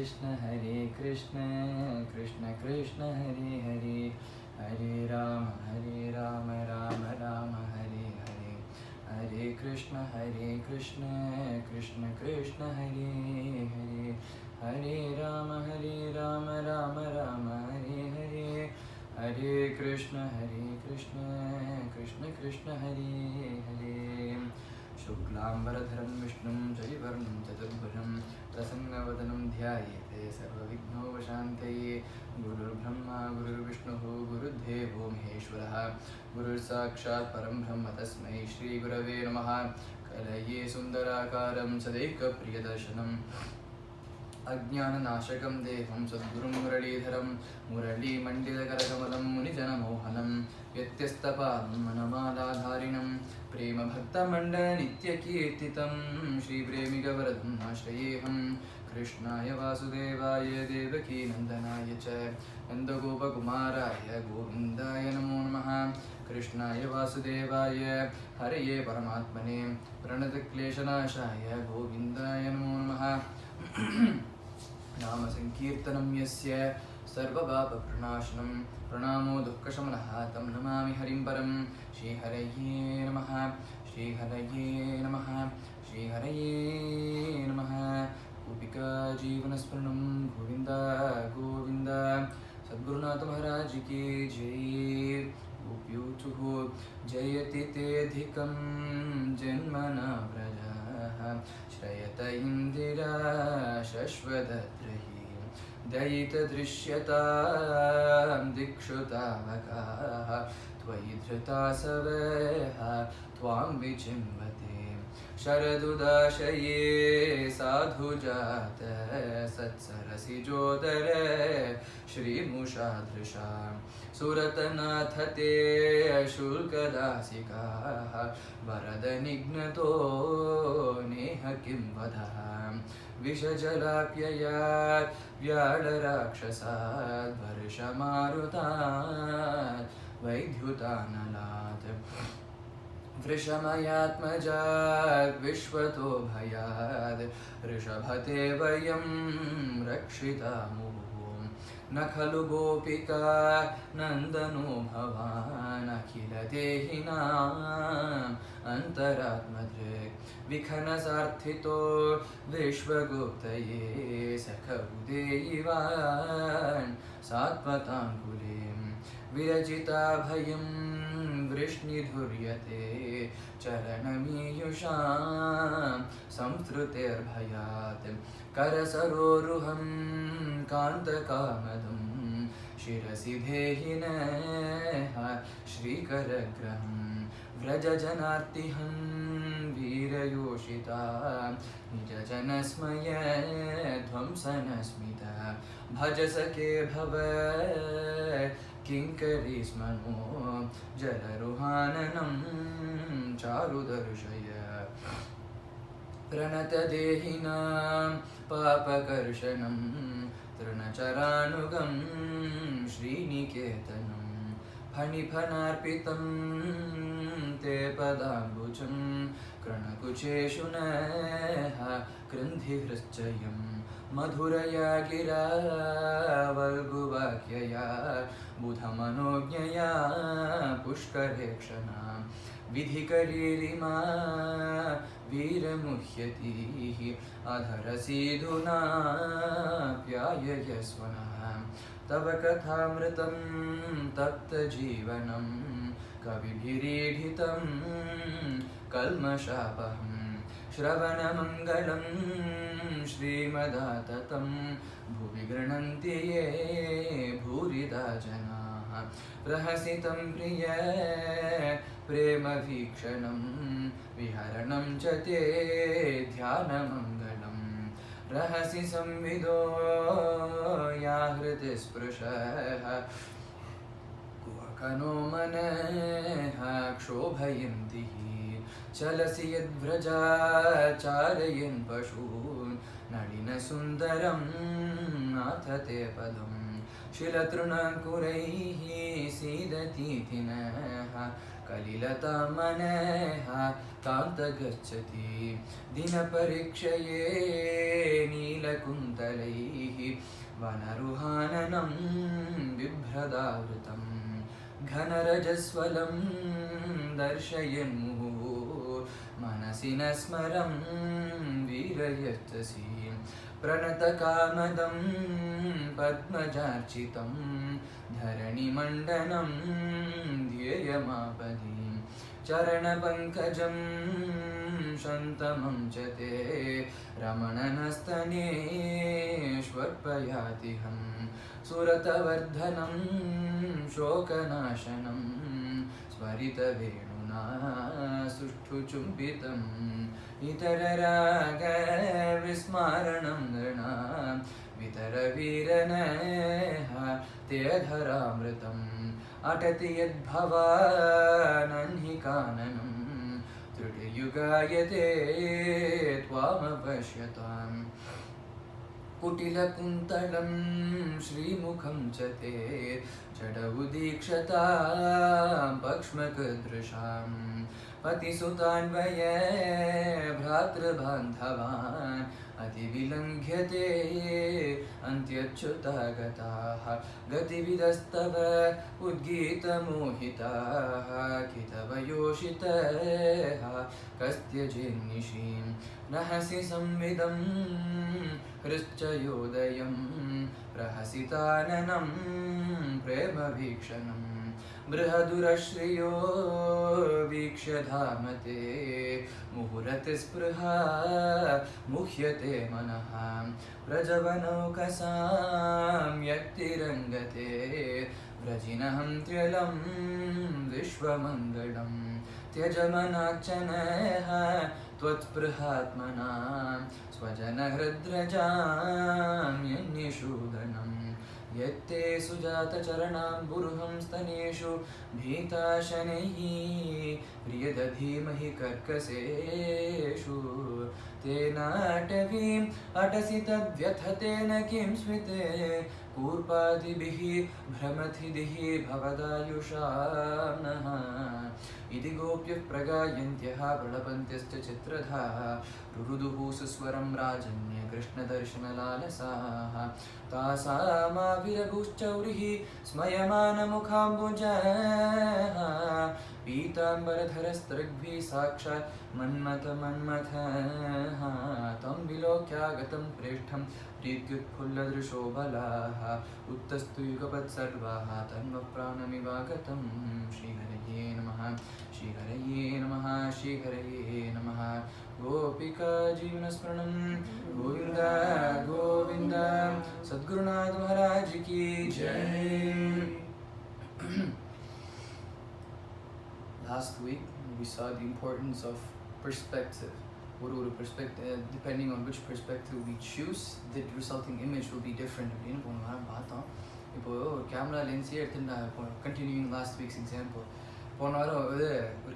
कृष्ण कृष्ण कृष्ण हरे हरे, हरे राम राम राम हरे हरे, हरे कृष्ण कृष्ण कृष्ण हरे हरे, हरे राम राम राम हरे हरे, हरे कृष्ण कृष्ण कृष्ण हरे हरे। शुक्लांबरधरं विष्णुं शशिवर्णं चतुर्भुजं प्रसन्नवदनं ध्यायेते सर्वविघ्नोपशान्तये। गुरुर्ब्रह्मा गुरुर्विष्णुः गुरुर्देवो महेश्वरः, गुरुर्साक्षात् परं ब्रह्म तस्मै श्रीगुरवे नमः। कलये सुन्दराकारं सदैकप्रियदर्शनम् अज्ञाननाशकं देवं सद्गुरुं मुरलीधरं, मुरलीमण्डितकरकमलं मुनिजनमोहनं, व्यत्यस्तपालं मनमालाधारिणं, प्रेमभक्तमण्डलनित्यकीर्तितं, श्रीप्रेमिकवरदम् आश्रयेऽहं। कृष्णाय वासुदेवाय देवकीनन्दनाय च नन्दगोपकुमाराय गोविन्दाय नमो नमः। कृष्णाय वासुदेवाय हरये परमात्मने प्रणतक्लेशनाशाय गोविन्दाय नमो नमः। नाम संकीर्तनं यस्य सर्वपापप्रणाशनं, प्रणामो दुःखशमनः तं नमामि हरिं परं। श्रीहरये नमः, श्रीहरये नमः, श्रीहरये नमः। गोपिका जीवनस्मरणं गोविन्द गोविन्द। सद्गुरुनाथ महाराज की जय। गोप्योचुः जयति तेऽधिकं जन्मना व्रजः, श्रयत इन्दिरा शश्वतद्रहि, दयितदृश्यतां दिक्षु तावकाः, त्वयि धृता सवः त्वां विचिन्वते। शरदुदाशये साधुजात सत्सरसिजोदर श्रीमुषादृशा, सुरतनाथ ते शुल्कदासिकाः, वरदनिघ्नतो नेह किं वदः। विषजलाप्ययात् व्याळराक्षसात्, वर्षमारुतात् वैद्युतानलात्, वृषमयात्मजात् विश्वतो भयात्, ऋषभते वयं रक्षितामुः। न खलु गोपिका नन्दनो भवान्, अखिलदेहिनाम् अन्तरात्मदृक्, विखनसार्थितो विश्वगुप्तये, सखमुदेयिवान् सात्वताङ्कुलीं, विरचिता भयं वृष्णिधुर्यते, चरणमीयुषां संस्तृतेर्भयात्। करसरोरुहं कान्तकामदं, शिरसि धेहिनः श्रीकरग्रहं, व्रजजनार्तिहं वीरयोषिता, निजजनस्मय ध्वंसनस्मिता। भज सखे भव किङ्करी स्मनो, जलरुहाननं चारुदर्शय। प्रणतदेहिनां पापकर्षणं, तृणचरानुगं श्रीनिकेतनं, फणिफनार्पितं ते पदाम्बुजं, कृणकुचेषु नः कृन्धिहृश्चयं। मधुरया गिरा वल्गुवाक्यया, बुधमनोज्ञया पुष्करेक्षणा, विधिकरीरिमा वीरमुह्यतीः, अधरसीधुना प्याययस्वनः। तव कथामृतं तप्तजीवनं, कविभिरीडितं कल्मषापहं। श्रवणमङ्गलं श्रीमदाततं, भुवि गृह्णन्ति ये भूरिदा जनाः। रहसितं प्रिय प्रेमवीक्षणं, विहरणं च ते ध्यानमङ्गलं। रहसि संविदो या हृदि स्पृशः, कुहकनो मनः क्षोभयन्ति। चलसि यद्व्रजा चारयन् पशून्, नलिनसुन्दरं नाथ ते पदं। शिलतृणकुरैः सीदतीति नः कलिलतामनः कान्तगच्छति दिनपरीक्षये नीलकुन्तलैः वनरुहाननं बिभ्रदावृतं घनरजस्वलं दर्शयन्मुहुः मनसि न स्मरं वीरयच्छसि प्रणतकामदं पद्मजार्चितं धरणिमण्डनं ध्येयमापदि चरणपङ्कजं शन्तमं च ते रमणनस्तनेष्वर्पयातिहं सुरतवर्धनं शोकनाशनं स्मरितवेणुना सुष्ठुचुम्बितम् इतररागविस्मारणं नृणां वितरवीरनः तेऽधरामृतम् अटति यद्भवानन्हि काननं त्रुटियुगायते त्वामपश्यताम् कुटिलकुन्तलं श्रीमुखं च ते जडौदीक्षतां पक्ष्मकदृशाम् पतिसुतान्वय भ्रातृबान्धवान् अतिविलङ्घ्यते अन्त्यच्युतागताः गतिविदस्तव उद्गीतमोहिताः कितवयोषितः कस्त्यजिन्निशीं रहसि संविदं हृश्चयोदयं प्रहसिताननं प्रेमवीक्षणम् बृहदुरश्रियो वीक्ष्य धामते मुहुरतिस्पृहा मुह्यते मनः व्रजवनौकसां यक्तिरङ्गते व्रजिनहं त्र्यलं विश्वमङ्गलं त्यजमनार्चनः त्वत्स्पृहात्मनां स्वजनहृद्रजां यन्निषूदनम् यत्ते सुजातचरणां बुरुहं स्तनेषु भीताशनैः प्रियदधीमहि कर्कसेषु तेनाटवीम् अटसि तद्व्यथतेन किं स्मिते कूर्पादिभिः भ्रमथिदिः भवदायुषां नः इति गोप्यः प्रगायन्त्यः प्रलपन्त्यश्च चित्रधाः रुरुदुः सुस्वरं राजन्य कृष्णदर्शनलालसाः तासामाविरभुश्चौरिः स्मयमानमुखाम्बुजः पीताम्बरधरस्त्रग्भिः साक्षात् मन्मथः तं विलोक्यागतं प्रेष्ठं प्रीत्युत्फुल्लदृशो बलाः उत्तस्तु युगपत्सर्वाः तन्वः प्राणमिवागतं श्रीहरये नमः श्रीहरये नमः श्रीहरये नमः गोपिका जीवनस्मरणं गोविन्द गोविन्द सद्गुरुनाथ महाराज की जय. Last week we saw the importance of perspective. Perspective, depending on which perspective we choose, the resulting image will be different. இப்போ கேமரா லென்ஸே எடுத்துட்டு continuing last week's example, போன வாரம் ஒரு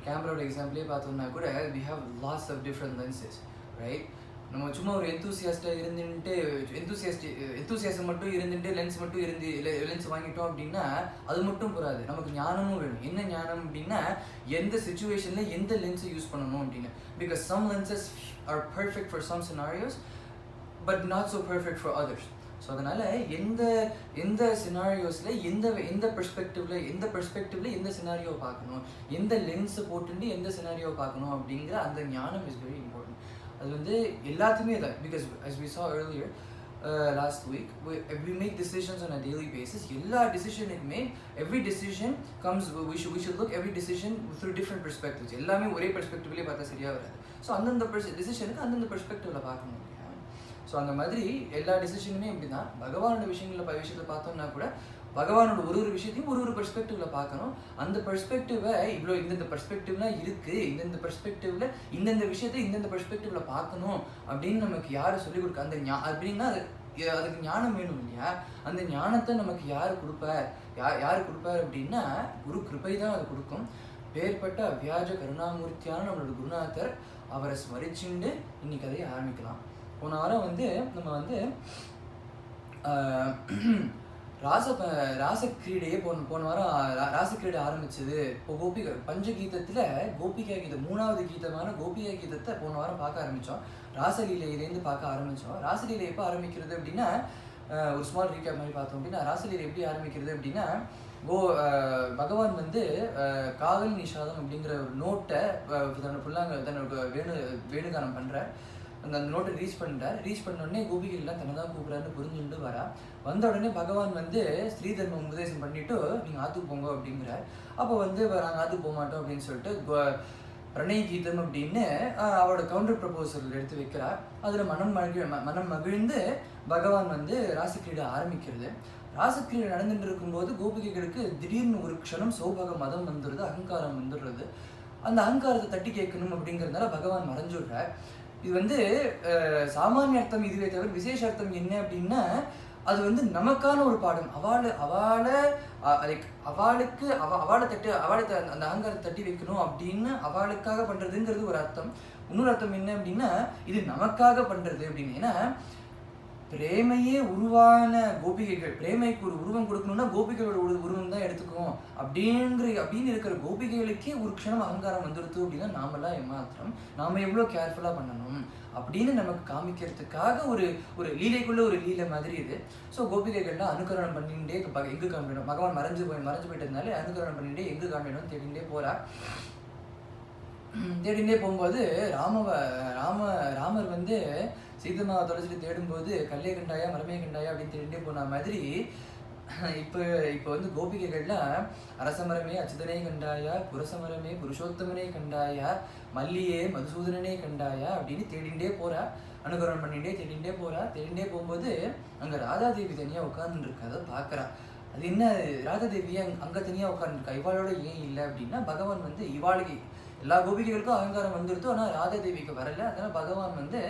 கேமராவோட எக்ஸாம்பிளே பார்த்தோம்னா கூட we have lots of different lenses, right? நம்ம சும்மா ஒரு எந்தூசியாஸ்டாக இருந்துட்டு எந்தூசியாசம் மட்டும் இருந்துட்டு லென்ஸ் மட்டும் லென்ஸ் வாங்கிட்டோம் அப்படின்னா அது மட்டும் போகாது, நமக்கு ஞானமும் வேணும். என்ன ஞானம் அப்படின்னா எந்த சிச்சுவேஷனில் எந்த லென்ஸை யூஸ் பண்ணணும் அப்படின்னு. Because some lenses are perfect for some scenarios but not so perfect for others. So அதனால் எந்த சினாரியோஸில் எந்த பெர்ஸ்பெக்டிவ்ல எந்த சினாரியோவை பார்க்கணும், எந்த லென்ஸை போட்டுட்டு எந்த சினாரியோவை பார்க்கணும் அப்படிங்கிற அந்த ஞானம் இஸ் வெரி இம்பார்ட்டன்ட். அது வந்து எல்லாத்துமே தான். Because as we saw earlier last week, we make decisions on a daily basis. எல்லா டிசிஷனுக்குமே every decision comes, we should look every decision through different perspectives. எல்லாமே ஒரே பெர்ஸ்பெக்டிவ்லேயே பார்த்தா சரியாக வராது. ஸோ அந்தந்த டிசிஷனுக்கு அந்தந்த பெர்ஸ்பெக்டிவில் பார்க்கணும். ஸோ அந்த மாதிரி எல்லா டிசிஷனுமே இப்படி தான். பகவானோட விஷயத்தில் பார்த்தோம்னா கூட பகவானோட ஒரு விஷயத்தையும் ஒரு பெர்ஸ்பெக்டிவ்ல பார்க்கணும். அந்த பெர்ஸ்பெக்டிவை இவ்வளோ இந்தந்த பெர்ஸ்பெக்டிவ்லாம் இருக்குது, இந்தந்த பெர்ஸ்பெக்டிவ்ல இந்தந்த விஷயத்தை இந்தந்த பெர்ஸ்பெக்டிவ்ல பார்க்கணும் அப்படின்னு நமக்கு யார் சொல்லிக் கொடுக்க? அந்த அப்படின்னா அதுக்கு ஞானம் வேணும் இல்லையா? அந்த ஞானத்தை நமக்கு யார் கொடுப்பார் அப்படின்னா குரு கிருபை தான் அது கொடுக்கும். பேர்பட்ட அவ்வியாஜ கருணாமூர்த்தியான நம்மளோட குருநாதர், அவரை ஸ்மரிச்சுண்டு இன்னைக்கு கதையை ஆரம்பிக்கலாம். போன வாரம் நம்ம ராசக்கிரீடையே போன வாரம் ராசக்கிரீடை ஆரம்பிச்சது. இப்போ பஞ்சகீதத்தில் கோபிகா கீதம் 3வது கீதமான கோபிகா கீதத்தை போன வாரம் பார்க்க ஆரம்பித்தோம். ராசலீலையிலேருந்து பார்க்க ஆரம்பித்தோம். ராசலீலை எப்போ ஆரம்பிக்கிறது அப்படின்னா, ஒரு ஸ்மால் ரீகேப் மாதிரி பார்த்தோம் அப்படின்னா, ராசலீலை எப்படி ஆரம்பிக்கிறது அப்படின்னா, பகவான் வந்து காவல் நிஷாதம் அப்படிங்கிற ஒரு நோட்டை தன்னோட வேணுகானம் பண்ணுறார். அந்த நோட்டை ரீச் பண்ணோடனே கோபிகைலாம் தன்னை தான் கூப்பிட்றாருன்னு புரிஞ்சுட்டு வரா. வந்த உடனே பகவான் வந்து ஸ்ரீ தர்மம் உபதேசம் பண்ணிவிட்டு நீங்கள் ஆற்றுக்கு போங்க அப்படிங்கிறார். அப்போ வந்து நாங்கள் ஆற்றுக்கு போக மாட்டோம் அப்படின்னு சொல்லிட்டு பிரணய கீதம் அப்படின்னு அவரோட கவுண்டர் ப்ரப்போசல் எடுத்து வைக்கிறார். அதில் மனம் மகிழ்ந்து பகவான் வந்து ராசக்கிரீடை ஆரம்பிக்கிறது. ராசக்கிரீடை நடந்துட்டு இருக்கும்போது கோபிகைகளுக்கு திடீர்னு ஒரு க்ஷணம் சௌபக மதம் வந்துடுது, அகங்காரம் வந்துடுறது. அந்த அகங்காரத்தை தட்டி கேட்கணும் அப்படிங்கிறதுனால பகவான் மறைஞ்சுடுறார். இது வந்து சாமானிய அர்த்தம் இதுவே தவிர விசேஷ அர்த்தம் என்ன அப்படின்னா, அது வந்து நமக்கான ஒரு பாடம். அவளுக்கு அந்த அகங்காரத்தை தட்டி வைக்கணும் அப்படின்னு அவளுக்காக பண்றதுங்கிறது ஒரு அர்த்தம். இன்னொரு அர்த்தம் என்ன அப்படின்னா, இது நமக்காக பண்றது அப்படின்னு. ஏன்னா பிரேமையே உருவான கோபிகைகள், பிரேமைக்கு ஒரு உருவம் கொடுக்கணும்னா கோபிகையோட உருவம் தான் எடுத்துக்கும் அப்படின்னு இருக்கிற கோபிகைகளுக்கே ஒரு க்ஷணம் அகங்காரம் வந்துடுது அப்படின்னா நாமெல்லாம் ஏமாத்திரம், நாம எவ்வளோ கேர்ஃபுல்லாக பண்ணணும் அப்படின்னு நமக்கு காமிக்கிறதுக்காக ஒரு லீலைக்குள்ள ஒரு லீலை மாதிரி இது. ஸோ கோபிகைகள்லாம் அனுகரணம் பண்ணிகிட்டே எங்கே காமிக்கணும், பகவான் மறைஞ்சு போயிட்டதுனால அனுகரணம் பண்ணிகிட்டே எங்கே காமிக்கணும் தேடிகிட்டே போறா. தேடிகிட்டே போகும்போது ராமர் வந்து சீதமாவை தொலைச்சிட்டு தேடும்போது கல்லே கண்டாயா மரமே கண்டாயா அப்படின்னு தேடிட்டே போன மாதிரி இப்போ வந்து கோபிகைகள்லாம் அரசமரமே அச்சுதனை கண்டாயா, புரசமரமே புருஷோத்தமனே கண்டாயா, மல்லியே மதுசூதனனே கண்டாயா அப்படின்னு தேடிண்டே போறா. அனுகரணம் பண்ணிட்டே தேடிண்டே போகும்போது அங்கே ராதாதேவி தனியாக உட்கார்ந்துட்டு இருக்கா. பார்க்குறா. அது என்ன ராதாதேவியை அங்கே தனியாக உட்காந்துருக்கா, இவாளோட ஏன் இல்லை அப்படின்னா, பகவான் வந்து இவாளுக்கு எல்லா கோபிகைகளுக்கும் அகங்காரம் வந்துடுத்தோ, ஆனால் ராதாதேவிக்கு வரல. அதனால பகவான் வந்து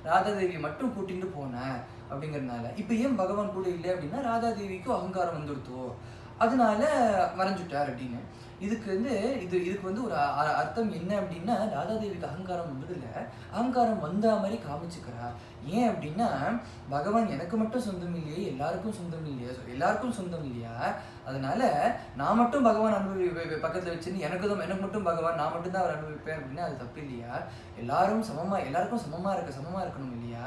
ராதாதேவி மட்டும் கூட்டிட்டு போனேன் அப்படிங்கிறதுனால. இப்போ ஏன் பகவான் கூட இல்லை அப்படின்னா, ராதாதேவிக்கும் அகங்காரம் வந்துடுத்தோ அதனால மறைஞ்சுட்டார் அப்படின்னு. இதுக்கு வந்து ஒரு அர்த்தம் என்ன அப்படின்னா, ராதாதேவிக்கு அகங்காரம் வந்ததில்லை, அகங்காரம் வந்தா மாதிரி காமிச்சுக்கிறா. ஏன் அப்படின்னா, பகவான் எனக்கு மட்டும் சொந்தம் இல்லையே, எல்லாருக்கும் சொந்தம் இல்லையா, அதனால நான் மட்டும் பகவான் பக்கத்தில் வச்சுன்னு எனக்கு மட்டும் பகவான் நான் மட்டும் தான் அவர் அனுபவிப்பேன் அப்படின்னா அது தப்பு இல்லையா? எல்லாருக்கும் சமமா இருக்கணும் இல்லையா?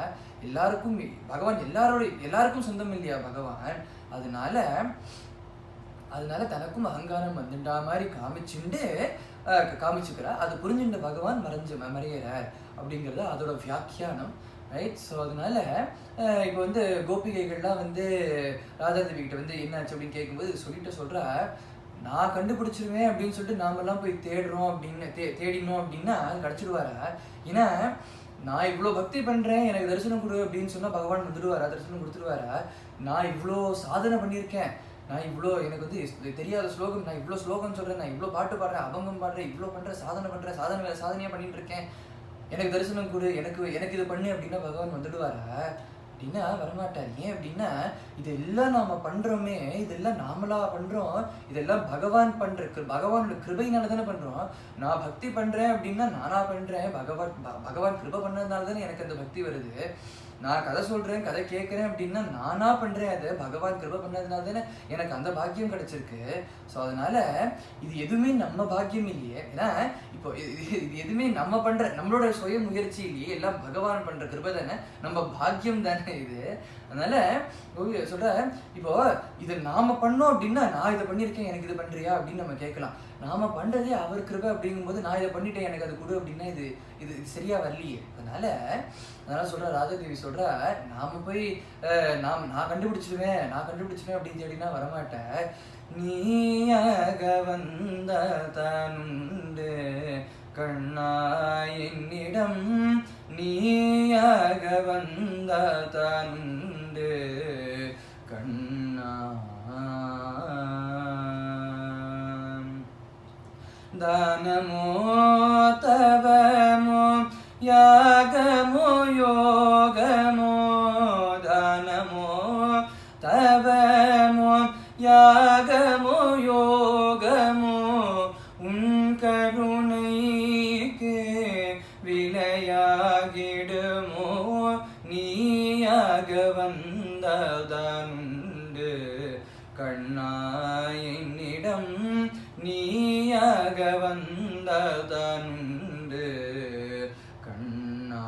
எல்லாருக்கும் பகவான் எல்லாருக்கும் சொந்தம் இல்லையா பகவான்? அதனால தனக்கும் அகங்காரம் வந்துட்டா மாதிரி காமிச்சுக்கிறா. அது புரிஞ்சுட்ட பகவான் மறையிறார் அப்படிங்கிறது அதோட வியாக்கியானம், ரைட்? ஸோ அதனால இப்போ வந்து கோபிகைகள்லாம் வந்து ராதாதேவி கிட்ட வந்து என்னாச்சு அப்படின்னு கேட்கும்போது சொல்றா, நான் கண்டுபிடிச்சிருவேன் அப்படின்னு சொல்லிட்டு நாமெல்லாம் போய் தேடினோம் அப்படின்னா அது கிடச்சிடுவாரா? ஏன்னா நான் இவ்வளோ பக்தி பண்ணுறேன், எனக்கு தரிசனம் கொடு அப்படின்னு சொன்னால் பகவான் வந்துடுவாரா, தரிசனம் கொடுத்துருவாரா? நான் இவ்வளோ சாதனை பண்ணியிருக்கேன், நான் இவ்வளோ எனக்கு வந்து தெரியாத ஸ்லோகம், நான் இவ்வளோ ஸ்லோகம் சொல்கிறேன், நான் இவ்வளோ பாட்டு பாடுறேன், அபங்கம் பாடுறேன், இவ்வளோ பண்ணுறேன், சாதனையாக பண்ணிட்டு இருக்கேன், எனக்கு தரிசனம் கொடு, எனக்கு இது பண்ணு அப்படின்னா பகவான் வந்துடுவாரா அப்படின்னா வரமாட்டார். ஏன் அப்படின்னா, இதெல்லாம் நாம் பண்ணுறோமே, இதெல்லாம் நாமளா பண்ணுறோம், இதெல்லாம் பகவானோட கிருபையினால தானே பண்ணுறோம். நான் பக்தி பண்ணுறேன் அப்படின்னா நானா பண்ணுறேன், பகவான் கிருபை பண்ணதுனால தானே எனக்கு அந்த பக்தி வருது. நான் கதை சொல்கிறேன், கதை கேட்குறேன் அப்படின்னா நானா பண்ணுறேன், அதை பகவான் கிருபை பண்ணதுனால தானே எனக்கு அந்த பாக்கியம் கிடைச்சிருக்கு. ஸோ அதனால் இது எதுவுமே நம்ம பாக்கியம் இல்லையே. ஏன்னா இப்போ இது எதுவுமே நம்மளோட சுய முயற்சி இல்லையே, எல்லாம் பகவான் பண்ணுற கிருபை தானே, நம்ம பாக்கியம் தானே இது. அதனால் சொல்கிறேன், இப்போ இதை நாம் பண்ணோம் அப்படின்னா நான் இதை பண்ணியிருக்கேன், எனக்கு இது பண்ணுறியா அப்படின்னு நம்ம கேட்கலாம். நாம் பண்ணுறதே அவர் கிருபை அப்படிங்கும்போது நான் இதை பண்ணிட்டேன், எனக்கு அது கொடு அப்படின்னா இது சரியாக வரலையே. அதனால் சொல்கிற ராதாதேவி சொல்கிறா, நாம் போய் நான் கண்டுபிடிச்சிடுவேன் அப்படின்னு தேடினா வரமாட்டேன். நீயாக வந்த தனுண்டு கண்ணா என்னிடம், நீயாக வந்த தனுண்டு கண்ணா, தானமோ தவமோ யாகமோ யோகமோ, தானமோ தவமோ யாகமோ யோகமோ, உன் கருணைக்கு விலையாகிடுமோ, நீயாக வந்ததனுண்டு கண்ணா என்னிடம் நீயாக வந்ததனுண்டு கண்ணா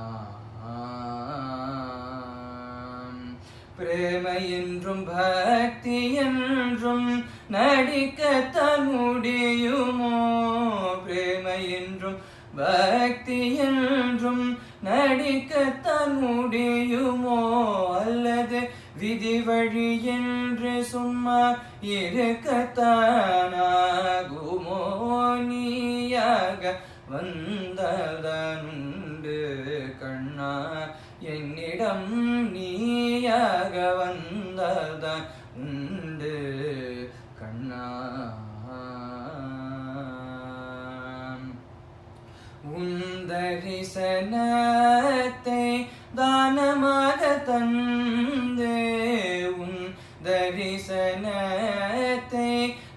பிரேமை என்றும் பக்தி என்றும் நடிக்கத்தான் முடியுமோ பிரேமை என்றும் பக்தி என்றும் நடிக்கத்தான் முடியுமோ அல்லது விதி வழி என்று சும்மா இருக்கத்தானாகுமோ நீயாக வந்ததனுண்டு கண்ணா என்னிடம் நீயாக வந்ததான் உண்டு கண்ணா உந்தரிசனத்தை தானமாக தந்தே தரிசனத்தை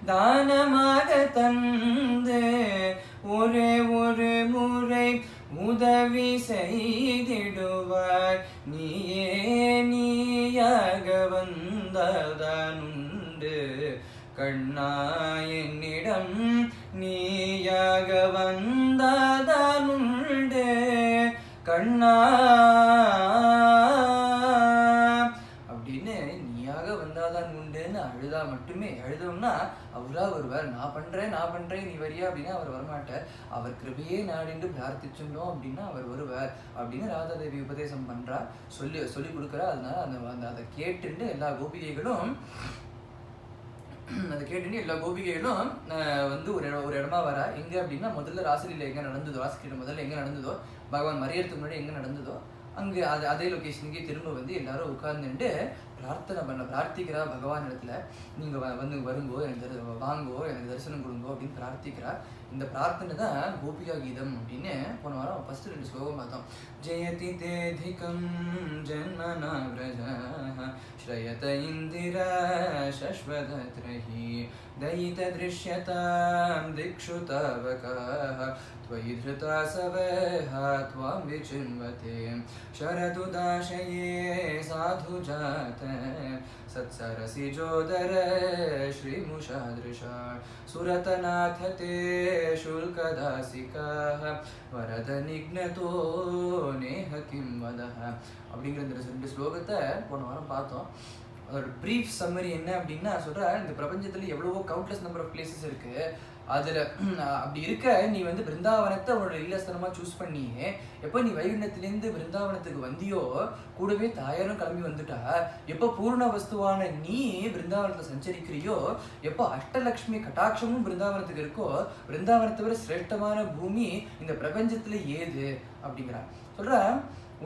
தானமாக தந்தே ஒரே ஒரு முறை உதவி செய்திடுவாய் நீயே நீயாக வந்ததனுண்டு கண்ணா என்னிடம் நீயாக வந்ததனுண்டு கண்ணா அப்படின்னு நீயாக வந்தாதான் உண்டுன்னு அழுதா மட்டுமே அழுதோம்னா அவரா வருவார். நான் பண்றேன் நீ வரியா அப்படின்னா அவர் வரமாட்டார். அவர் கிருபையே நாடிண்டு பிரார்த்திச்சுட்டோம் அப்படின்னா அவர் வருவார் அப்படின்னு ராதாதேவி உபதேசம் பண்றா, சொல்லி கொடுக்குறா. அதனால அதை கேட்டுண்டு எல்லா கோபிகைகளும் வந்து ஒரு இடமா வரா. எங்க அப்படின்னா முதல்ல ராசலீல எங்க நடந்ததோ, ராசலீல முதல்ல எங்க நடந்ததோ, பகவான் மறையறதுக்கு முன்னாடி எங்க நடந்ததோ அங்கே அதே லொக்கேஷனுக்கே திரும்ப வந்து எல்லாரும் உட்கார்ந்துட்டு பிரார்த்திக்கிறா பகவான் இடத்துல. நீங்க வந்து வருங்கோ, எனக்கு வாங்கோ, எனக்கு தரிசனம் கொடுங்கோ அப்படின்னு பிரார்த்திக்கிறா. இந்த பிரார்த்தனை தான் கோபிகா கீதம் அப்படின்னு போன வாரம் ஃபர்ஸ்ட் 2 ஸ்லோகம் பார்த்தோம். ஜெயதி தேதிகம் ஜன்மனா விரஜா ஸ்ரயத இந்திரா சஸ்வதத்ரஹி தயித திருஷ்யதாம் திக்ஷு தவகாஹ त्वयि धृता सवः त्वां विचिन्वते शरदुदाशये साधु जात सत्सरसिजोदर श्रीमुषादृशा सुरतनाथ ते शुल्कदासिकाः वरद निघ्नतो नेह किं वदः அப்படிங்கிற இந்த 2 ஸ்லோகத்தை போன வாரம் பார்த்தோம். அதோட ப்ரீஃப் சம்மரி என்ன அப்படின்னா சொல்ற, இந்த பிரபஞ்சத்துல எவ்வளவோ கவுண்ட்லெஸ் நம்பர் ஆஃப் பிளேசஸ் இருக்கு. அதுல அப்படி இருக்க நீ வந்து பிருந்தாவனத்தை உன்னோட இல்லஸ்தனமா சூஸ் பண்ணியே. எப்போ நீ வைகுண்டத்திலேருந்து பிருந்தாவனத்துக்கு வந்தியோ கூடவே தாயாரும் கிளம்பி வந்துட்டா. எப்போ பூர்ண வஸ்துவான நீ பிருந்தாவனத்தை சஞ்சரிக்கிறியோ, எப்போ அஷ்டலக்ஷ்மி கட்டாட்சமும் பிருந்தாவனத்துக்கு இருக்கோ, பிருந்தாவனத்தை விட சிரேஷ்டமான பூமி இந்த பிரபஞ்சத்துல ஏது அப்படிங்கிறா. சொல்ற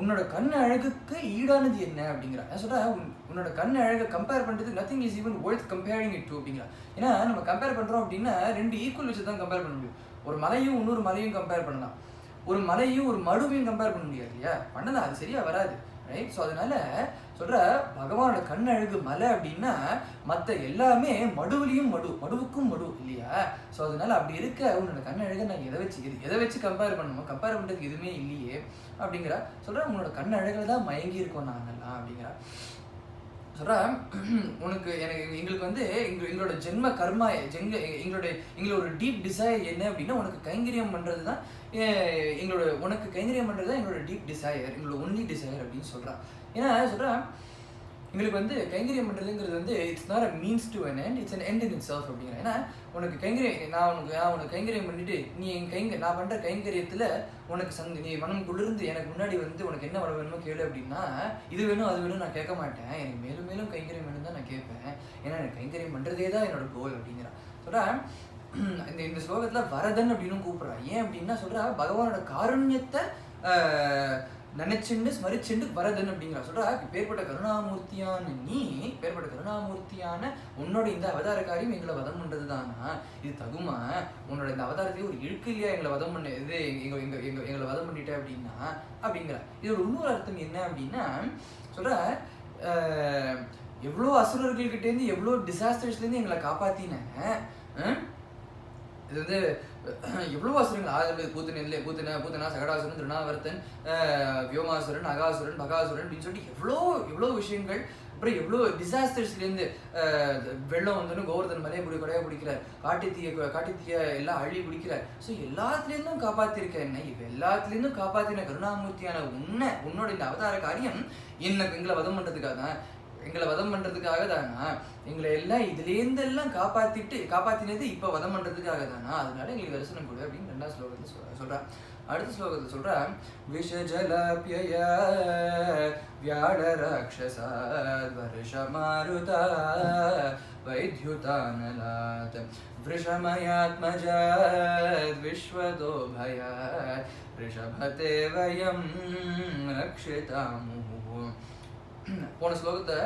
உன்னோட கண் அழகுக்கு ஈடானது என்ன அப்படிங்கிறா. நான் சொல்றேன் உன்னோட கண் அழகை கம்பேர் பண்ணுறதுக்கு nothing is even worth comparing it to அப்படிங்கிறா. ஏன்னா நம்ம கம்பேர் பண்ணுறோம் அப்படின்னா 2 ஈக்குவல் வச்சு தான் கம்பேர் பண்ண முடியும். ஒரு மலையும் இன்னொரு மலையும் கம்பேர் பண்ணலாம், ஒரு மலையும் ஒரு மடுவையும் கம்பேர் பண்ண முடியாது இல்லையா? பண்ணலாம், அது சரியா வராது, ரைட்? ஸோ அதனால சொல்ற பகவானோட கண் அழகு மலை அப்படின்னா மற்ற எல்லாமே மடுவுக்கும் மடு இல்லையா? ஸோ அதனால அப்படி இருக்க உன்னோட கண் அழகை நான் எதை வச்சு கம்பேர் பண்ணணுமோ, கம்பேர் பண்ணுறதுக்கு எதுவுமே இல்லையே அப்படிங்கிறா. சொல்ற உன்னோட கண் அழகில் தான் மயங்கி இருக்கோம் நாங்கெல்லாம் அப்படிங்கிறா. சொல்ற உனக்கு எங்களுக்கு வந்து எங்களோட ஜென்ம கர்மா எங்களோட டீப் டிசைர் என்ன அப்படின்னா உனக்கு கைங்கரியம் பண்றது தான் உனக்கு கைங்கரியம் பண்றது தான் எங்களோட டீப் டிசைர், எங்களோட ஒன்லி டிசைர் அப்படின்னு சொல்றான். ஏன்னா சொல்ற எங்களுக்கு வந்து கைங்கரியம் பண்ணுறதுங்கிறது வந்து it's not a means to an end, it's an end in it self அப்படிங்கிற. ஏன்னா உனக்கு கைங்கரியம் நான் உனக்கு கைங்கரியம் பண்ணிட்டு நீ நான் பண்ணுற கைங்கரியத்தில் உனக்கு நீ மனம் குளிர்ந்து எனக்கு முன்னாடி வந்து உனக்கு என்ன வளம் வேணுமோ கேளு அப்படின்னா இது வேணும் அது வேணும் நான் கேட்க மாட்டேன். எனக்கு மேலும் மேலும் கைங்கரியம் வேணும் தான் நான் கேட்பேன். ஏன்னா எனக்கு கைங்கரியம் பண்ணுறதே தான் என்னோட கோல் அப்படிங்கிறா. சொல்கிறா இந்த ஸ்லோகத்தில் வரதன் அப்படின்னு கூப்பிட்றா. ஏன் அப்படின்னா சொல்கிறா பகவானோட காருண்யத்தை நினைச்சுண்டு ஸ்மரிச்சுண்டு வரதன் அப்படிங்கிற. சொல்றா பேர்பட்ட கருணாமூர்த்தியான உன்னோட இந்த அவதார காரியம் எங்களை வதம் பண்றது தானா? இது தகுமா? உன்னோட இந்த அவதாரத்தையே ஒரு இழுக்கு இல்லையா எங்களை வதம் பண்ண இது எங்களை வதம் பண்ணிட்ட அப்படின்னா அப்படிங்கிற. இதோட இன்னொரு அர்த்தம் என்ன அப்படின்னா சொல்ற எவ்வளோ அசுரர்கள்கிட்டேருந்து எவ்வளோ டிசாஸ்டர்ஸ்லேருந்து எங்களை காப்பாத்தினேன். இது வந்து எவ்வளோ அசுரங்கள் 1000 பூத்தனா சகடாசுரன் திருநாவர்த்தன் வியோமாசுரன் அகாசுரன் பகாசுரன் அப்படின்னு சொல்லிட்டு எவ்வளோ விஷயங்கள் அப்புறம் எவ்வளோ டிசாஸ்டர்ஸ்லேருந்து வெள்ளம் வந்தோன்னு கோவர்தன் மலையை கொடையாக பிடிக்கிறார், காட்டுத்தீய எல்லாம் அள்ளி பிடிக்கிறார். ஸோ எல்லாத்துலேருந்தும் காப்பாற்றிருக்க என்ன, இப்போ எல்லாத்துலேருந்தும் காப்பாற்றின கருணாமூர்த்தியான உன்னோட இந்த அவதார காரியம் எங்களை வதம் பண்ணுறதுக்காக தானா, எங்களை எல்லாம் இதுலேருந்து எல்லாம் காப்பாற்றினது இப்போ வதம் பண்ணுறதுக்காக தானா, அதனால எங்களுக்கு தரிசனம் கொடு அப்படின்னு 2ஆம் ஸ்லோகத்தை சொல்கிறான். அடுத்த ஸ்லோகத்தை சொல்கிறேன். விஷஜலாப்யய வியாழ ராட்சசாத் வருஷமாருதா வைத்யுதானலாத் விஷமயாத்மஜாத் விஸ்வதோ பயாத் ரிஷபதே வயம் ரக்ஷிதாமுஹு. போன ஸ்லோகத்தை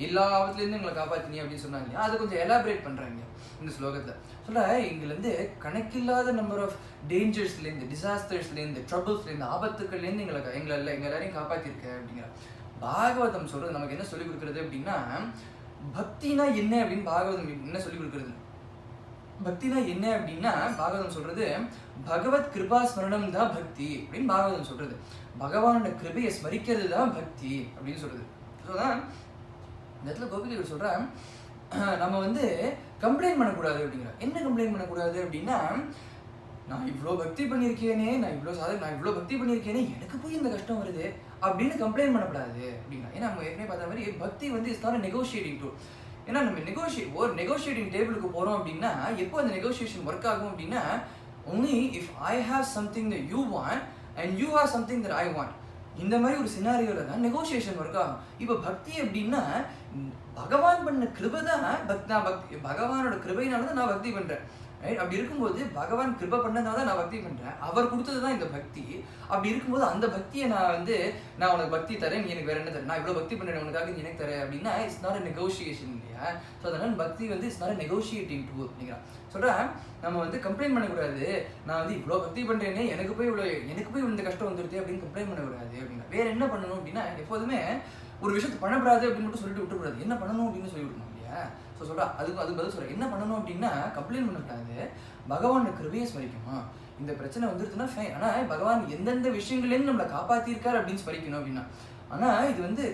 எல்லாத்துலேருந்து எங்களை காப்பாற்றினி அப்படின்னு சொன்னாங்க. அதை கொஞ்சம் எலாபரேட் பண்ணுறாங்க இந்த ஸ்லோகத்தை. சொல்ல எங்கேருந்து கணக்கில்லாத நம்பர் ஆஃப் டேஞ்சர்ஸ்லேருந்து, டிசாஸ்டர்ஸ்லேருந்து, ட்ரபிள்ஸ்லேருந்து, ஆபத்துக்கள்லேருந்து எங்களை எல்லாரையும் காப்பாற்றிருக்கேன் அப்படிங்கிற பாகவதம் சொல்கிறது நமக்கு என்ன சொல்லிக் கொடுக்குறது அப்படின்னா, பக்தினா என்ன அப்படின்னு பாகவதம் என்ன சொல்லிக் கொடுக்குறது. பக்தினா என்ன அப்படின்னா பாகவதம் சொல்றது பகவத் கிருபா ஸ்மரணம் தான் பக்தி அப்படின்னு பாகவதம் சொல்றது. பகவானோட கிருபையை ஸ்மரிக்கிறது தான் பக்தி அப்படின்னு சொல்றது. ஸோ தான் இந்த இடத்துல கோபிகைகள் சொல்ற நம்ம கம்ப்ளைண்ட் பண்ணக்கூடாது அப்படிங்கிற. என்ன கம்ப்ளைண்ட் பண்ணக்கூடாது அப்படின்னா, நான் இவ்வளோ பக்தி பண்ணியிருக்கேனே, நான் இவ்வளோ பக்தி பண்ணியிருக்கேனே, எனக்கு போய் இந்த கஷ்டம் வருது அப்படின்னு கம்ப்ளைண்ட் பண்ணக்கூடாது அப்படின்னா. ஏன்னா நம்ம ஏற்கனவே பார்த்த மாதிரி பக்தி இஸ் நாட் நெகோஷியேட்டிங் டூல். ஏன்னா நம்ம நெகோஷியேட்டிங் டேபிளுக்கு போகிறோம் அப்படின்னா எப்போ அந்த நெகோஷியேஷன் ஒர்க் ஆகும் அப்படின்னா, only if I have something that you want and you have something that I want, இந்த மாதிரி ஒரு சினாரியோல தான் நெகோஷியேஷன் ஒர்க் ஆகும். இப்போ பக்தி அப்படின்னா பகவான் பண்ண கிருபை தான் பகவானோட கிருபையினால தான் நான் பக்தி பண்ணுறேன். ரைட்? அப்படி இருக்கும்போது பகவான் கிருபை பண்ணதால தான் நான் பக்தி பண்ணுறேன், அவர் கொடுத்தது தான் இந்த பக்தி. அப்படி இருக்கும்போது அந்த பக்தியை நான் உனக்கு பக்தி தரேன், நீ எனக்கு வேற என்ன தரேன், நான் இவ்வளோ பக்தி பண்ணுறேன் உனக்காக நீ எனக்கு தரேன் அப்படின்னா இட்ஸ் நாட் அ நெகோஷியேஷன் இல்லையா. ஸோ அதனால் பக்தி it's not a negotiating tool அப்படிங்கிறான். சொல்கிறேன் நம்ம கம்ப்ளைண்ட் பண்ணக்கூடாது, நான் இவ்வளோ பக்தி பண்ணுறேனே, எனக்கு போய் இந்த கஷ்டம் வந்துடுது அப்படின்னு கம்ப்ளைண்ட் பண்ணக்கூடாது அப்படின்னா. வேற என்ன பண்ணணும் அப்படின்னா, எப்போதுமே ஒரு விஷயத்தை பண்ணக்கூடாது அப்படின்னு மட்டும் சொல்லிட்டு விட்டுக்கூடாது, என்ன பண்ணணும் அப்படின்னு சொல்லி விடணும் இல்லையா. ஸோ அதுக்கு பதில் சொல்கிறேன். என்ன பண்ணணும் அப்படின்னா, கம்ப்ளைண்ட் பண்ணக்கூடாது, பகவானோட கிருபையை ஸ்மரிக்கணும். இந்த பிரச்சனை வந்துருச்சுன்னா ஃபைன், ஆனால் பகவான் எந்தெந்த விஷயங்கள்லேருந்து நம்மளை காப்பாற்றிருக்காரு அப்படின்னு ஸ்மரிக்கணும் அப்படின்னா. ஆனால் இது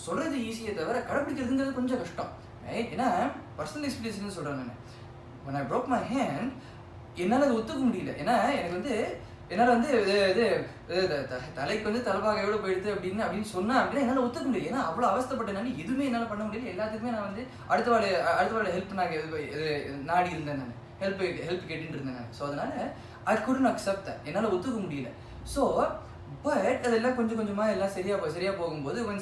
சொல்கிறது ஈஸியை தவிர கடைப்பிடிக்கிறதுங்கிறது கொஞ்சம் கஷ்டம். ரைட்? ஏன்னா பர்சனல் எக்ஸ்பீரியன்ஸ்னு சொல்கிறேன் நான். when I broke my hand, என்னால் அது ஒத்துக்க முடியல. ஏன்னா எனக்கு என்னால் இது தலைக்கு தலைபாகையோடு போயிடுது அப்படின்னு சொன்னேன் அப்படின்னா என்னால் ஒத்துக்க முடியாது. ஏன்னா அவ்வளோ அவஸ்தப்பட்டேன் நான், எதுவுமே என்னால் பண்ண முடியல. எல்லாத்துக்குமே நான் அடுத்த வாழை ஹெல்ப் நாடி இருந்தேன், நான் ஹெல்ப் கேட்டுட்டு இருந்தேன் நான். ஸோ அதனால் I couldn't accept that, என்னால் ஒத்துக்க முடியல. ஸோ பட் அதெல்லாம் கொஞ்சம் கொஞ்சமாக எல்லாம் சரியாக போகும்போது when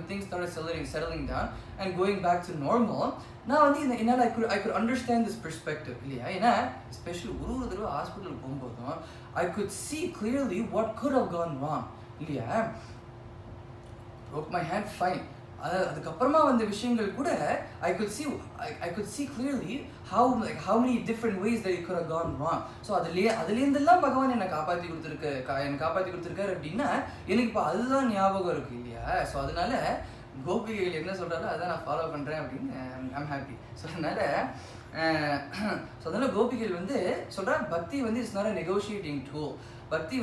things started settling down and going back to normal, நான் என்னால் I could understand this perspective இல்லையா. ஏன்னா எஸ்பெஷலி ஒரு தடவை ஹாஸ்பிட்டலுக்கு போகும்போதும் I could see clearly what could have gone wrong இல்லையா. broke my hand fine, அதுக்கப்புறமா வந்த விஷயங்கள் கூட I could see clearly how many different ways that it could have gone wrong. So அதுலேருந்தெல்லாம் பகவான் என்னை காப்பாற்றி கொடுத்துருக்காரு அப்படின்னா எனக்கு இப்போ அதுதான் ஞாபகம் இருக்குது இல்லையா. ஸோ அதனால கோபிகைகள் என்ன சொல்கிறாரோ அதான் நான் ஃபாலோ பண்ணுறேன் அப்படின்னு ஐம் ஹாப்பி. ஸோ அதனால கோபிகைகள் சொல்கிறா பக்தி it's not a negotiating tool. பக்தி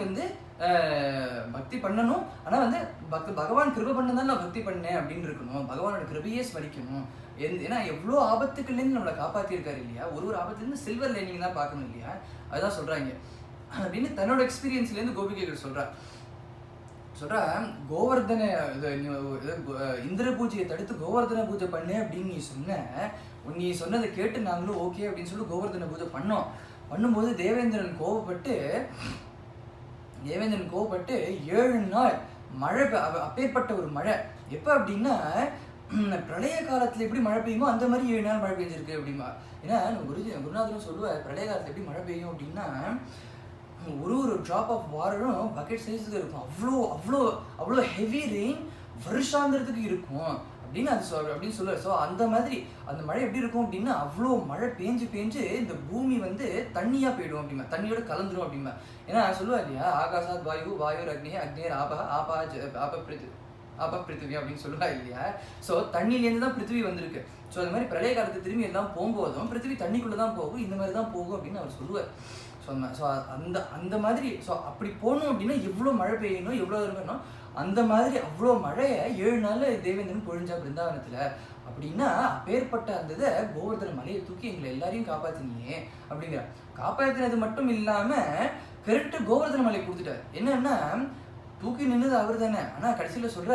பக்தி பண்ணணும், ஆனால் பகவான் கிருபை பண்ணதான் நான் பக்தி பண்ணேன் அப்படின்னு இருக்கணும். பகவானோட கிருபையே ஸ்மரிக்கணும். ஏன்னா எவ்வளோ ஆபத்துக்கள்லேருந்து நம்மளை காப்பாற்றிருக்காரு இல்லையா. ஒரு ஆபத்துலேருந்து சில்வர் லைனிங் தான் பார்க்கணும் இல்லையா. அதுதான் சொல்கிறாங்க அப்படின்னு தன்னோட எக்ஸ்பீரியன்ஸ்லேருந்து கோபிகைகள் சொல்கிறா கோவர்தன இந்திர பூஜையை தடுத்து கோவர்தன பூஜை பண்ணு அப்படின்னு நீ சொன்னதை கேட்டு நாங்களும் ஓகே அப்படின்னு சொல்லி கோவர்தன பூஜை பண்ணும்போது தேவேந்திரன் கோவப்பட்டு 7 நாள் மழை, அப்பேற்பட்ட ஒரு மழை. எப்போ அப்படின்னா பிரளய காலத்தில் எப்படி மழை பெய்யுமோ அந்த மாதிரி 7 நாள் மழை பெஞ்சிருக்கு அப்படிமா. ஏன்னா குருநாதரும் சொல்லுவார், பிரளய காலத்தில் எப்படி மழை பெய்யும் அப்படின்னா ஒரு ட்ராப் ஆஃப் வாட்டரும் பக்கெட் சைஸுக்கு இருக்கும். அவ்வளோ ஹெவி ரெயின் வருஷாந்திரத்துக்கு இருக்கும் அப்படின்னு சொல்லுவார். ஸோ அந்த மாதிரி அந்த மழை எப்படி இருக்கும் அப்படின்னா அவ்வளோ மழை பேஞ்சு இந்த பூமி தண்ணியாக போயிடும் அப்படிமா, தண்ணியோட கலந்துரும் அப்படிமா. ஏன்னா சொல்லுவார் இல்லையா, ஆகாசாத் வாயு அக்னேர் அக்னேர் ஆபா அப்பா பிருத்திவி அப்படின்னு சொல்லுவா இல்லையா. ஸோ தண்ணியிலேருந்து தான் பிருத்திவி வந்திருக்கு. ஸோ அது மாதிரி பிரளய காலத்து திரும்பி எல்லாம் போகும்போதும் பிருத்திவி தண்ணிக்குள்ளே தான் போகும், இந்த மாதிரி தான் போகும் அப்படின்னு அவர் சொல்லுவார். ஸோ அந்த மாதிரி ஸோ அப்படி போகணும் அப்படின்னா எவ்வளோ மழை பெய்யணும், எவ்வளோ இருக்கணும். அந்த மாதிரி அவ்வளோ மழையை 7 நாள் தேவேந்திரன் பொழிஞ்சா பிருந்தாவனத்தில். அப்படின்னா அப்பேற்பட்ட அந்த இதை கோவர்தன மலையை தூக்கி எங்களை எல்லாரையும் காப்பாற்றினியே அப்படிங்கிற. காப்பாற்றினது மட்டும் இல்லாமல் கரெக்டு கோவர்தன மலையை கொடுத்துட்டார். என்னன்னா தூக்கி நின்னது அவர் தானே. ஆனால் கடைசியில் சொல்கிற,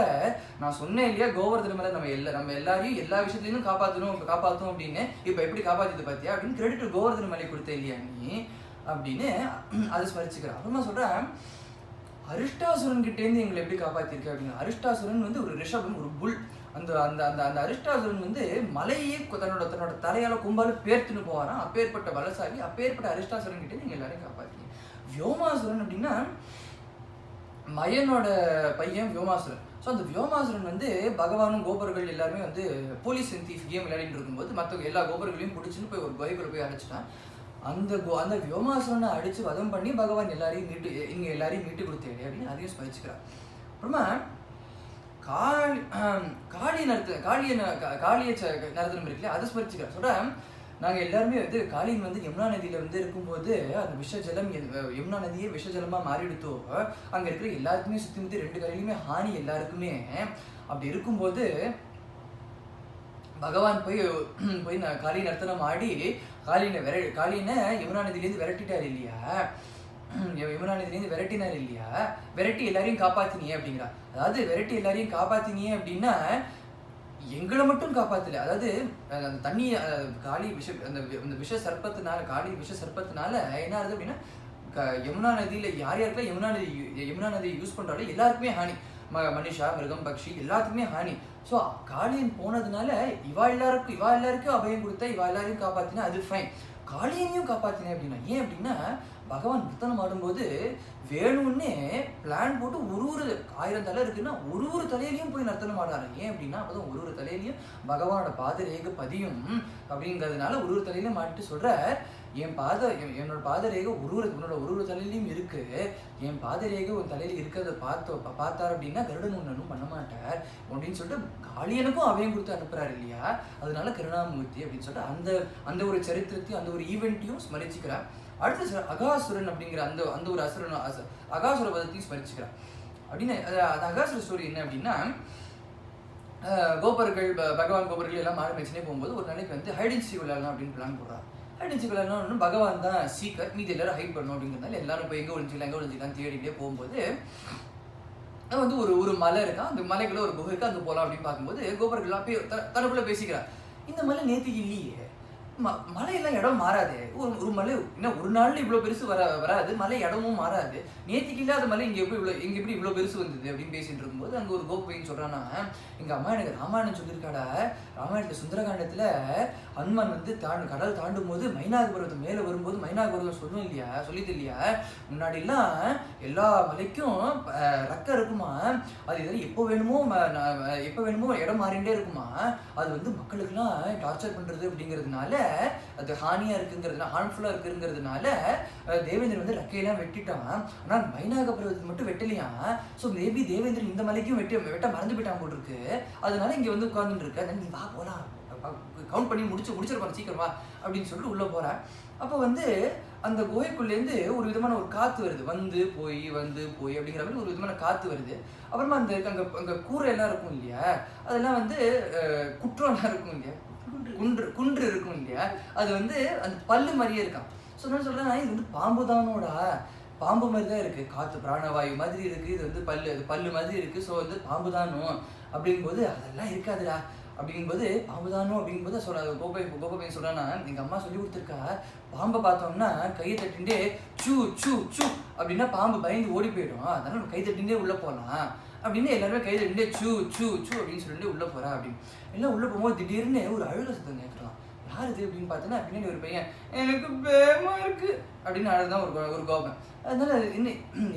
நான் சொன்னேன் இல்லையா கோவர்தன மலை நம்ம எல்லாரையும் எல்லா விஷயத்துலையும் காப்பாற்றணும் அப்படின்னு. இப்போ எப்படி காப்பாற்றிது பார்த்தியா அப்படின்னு கிரெடிட் கோவர்தன மலை கொடுத்த இல்லையா நீ அப்படின்னு அதை ஸ்மரிச்சுக்கிறேன். அப்புறமா சொல்கிறேன், அரிஷ்டாசுரன் கிட்டேருந்து எங்களை எப்படி காப்பாற்றிருக்க அப்படின்னா, அரிஷ்டாசுரன் வந்து ஒரு ரிஷபம், ஒரு புல். அந்த அந்த அந்த அந்த அரிஷ்டாசுரன் வந்து மலையே தன்னோட தலையால கும்பால பேர்த்துன்னு போவாராம். அப்பேற்பட்ட பலசாலி, அப்பேற்பட்ட அரிஷ்டாசுரன் கிட்டே நீங்கள் எல்லாரையும் காப்பாற்றிங்க. வியோமாசுரன் அப்படின்னா மயனோட பையன் வியோமாசுரன். ஸோ அந்த வியோமாசுரன் வந்து பகவானும் கோபர்கள் எல்லாருமே வந்து போலீஸ் அண்ட் தீஃப் கேம் விளையாடிட்டு இருக்கும்போது மற்ற எல்லா கோபர்களையும் பிடிச்சின்னு போய் ஒரு குகைக்குள்ள போய் அடைச்சிட்டான். அந்த வியோமாசுரனை அடித்து வதம் பண்ணி பகவான் எல்லாரையும் எல்லாரையும் மீட்டு கொடுத்தேன் அப்படின்னு அதையும் ஸ்மரிச்சுக்கிறார். அப்புறமா காளிய நரத்தனம் இருக்குல்ல, அதை ஸ்மரிச்சுக்கிறார். சொல்கிறேன், நாங்கள் எல்லாருமே வந்து காளியன் வந்து யமுனா நதியில் வந்து இருக்கும்போது அந்த விஷஜலம் யமுனா நதியே விஷஜலமாக மாறிடுத்தோ அங்கே இருக்கிற எல்லாருக்குமே சுற்றி முற்றி 2 கரையிலுமே ஹானி எல்லாருக்குமே. அப்படி இருக்கும்போது பகவான் போய் நான் காளிய நர்த்தனம் ஆடி காளியனை யமுனா நதியிலேருந்து விரட்டிட்டார் இல்லையா, யமுனா நதியிலேருந்து விரட்டினார் இல்லையா, விரட்டி எல்லாரையும் காப்பாத்தினியே அப்படிங்கிறா. அதாவது விரட்டி எல்லாரையும் காப்பாத்தினியே அப்படின்னா எங்களை மட்டும் காப்பாத்தல. அதாவது அந்த தண்ணி காளி அந்த விஷ சர்ப்பத்தினால என்ன ஆகுது அப்படின்னா, யமுனா நதியில யாருக்கெல்லாம் யமுனா நதியை யூஸ் பண்றாலும் எல்லாருக்குமே ஹானி. மனுஷா, மிருகம், பக்ஷி எல்லாத்துக்குமே ஹானி. ஸோ காளியன் போனதுனால இவா எல்லாருக்கும் அபயம் கொடுத்தா, இவா எல்லாரையும் காப்பாத்தினா அது ஃபைன். காளியனையும் காப்பாத்தினேன் அப்படின்னா ஏன் அப்படின்னா, பகவான் நிறுத்தனம் ஆடும்போது வேணும்னே பிளான் போட்டு ஒரு 1000 தலை இருக்குன்னா ஒரு தலையிலையும் போய் நர்த்தனம் ஆடுறாரு. ஏன் அப்படின்னா அப்போதான் ஒரு தலையிலையும் பகவானோட பாதரேகை பதியும் அப்படிங்கிறதுனால ஒரு தலையிலையும் மாட்டிட்டு சொல்ற, என்னோட பாதரேகை உன்னோட ஒரு தலையிலையும் இருக்கு, என் பாதரேகை உன் தலையில இருக்கிறத பார்த்தார் அப்படின்னா கருடன் ஒன்றும் பண்ண மாட்டார் அப்படின்னு சொல்லிட்டு காளியனுக்கும் அவையும் கொடுத்து அனுப்புறாரு இல்லையா. அதனால கருணாமூர்த்தி அப்படின்னு சொல்லிட்டு அந்த ஒரு சரித்திரத்தையும் அந்த ஒரு ஈவெண்ட்டையும் ஸ்மரிச்சுக்கிறார். அடுத்து அகாசுரன் அப்படிங்கிற அந்த ஒரு அகாசுர பதத்தையும் ஸ்மரிச்சுக்கிறார். அப்படின்னு அது அகாசுர ஸ்டோரி என்ன அப்படின்னா, பகவான் கோபர்கள் எல்லாம் மாறு மேய்ச்சினே போகும்போது ஒரு நாளைக்கு வந்து ஹைட் அண்ட் சீக் விளையாடலாம் அப்படின்னு பிளான் போடுறாரு. ஹைட் அண்ட் சீக் விளையாடணும், பகவான் தான் சீக்கர், மீதி எல்லாரும் ஹைட் பண்ணணும் அப்படிங்கிறதுனால எல்லாரும் போய் எங்கே ஒழிஞ்சிக்கலாம் தேடிட்டே போகும்போது வந்து ஒரு மலை இருக்கான். அந்த மலைக்குள்ள ஒரு குகை இருக்கு, அங்கே போகலாம் அப்படின்னு பார்க்கும்போது கோபர்கள்லாம் போய் தனக்குள்ள பேசிக்கிறார், இந்த மலை நேற்றுக்கு இல்லையே, மலையெல்லாம் இடம் மாறாது, ஒரு மலை என்ன ஒரு நாள்ல இவ்வளோ பெருசு வராது, மலை இடமும் மாறாது, நேற்றுக்கு இல்லாத மலை இங்கே எப்படி இவ்வளோ பெருசு வந்தது அப்படின்னு பேசிட்டு இருக்கும்போது அங்கே ஒரு கோபைன்னு சொல்றான்னா, எங்க அம்மா எனக்கு ராமாயணம் சொல்லியிருக்காடா, ராமாயணத்துல சுந்தரகாண்டத்துல ஹனுமான் வந்து கடல் தாண்டும் போது மைனாக பருவத்தை மேலே வரும்போது மைனாக பருவம் சொல்லிது இல்லையா, முன்னாடிலாம் எல்லா மலைக்கும் ரக்க இருக்குமா, அது இதெல்லாம் எப்போ வேணுமோ இடம் மாறிண்டே இருக்குமா, அது வந்து மக்களுக்கெல்லாம் டார்ச்சர் பண்றது அப்படிங்கிறதுனால, அது ஹானியா இருக்குங்கிறதுனால, ஹார்ம்ஃபுல்லா இருக்குங்கிறதுனால தேவேந்திரன் வந்து ரெக்கையெல்லாம் வெட்டிட்டான். ஆனால் மைனாக பருவத்துக்கு மட்டும் வெட்டலையா. ஸோ மேபி தேவேந்திரன் இந்த மலைக்கும் வெட்ட மறந்து போயிட்டான் போல் இருக்கு, அதனால இங்க வந்து உட்கார்ந்துட்டு இருக்க, நீ வா போலாம், கவுண்ட் பண்ணி முடிச்சிருப்பாங்க சீக்கிரமா அப்படின்னு சொல்லிட்டு உள்ள போறேன். அப்போ வந்து அந்த குகைக்குள்ளேருந்து ஒரு விதமான ஒரு காற்று வருது, வந்து போய் அப்படிங்கிற மாதிரி ஒரு விதமான காற்று வருது. அப்புறமா அங்கே கூரை எல்லாம் இருக்கும் இல்லையா, அதெல்லாம் வந்து குற்றம்லாம் இருக்கும் இல்லையா, குன்று இருக்கும் இல்லையா, அது வந்து அந்த பல்லு மாதிரியே இருக்கான். ஸோ நான் சொல்கிறேன், இது வந்து பாம்பு மாதிரி தான் இருக்குது, காற்று பிராணவாயு மாதிரி இருக்குது, இது வந்து பல்லு மாதிரி இருக்குது, ஸோ வந்து பாம்பு தானும் அப்படிங்கும்போது அதெல்லாம் இருக்காதுடா அப்படிங்கும்போது பாம்பு தானும் அப்படிங்கும்போது கோபப்பையன் சொல்கிறான்னா, எங்கள் அம்மா சொல்லி கொடுத்துருக்கா, பாம்பை பார்த்தோம்னா கையை தட்டின்ண்டே சூ சூ சூ அப்படின்னா பாம்பு பயந்து ஓடி போயிடும், அதனால நம்ம கை தட்டின்ண்டே உள்ளே போகலாம் அப்படின்னு எல்லாருமே கை தட்டின்ண்டே சூ சூ சூ அப்படின்னு சொல்லிட்டு உள்ளே போகிறா. அப்படின்னு எல்லாம் உள்ளே போகும்போது திடீர்னு ஒரு அழுக சத்தம் கேட்கலாம். யார் இது அப்படின்னு பார்த்தோன்னா பின்னாடி ஒரு பையன், எனக்கு பயமா இருக்கு அப்படின்னு அழுதான் ஒரு கோபம். அதனால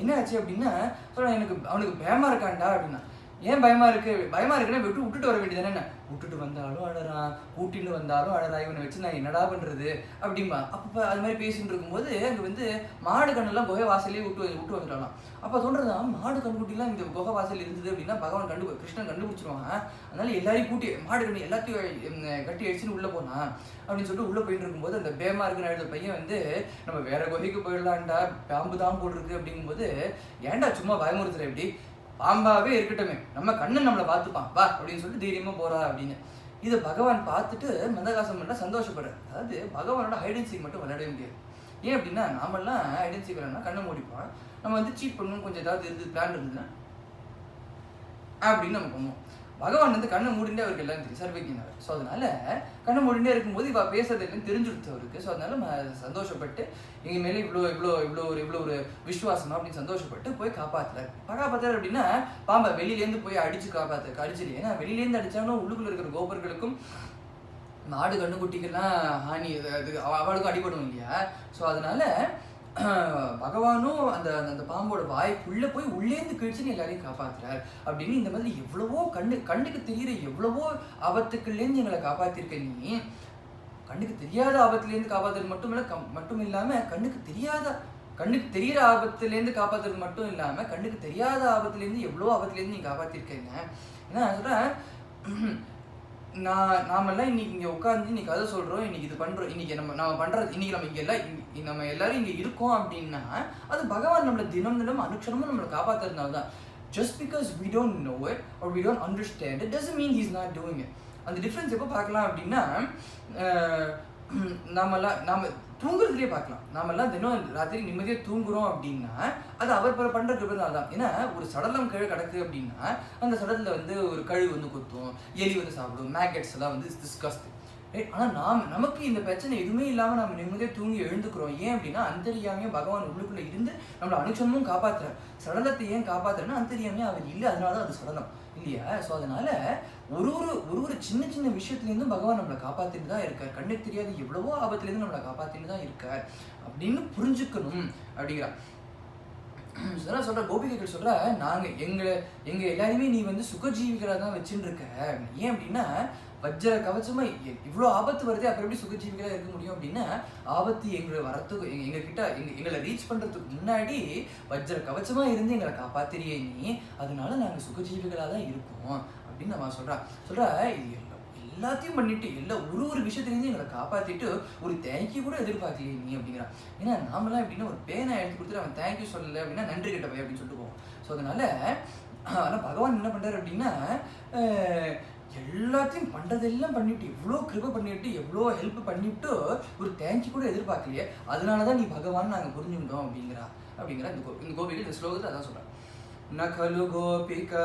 என்ன ஆச்சு அப்படின்னா சொல்ல, அவனுக்கு பயமா இருக்கான்டா அப்படின்னா, ஏன் பயமா இருக்குன்னா விட்டுட்டு வர வேண்டியதானே, என்ன விட்டுட்டு வந்தாலும் அழறான், கூட்டின்னு வந்தாலும் அழறா, இவனை வச்சு நான் என்னடா பண்றது அப்படிம்பா. அப்போ அது மாதிரி பேசிட்டு இருக்கும்போது அங்கே வந்து மாடு கண்ணெல்லாம் குகை வாசலே விட்டு வந்துட்டாலாம். அப்போ தோன்றதான் மாடு கண்ணுக்குட்டிலாம் இந்த குகை வாசல் இருந்தது அப்படின்னா பகவான் கிருஷ்ணன் கண்டுபிடிச்சிருவாங்க. அதனால எல்லாரையும் கூட்டி மாடு கண்ணு எல்லாத்தையும் கட்டி அடிச்சுன்னு உள்ளே போனான் அப்படின்னு சொல்லிட்டு உள்ளே போயிட்டு இருக்கும்போது அந்த பேமா இருக்குன்னு எழுத பையன் வந்து நம்ம வேற குகைக்கு போயிடலான்டா, பாம்பு தான் போட்டிருக்கு அப்படிங்கும்போது, ஏன்டா சும்மா பயமுறுத்துற எப்படி, பாம்பாவே இருக்கட்டுமே, நம்ம கண்ணன் நம்மளை பார்த்துப்பான் வா அப்படின்னு சொல்லிட்டு தைரியமா போறா அப்படின்னு. இதை பகவான் பார்த்துட்டு மந்தகாசம் பண்ண சந்தோஷப்படுற. அதாவது பகவானோட ஹைடென்சிக் மட்டும் விளையாடவே முடியாது. ஏன் அப்படின்னா நாமெல்லாம் ஹைடென்சிக் விளையாடனா கண்ணை மூடிப்போம், நம்ம வந்து சீட் பண்ணணும், கொஞ்சம் ஏதாவது இருந்து பிளான் இருந்ததுன்னா அப்படின்னு நம்ம பண்ணுவோம். பகவான் வந்து கண்ணை மூடிண்டே அவருக்கு எல்லாம் தெரியும், சர்வஜ்ஞர். ஸோ அதனால கண்ணை மூடிண்டே இருக்கும்போது இவ பேசுறது எல்லாம் தெரிஞ்சுடுத்து அவருக்கு. ஸோ அதனால சந்தோஷப்பட்டு எங்க மேலே இவ்வளோ ஒரு விசுவாசமா அப்படின்னு சந்தோஷப்பட்டு போய் காப்பாத்துறாரு அப்படின்னா பாம்பை வெளியிலேருந்து போய் அடிச்சிடு. ஏன்னா வெளியிலேருந்து அடிச்சாலும் உள்ளுக்குள்ள இருக்கிற கோபர்களுக்கும் மாடு கண்ணுக்குட்டிக்கெல்லாம் ஹானி, அது அவளுக்கும் அடிபடும் இல்லையா. ஸோ அதனால பகவானும் அந்த அந்த பாம்போட வாய்க்குள்ளே போய் உள்ளேந்து கிழிச்சுன்னு எல்லாரையும் காப்பாத்துறாரு அப்படின்னு. இந்த மாதிரி எவ்வளவோ கண்ணுக்கு தெரிகிற எவ்வளவோ ஆபத்துக்கள்லேருந்து எங்களை காப்பாத்திருக்க நீ. கண்ணுக்கு தெரியாத ஆபத்துலேருந்து காப்பாத்துறது மட்டும் இல்லாமல் கண்ணுக்கு தெரிகிற ஆபத்துலேருந்து காப்பாற்றுறது மட்டும் இல்லாமல் கண்ணுக்கு தெரியாத ஆபத்துலேருந்து எவ்வளோ ஆபத்துலேருந்து நீ காப்பாற்றிருக்கீங்க. ஏன்னா நான் சொல்கிறேன், நாமெல்லாம் இன்னைக்கு இங்கே உட்காந்து இன்னைக்கு கதை சொல்கிறோம், இன்னைக்கு இது பண்ணுறோம், இன்னைக்கு நம்ம பண்ணுறது, இன்னைக்கு நம்ம எல்லாரும் இங்கே இருக்கோம் அப்படின்னா அது பகவான் நம்மளை தினம் அனுக்ஷணமும் நம்மளை காப்பாற்றுறதுனால தான். Just because we don't know it or we don't understand it doesn't mean he's not doing it. அந்த டிஃப்ரென்ஸ் எப்போ பார்க்கலாம் அப்படின்னா நாம தூங்குறதுலேயே பார்க்கலாம். நாமெல்லாம் தினம் ராத்திரி நிம்மதியாக தூங்குறோம் அப்படின்னா அது அவர் பண்ணுற கிருபைனால தான். ஏன்னா ஒரு சடலம் கீழே கிடக்கு அப்படின்னா அந்த சடலத்தில் வந்து ஒரு கழுகு வந்து கொத்தும், எலி வந்து சாப்பிடும், மேக்கெட்ஸ் எல்லாம் வந்து டிஸ்கஸ்ட். ஆனால் நமக்கு இந்த பிரச்சனை எதுவுமே இல்லாமல் நம்ம நிம்மதியாக தூங்கி எழுந்துக்கிறோம். ஏன் அப்படின்னா அந்தரியாமையாக பகவான் உள்ளுக்குள்ளே இருந்து நம்மளை அனுக்ஷணமும் காப்பாற்றுறார். சடலத்தை ஏன் காப்பாற்றுறேன்னா அந்தரியாமையாக அவர் இல்லை, அதனால தான் அது சடலம் இல்லையா. ஸோ அதனால ஒரு சின்ன விஷயத்துலேருந்தும் பகவான் நம்மளை காப்பாற்றிட்டு தான் இருக்கார். கண்ணுக்கு தெரியாது எவ்வளவோ ஆபத்துலேருந்து நம்மளை காப்பாற்றிட்டு தான் இருக்கார் அப்படின்னு புரிஞ்சுக்கணும் அப்படிங்கிறார். இதெல்லாம் சொல்கிற கோபிகைகள் சொல்கிற, எங்கள் எல்லாருமே நீ வந்து சுகஜீவிகளாக தான் வச்சுன்னு இருக்க. ஏன் அப்படின்னா வஜ்ர கவச்சமா இவ்வளோ ஆபத்து வருது, அப்புறம் எப்படி சுகஜீவிகளாக இருக்க முடியும் அப்படின்னா ஆபத்து எங்களை வரத்துக்கு எங்களை ரீச் பண்ணுறதுக்கு முன்னாடி வஜ்ர கவச்சமாக இருந்து எங்களை காப்பாத்திரியே நீ, அதனால நாங்கள் சுகஜீவிகளாக தான் இருக்கோம் அப்படின்னு நம்ம சொல்கிறா. இது எல்லாத்தையும் பண்ணிட்டு ஒரு விஷயத்துலேருந்து எங்களை காப்பாற்றிட்டு ஒரு தேங்க்யூ கூட எதிர்பார்க்கலையே நீ அப்படிங்கிறான். ஏன்னா நாமெல்லாம் எப்படின்னா ஒரு பேனை எடுத்து கொடுத்துட்டு அவன் தேங்க்யூ சொல்லலை அப்படின்னா நன்றி கெட்ட பை அப்படின்னு சொல்லிட்டு போவோம். ஸோ அதனால ஆனால் பகவான் என்ன பண்ணுறாரு அப்படின்னா எல்லாத்தையும் பண்ணுறதெல்லாம் பண்ணிவிட்டு எவ்வளோ கிருபை பண்ணிவிட்டு எவ்வளோ ஹெல்ப் பண்ணிவிட்டு ஒரு தேங்க்யூ கூட எதிர்பார்க்கலையே, அதனால தான் நீ பகவான் நாங்கள் புரிஞ்சுட்டோம் அப்படிங்கிற இந்த கோபிகள் இந்த ஸ்லோகத்தை அதான் சொல்கிறேன். நகலு கோபிகா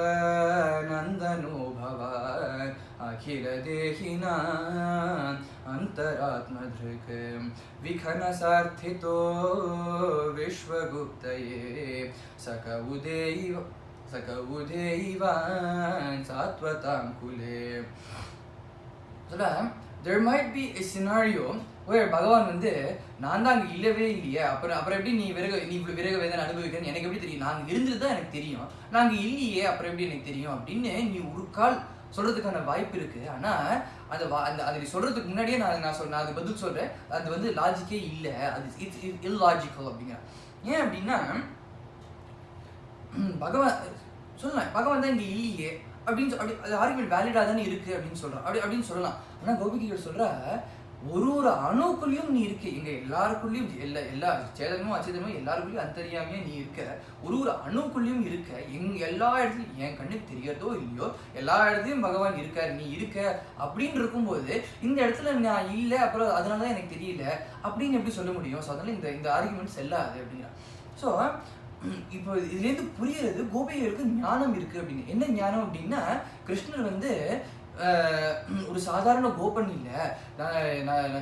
நந்தனோ பவான் அகில தேஹினா அந்தராத்மத்ருக் விகன சார்த்திதோ விஸ்வகுப்தயே சகவுதேயிவான் சாத்வதாம் குலே. there might be a scenario where பகவான் வந்து நான் தான் அங்கே இல்லவே இல்லையே, அப்புறம் எப்படி நீ இவ்வளோ விரக வேதனை அனுபவிக்கிறேன்னு எனக்கு எப்படி தெரியும், நாங்கள் இருந்துட்டு தான் எனக்கு தெரியும், நாங்கள் இல்லையே அப்புறம் எப்படி எனக்கு தெரியும் அப்படின்னு நீ ஒரு கால் சொல்கிறதுக்கான வாய்ப்பு இருக்குது. ஆனால் அதை நீ சொல்கிறதுக்கு முன்னாடியே நான் அது பதில் சொல்கிறேன், அது வந்து லாஜிக்கே இல்லை, அது இட்ஸ் இல்லாஜிக்கல் அப்படிங்கிறேன். ஏன் அப்படின்னா பகவான் தான் இங்கே இல்லையே அப்படின்னு அது ஆர்குமெண்ட் வேலிடாக தானே இருக்குது அப்படின்னு சொல்கிறான், அப்படின்னு சொல்லலாம். ஆனால் கோபிகைகள் சொல்கிற ஒரு அணுக்குள்ளேயும் நீ இருக்கு, எங்கள் எல்லாருக்குள்ளேயும் எல்லா சேதனமும் அச்சேதனமும் எல்லாருக்குள்ளேயும் அந்தரியாமையே நீ இருக்க, ஒரு அணுக்குள்ளேயும் இருக்க, எல்லா இடத்துலையும் என் கண்ணுக்கு தெரியறதோ இல்லையோ எல்லா இடத்துலையும் பகவான் இருக்கார், நீ இருக்க அப்படின்னு இருக்கும்போது இந்த இடத்துல நான் இல்லை அப்புறம் அதனால தான் எனக்கு தெரியல அப்படின்னு எப்படி சொல்ல முடியும். ஸோ அதனால இந்த ஆர்குமெண்ட் செல்லாது அப்படிங்கிறான். ஸோ இப்போ இதுலேருந்து புரியுறது கோபிகளுக்கு ஞானம் இருக்குது அப்படின்னு. என்ன ஞானம் அப்படின்னா கிருஷ்ணர் வந்து ஒரு சாதாரண கோபன் இல்லை,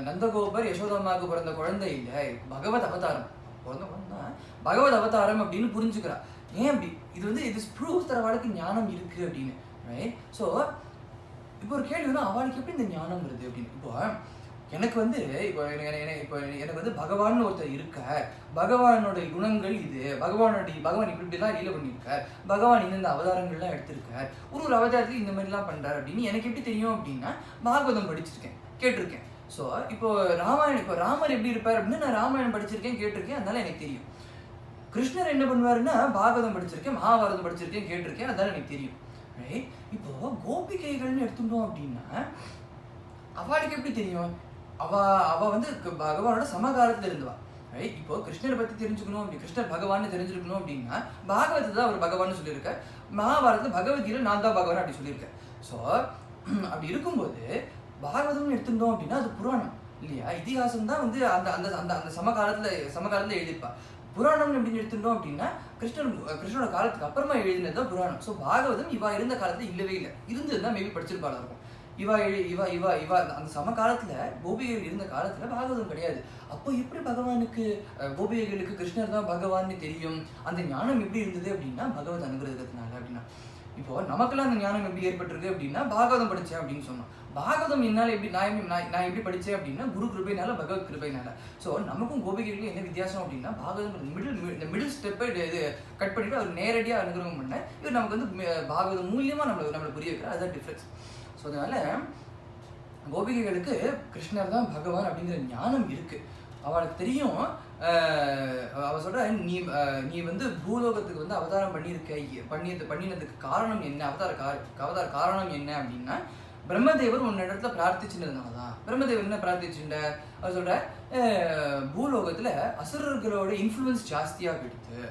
நந்தகோபர் யசோதம்மாவுக்கு பிறந்த குழந்தை இல்லை, பகவத் அவதாரம் பிறந்த குழந்தை பகவத் அவதாரம் அப்படின்னு புரிஞ்சுக்கிறா. ஏன் அப்படி இது வந்து இது ப்ரூஃப் தர அவளுக்கு ஞானம் இருக்குது அப்படின்னு. ரைட். ஸோ இப்போ ஒரு கேள்வி வந்து அவளுக்கு எப்படி இந்த ஞானம் வருது அப்படின்னு. இப்போ எனக்கு வந்து இப்போ எனக்கு வந்து பகவான் ஒருத்தர் இருக்கார், பகவானோட குணங்கள் இது, பகவான் இப்படிலாம் லீல பண்ணியிருக்கார், பகவான் இந்த அவதாரங்கள்லாம் எடுத்திருக்கார், ஒரு அவதாரத்தில் இந்த மாதிரிலாம் பண்றாரு அப்படின்னு எனக்கு எப்படி தெரியும் அப்படின்னா பாகவதம் படிச்சிருக்கேன், கேட்டிருக்கேன். ஸோ இப்போ ராமர் எப்படி இருப்பார் அப்படின்னு நான் ராமாயணம் படிச்சிருக்கேன், கேட்டிருக்கேன், அதனால எனக்கு தெரியும். கிருஷ்ணர் என்ன பண்ணுவாருன்னா பாகவதம் படிச்சிருக்கேன், மகாபாரதம் படிச்சிருக்கேன், கேட்டிருக்கேன், அதனால எனக்கு தெரியும். ரைட்? இப்போ கோபிகைகள்னு எடுத்துட்டோம் அப்படின்னா அவளுக்கு எப்படி தெரியும்? அவ வந்து பகவானோட சமகாலத்துல இருந்துவா. ரைட்? இப்போ கிருஷ்ணரை பத்தி தெரிஞ்சுக்கணும் அப்படி, கிருஷ்ணர் பகவான் தெரிஞ்சுக்கணும் அப்படின்னா பாகவதத்தை தான் அவர் பகவான் சொல்லியிருக்கார், மகாபாரதத்துல பகவத்கீதை நான் தான் பகவான் அப்படி சொல்லியிருக்கேன். ஸோ அப்படி இருக்கும்போது பாகவதம்னு எடுத்துட்டோம் அப்படின்னா அது புராணம் இல்லையா? இதிகாசம் தான் வந்து அந்த அந்த அந்த அந்த சமகாலத்துல எழுதியிருப்பா. புராணம் அப்படின்னு எடுத்துட்டோம் அப்படின்னா கிருஷ்ணனோட காலத்துக்கு அப்புறமா எழுதினது தான் புராணம். ஸோ பாகவதம் இவா இருந்த காலத்துல இல்லவே இல்லை, இருந்ததுதான் மேபி படிச்சிருப்பாளா இருக்கும். இவா அந்த சமகாலத்துல கோபிகைகள் இருந்த காலத்துல பாகவதம் கிடையாது. அப்போ எப்படி பகவானுக்கு கோபிகைகளுக்கு கிருஷ்ணர் தான் பகவான்னு தெரியும்? அந்த ஞானம் எப்படி இருந்தது அப்படின்னா பகவத் அனுகிரகத்தினால. அப்படின்னா இப்போ நமக்கெல்லாம் அந்த ஞானம் எப்படி ஏற்பட்டிருக்கு அப்படின்னா பாகவதம் படிச்சேன் அப்படின்னு சொன்னோம். பாகவதம் என்னால் எப்படி நான் எப்படி படித்தேன் அப்படின்னா குரு கிருபைனால, பகவத் கிருபைனால. ஸோ நமக்கும் கோபிகைகளுக்கும் என்ன வித்தியாசம் அப்படின்னா பாகவதம் மிடில் ஸ்டெப்பை இது கட் பண்ணிட்டு அவர் நேரடியாக அனுகிரகம் பண்ண இவர் நமக்கு வந்து பாகவதம் மூலியமாக நம்மளை புரிய வைக்கிறார். அதுதான் டிஃப்ரென்ஸ். ஸோ அதனால கோபிகைகளுக்கு கிருஷ்ணர் தான் பகவான் அப்படிங்கிற ஞானம் இருக்கு, அவளுக்கு தெரியும். அவ சொல்ற நீ வந்து பூலோகத்துக்கு வந்து அவதாரம் பண்ணினதுக்கு காரணம் என்ன, அவதார காரணம் என்ன அப்படின்னா பிரம்மதேவர் உன்ன இடத்துல பிரார்த்திச்சுன்றதுனால தான். பிரம்மதேவர் என்ன பிரார்த்திச்சுட்டார்? அவர் சொல்ற பூலோகத்துல அசுரர்களோட இன்ஃப்ளூயன்ஸ் ஜாஸ்தியா போயிடுது,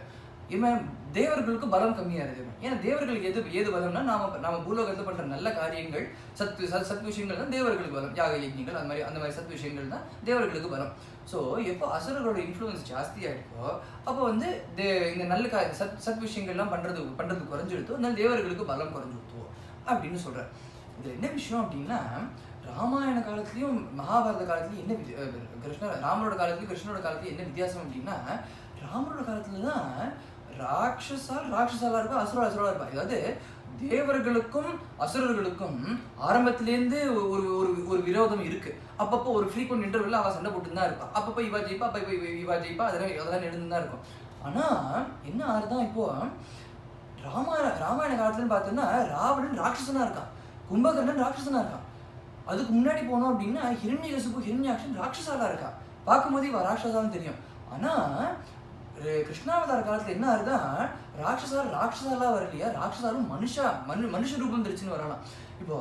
இவன் தேவர்களுக்கு பலம் கம்மியா இருக்கு. ஏன்னா தேவர்களுக்கு ஏது பலம்னா நாம பூலோகத்தில் பண்ற நல்ல காரியங்கள், சத் விஷயங்கள் தான் தேவர்களுக்கு பலம். யாக யஜ்ஞங்கள் அந்த மாதிரி சத் விஷயங்கள் தான் தேவர்களுக்கு பலம். ஸோ எப்போ அசுரர்களோட இன்ஃப்ளூயன்ஸ் ஜாஸ்தியா இருக்கோ அப்போ வந்து இந்த நல்ல சத் விஷயங்கள்லாம் பண்றது குறைஞ்சிடுத்தோ, அதனால தேவர்களுக்கு பலம் குறைஞ்சிடுத்தோ அப்படின்னு சொல்ற. இதுல என்ன விஷயம் அப்படின்னா ராமாயண காலத்திலயும் மகாபாரத காலத்திலயும் என்ன ராமரோட காலத்திலயும் கிருஷ்ணரோட காலத்திலயும் என்ன வித்தியாசம் அப்படின்னா ராமரோட காலத்துலதான் ராட்சசாலா இருக்கும், அசுரா இருப்பா. அதாவது தேவர்களுக்கும் அசுரர்களுக்கும் ஆரம்பத்திலேருந்து ஒரு விரோதம் இருக்கு. அப்பப்போ ஒரு ஃப்ரீக்வெண்ட் இன்டர்வெல்ல அவ சண்டை போட்டு தான் இருப்பா. அப்பப்போ இவா ஜெயிப்பா, இவா ஜெயிப்பா, அதெல்லாம் நடந்து தான் இருக்கும். ஆனா என்ன ஆறுதான் இப்போ ராமாயண காலத்துலன்னு பார்த்தோம்னா ராவணன் ராட்சசனா இருக்கான், கும்பகர்ணன் ராட்சசனா இருக்கான். அதுக்கு முன்னாடி போனோம் அப்படின்னா ஹிரண்யாக்ஷன் ராட்சசாலா இருக்கா. பார்க்கும்போது இவ ராட்சசான்னு தெரியும். ஆனா கிருஷ்ணாவதார காலத்துல என்ன ஆகுதான் ராட்சசாலா வரலையா, ராட்சசாலும் மனுஷ ரூபம் தெரிச்சுன்னு வரலாம். இப்போ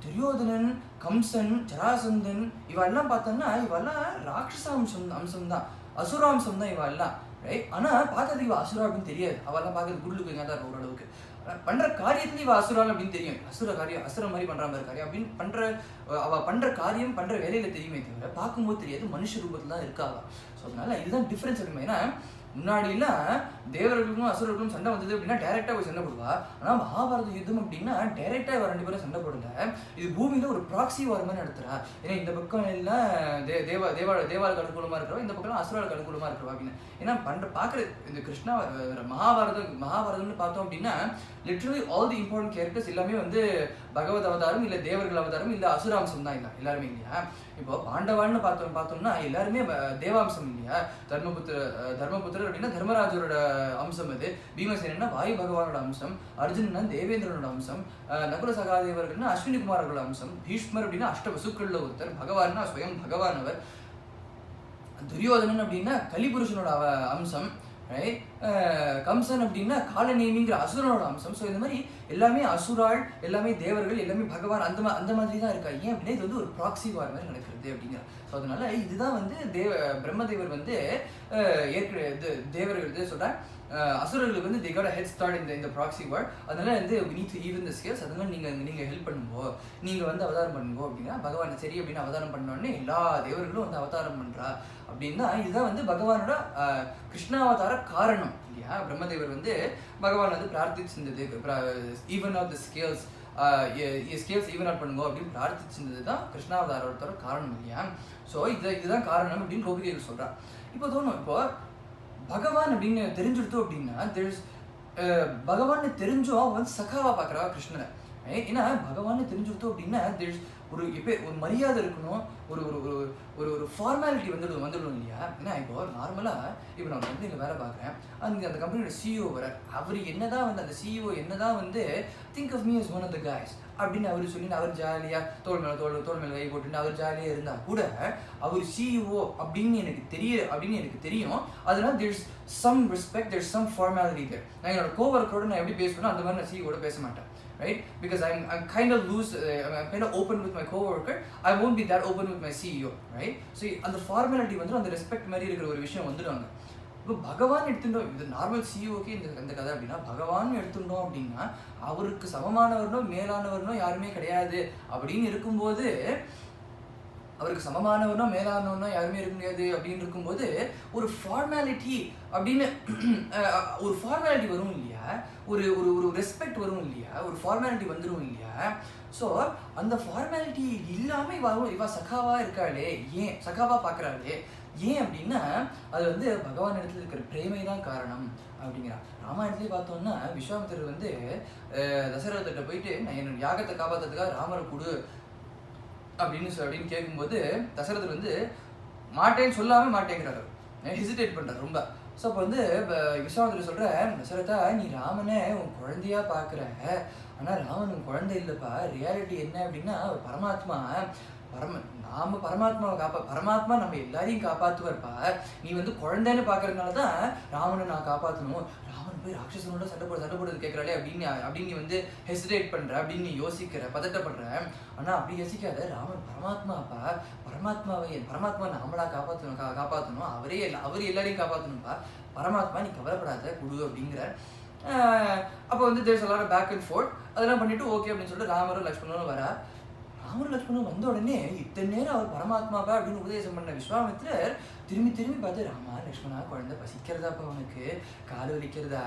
துரியோதனன், கம்சன், ஜராசந்தன் இவெல்லாம் பார்த்தோம்னா இவெல்லாம் ராட்சச அம்சம் தான், அசுராம்சம் தான் இவ எல்லாம். ரைட்? ஆனா பார்க்கறதுக்கு இவ அசுரா அப்படின்னு தெரியாது. அவெல்லாம் பார்க்கறது குருளுக்கு எங்க தான் இருக்கும் ஓரளவுக்கு. பண்ற காரியத்துல இவ அசுரால் அப்படின்னு தெரியும். அசுர மாதிரி பண்ற மாதிரி காரியம் அப்படின்னு அவ பண்ற காரியம் பண்ற வேலையில தெரியுமே தவிர பார்க்கும்போது தெரியாது, மனுஷ ரூபத்துல தான் இருக்காங்க. ஸோ அதனால இதுதான் டிஃபரன்ஸ் அப்படின்னா. ஏன்னா முன்னாடிலாம் தேவர்களுக்கும் அசுரர்களுக்கும் சண்டை வந்தது அப்படின்னா டைரக்டா போய் சண்டை போடுவா. ஆனா மகாபாரத யுத்தம் அப்படின்னா டைரக்டா இவ 2 பேரும் சண்டை போடல, இது பூமியில ஒரு ப்ராக்சி வார் மாதிரி நடத்துறா. ஏன்னா இந்த பக்கம் எல்லாம் தேவாளுக்கு அனுகூலமா இருக்கிறவா, இந்த பக்கம் அசுராளுக்கு அனுகூலமா இருக்கிறவா அப்படின்னு. ஏன்னா பாக்குற இந்த கிருஷ்ணா மகாபாரதம்னு பார்த்தோம் அப்படின்னா literally all the important characters எல்லாமே வந்து பகவத் அவதாரம் இல்ல தேவர்கள் அவதாரம் இல்ல அசுராம்சம் தான் எல்லாருமே இல்லையா. இப்போ பாண்டவான்னு பார்த்தோம்னா எல்லாருமே தேவாம்சம் இல்லையா. தர்மபுத்திரர் அப்படின்னா தர்மராஜரோட அம்சம் அது, பீமசேனா வாயு பகவானோட அம்சம், அர்ஜுனன்னா தேவேந்திரனோட அம்சம், நகுல சகாதேவர்கள்னா அஸ்வினி குமாரோட அம்சம், பீஷ்மர் அப்படின்னா அஷ்டவசுக்கள்ல ஒருத்தர், பகவான்னா ஸ்வயம் பகவான் அவர், துரியோதனன் அப்படின்னா கலிபுருஷனோட அம்சம், ரைட்? கம்சன் அப்படின்னா காலநேமிங்கிற அசுரனோட அம்சம். ஸோ இந்த மாதிரி எல்லாமே அசுராள், எல்லாமே தேவர்கள், எல்லாமே பகவான் அந்த மாதிரி தான் இருக்கா. ஏன் அப்படின்னா இது வந்து ஒரு ப்ராக்சி வார் மாதிரி நடக்கிறது அப்படிங்கிற. ஸோ அதனால இதுதான் வந்து பிரம்மதேவர் வந்து தேவர்கள் சொல்றேன் அசுரர்களுக்கு வந்து they got a head start in the proxy war. அதனால வந்து we need to even the scales. அதனால நீங்க ஹெல்ப் பண்ணுங்க, நீங்க வந்து அவதாரம் பண்ணுங்க அப்படின்னா பகவான் சரி அப்படின்னு அவதாரம் பண்ணோடனே எல்லா தேவர்களும் வந்து அவதாரம் பண்றா அப்படின்னா இதுதான் வந்து பகவானோட கிருஷ்ணாவதார காரணம் இல்லையா. பிரம்மதேவர் வந்து பகவான் வந்து பிரார்த்திச்சிருந்தது even off the scales even out பண்ணுங்க அப்படின்னு பிரார்த்திச்சிருந்தது தான் கிருஷ்ணாவதாரோட காரணம் இல்லையா. ஸோ இதுதான் காரணம் அப்படின்னு கோபிகைகள் சொல்றா. இப்போ தோணும், இப்போ பகவான் அப்படின்னு தெரிஞ்சுடுத்தோம் அப்படின்னா பகவான் தெரிஞ்சோ அவன் வந்து சகாவா பார்க்குறா கிருஷ்ணரை. ஏன்னா பகவான் தெரிஞ்சுடுத்தோம் அப்படின்னா ஒரு மரியாதை இருக்கணும், ஒரு ஒரு ஒரு ஒரு ஒரு ஃபார்மாலிட்டி வந்துடும் இல்லையா? ஏன்னா இப்போ நார்மலாக இப்போ நான் கம்பெனியில் வேலை பார்க்குறேன், அந்த கம்பெனியோட சிஇஓ வரார். அவர் என்னதான் வந்து அந்த சிஇஓ என்னதான் வந்து think of me is one of the guys அப்படின்னு அவர் சொல்லி அவர் ஜாலியாக தோல் மேலே கை போட்டுட்டு அவர் ஜாலியாக இருந்தால் கூட அவர் சிஇஓ அப்படின்னு எனக்கு தெரியும். அதனால there's some respect, there's some formality there. நான் என்னோட கோவர்க்கரோட நான் எப்படி பேசுவேனோ அந்த மாதிரி நான் சிஇஓட பேச மாட்டேன், right? Because I'm kind of loose, I'm kind of open with my coworker. I won't be that open with my CEO, right? So அந்த ஃபார்மாலிட்டி வந்து அந்த ரெஸ்பெக்ட் மாதிரி இருக்கிற ஒரு விஷயம் வந்துடுவாங்க. இப்போ பகவான் எடுத்துட்டோம், இது நார்மல் சிஇஓக்கு இந்த கதை அப்படின்னா, பகவான் எடுத்துட்டோம் அப்படின்னா அவருக்கு சமமானவர்னோ மேலானவர்னோ யாருமே கிடையாது அப்படின்னு இருக்கும்போது, அவருக்கு சமமானவனோ மேலானவனோ யாருமே இருக்க முடியாது அப்படின்னு இருக்கும்போது ஒரு ஃபார்மாலிட்டி அப்படின்னு ஒரு ஃபார்மாலிட்டி வரும் இல்லையா, ஒரு ஒரு ஒரு ரெஸ்பெக்ட் வரும் இல்லையா, ஒரு ஃபார்மாலிட்டி வந்துடும் இல்லையா. ஸோ அந்த ஃபார்மாலிட்டி இல்லாமல் இவா சகாவா இருக்காளே, ஏன் சகாவா பார்க்குறாளே, ஏன் அப்படின்னா அது வந்து பகவான் இடத்துல இருக்கிற பிரேமை தான் காரணம் அப்படிங்கிறான். ராமாயணத்துலேயே பார்த்தோம்னா விஸ்வாமித்திரர் வந்து தசரதர்கிட்ட போயிட்டு நான் என்னோட யாகத்தை காப்பாற்றுறதுக்காக ராமரை கொடு அப்படின்னு கேட்கும்போது தசரதர் வந்து மாட்டேன்னு சொல்லாமல் மாட்டேங்கிறாரு, ஹெசிடேட் பண்ணுறாரு ரொம்ப. ஸோ அப்போ வந்து விஸ்வாமித்திரர் சொல்கிற, தசரதா நீ ராமனை உன் குழந்தையா பார்க்குற, ஆனால் ராமன் உன் குழந்தை இல்லைப்பா. ரியாலிட்டி என்ன அப்படின்னா பரமாத்மா நாம பரமாத்மாவை பரமாத்மா நம்ம எல்லாரையும் காப்பாற்றுவார்ப்பா. நீ வந்து குழந்தைன்னு பார்க்கறதுனால தான் ராமனை நான் காப்பாற்றணும், ராமன் போய் ராட்சசனோட சண்டை போடுறது கேட்குறாளே அப்படின்னு நீ வந்து ஹெசிடேட் பண்ணுற, அப்படின்னு நீ யோசிக்கிற, பதட்டப்படுற. ஆனால் அப்படி யோசிக்காத, ராமன் பரமாத்மாப்பா. பரமாத்மா நம்மளா காப்பாற்றணும், அவர் எல்லாரையும் காப்பாற்றணும்ப்பா. பரமாத்மா நீ கவலைப்படாத குடு அப்படிங்கிற. அப்போ வந்து there's a lot of back and forth. அதெல்லாம் பண்ணிட்டு ஓகே அப்படின்னு சொல்லிட்டு ராமரும் லக்ஷ்மணனும் வரா. ராமரும் வந்த உடனே இத்தனை நேரம் அவர் பரமாத்மாப்பா அப்படின்னு உபதேசம் பண்ண விஸ்வாமித்திரர் திரும்பி பார்த்து, ராமா லக்ஷ்மணா குழந்தை பசிக்கிறதாப்பா, உனக்கு கால் வலிக்கிறதா,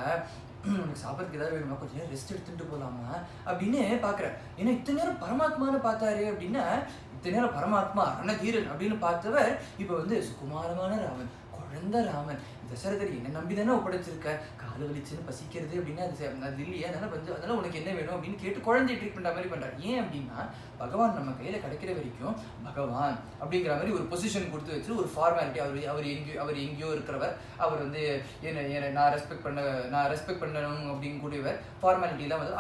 உனக்கு சாப்பிட்றதுக்கு ஏதாவது வேணுமா, கொஞ்சம் நேரம் ரெஸ்ட் எடுத்துகிட்டு போகலாமா அப்படின்னு பார்க்குறேன். ஏன்னா இத்தனை நேரம் பரமாத்மான்னு பார்த்தாரு அப்படின்னா, இத்தனை நேரம் பரமாத்மா ரணதீரன் அப்படின்னு பார்த்தவர் இப்போ வந்து சுகுமாரமான ராமன், குழந்தை ராமன். தசரதர் என்ன நம்பி தானே ஒப்படைச்சிருக்க, கால் வலிச்சுன்னு பசிக்கிறது அப்படின்னா அது இல்லையா, அதனால உனக்கு என்ன வேணும் அப்படின்னு கேட்டு குழந்தைய ட்ரீட் பண்ணுற மாதிரி பண்ணுறாரு. ஏன் அப்படின்னா பகவான் நம்ம கையில் கிடைக்கிற வரைக்கும் பகவான் அப்படிங்கிற மாதிரி ஒரு பொசிஷன் கொடுத்து வச்சு ஒரு ஃபார்மாலிட்டி, அவர் எங்கேயோ இருக்கிறவர், அவர் வந்து என்ன நான் ரெஸ்பெக்ட் பண்ணணும் அப்படின்னு கூடியவர், ஃபார்மாலிட்டிலாம் வந்து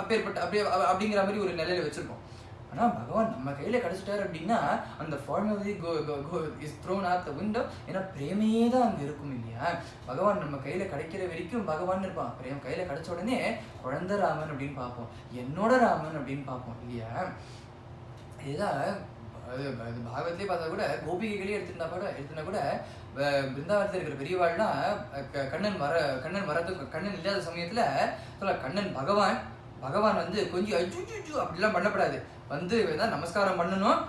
அப்படிங்கிற மாதிரி ஒரு நிலையில வச்சிருக்கோம். ஆனால் பகவான் நம்ம கையில் கிடச்சிட்டார் அப்படின்னா அந்த formality is thrown out the window. ஏன்னா பிரேமையே தான் அங்கே இருக்கும் இல்லையா. பகவான் நம்ம கையில் கிடைக்கிற வரைக்கும் பகவான் இருப்பான். பிரேம் கையில் கிடைச்ச உடனே குழந்தை ராமன் அப்படின்னு பார்ப்போம், என்னோட ராமன் அப்படின்னு பார்ப்போம் இல்லையா. இதுதான் அது பாகவத்திலே பார்த்தா கூட கோபிகைகளே எடுத்துனா கூட பிருந்தாவனத்தில் இருக்கிற பெரியவாள்லாம் கண்ணன் இல்லாத சமயத்தில் சொல்ல, கண்ணன் பகவான் வந்து கொஞ்சம் அஜு அப்படிலாம் பண்ணப்படாது, வந்து வேணா நமஸ்காரம் பண்ணணும்,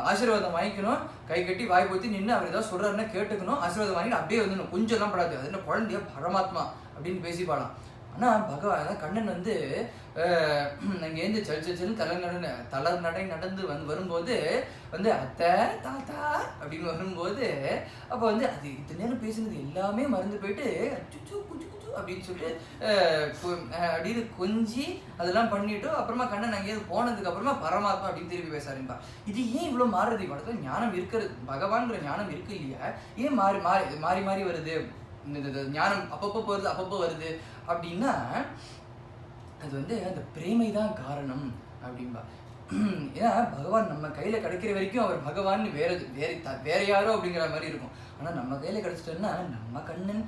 ஆசீர்வாதம் வாங்கிக்கணும், கை கட்டி வாய் போத்தி நின்று அவர் ஏதாவது சொல்கிறாருன்னா கேட்டுக்கணும், ஆசீர்வாதம் வாங்கிட்டு அப்படியே வந்துடணும், கொஞ்சம்லாம் படாது. அது என்ன குழந்தைய பரமாத்மா அப்படின்னு பேசிப்பாடாம். ஆனால் பகவான் கண்ணன் வந்து அங்கேருந்து சல் தளர் நடை நடந்து வரும்போது வந்து அத்தை தாத்தா அப்படின்னு வரும்போது அப்போ வந்து அது இத்தனை நேரம் பேசுனது எல்லாமே மறந்து போயிட்டு அச்சுச்சு குச்சு அப்படின்னு சொல்லிட்டு அப்படின்னு கொஞ்சி அதெல்லாம் பண்ணிட்டு அப்புறமா கண்ணன் அங்கேயிருந்து போனதுக்கு அப்புறமா பரமாத்மா அப்படின்னு திருப்பி பேசாருப்பா. இது ஏன் இவ்வளோ மாறுறது? இவ்வளோ ஞானம் இருக்கிறது, பகவான்கிற ஞானம் இருக்கு இல்லையா, ஏன் மாறி வருது? இந்த ஞானம் அப்பப்போ வருது அப்படின்னா அது வந்து அந்த பிரேமை தான் காரணம் அப்படின்பா. ஏன்னா பகவான் நம்ம கையில் கிடைக்கிற வரைக்கும் அவர் பகவான் வேற யாரோ அப்படிங்கிற மாதிரி இருக்கும். ஆனால் நம்ம கையில் கிடைச்சிட்டோம்னா நம்ம கண்ணன்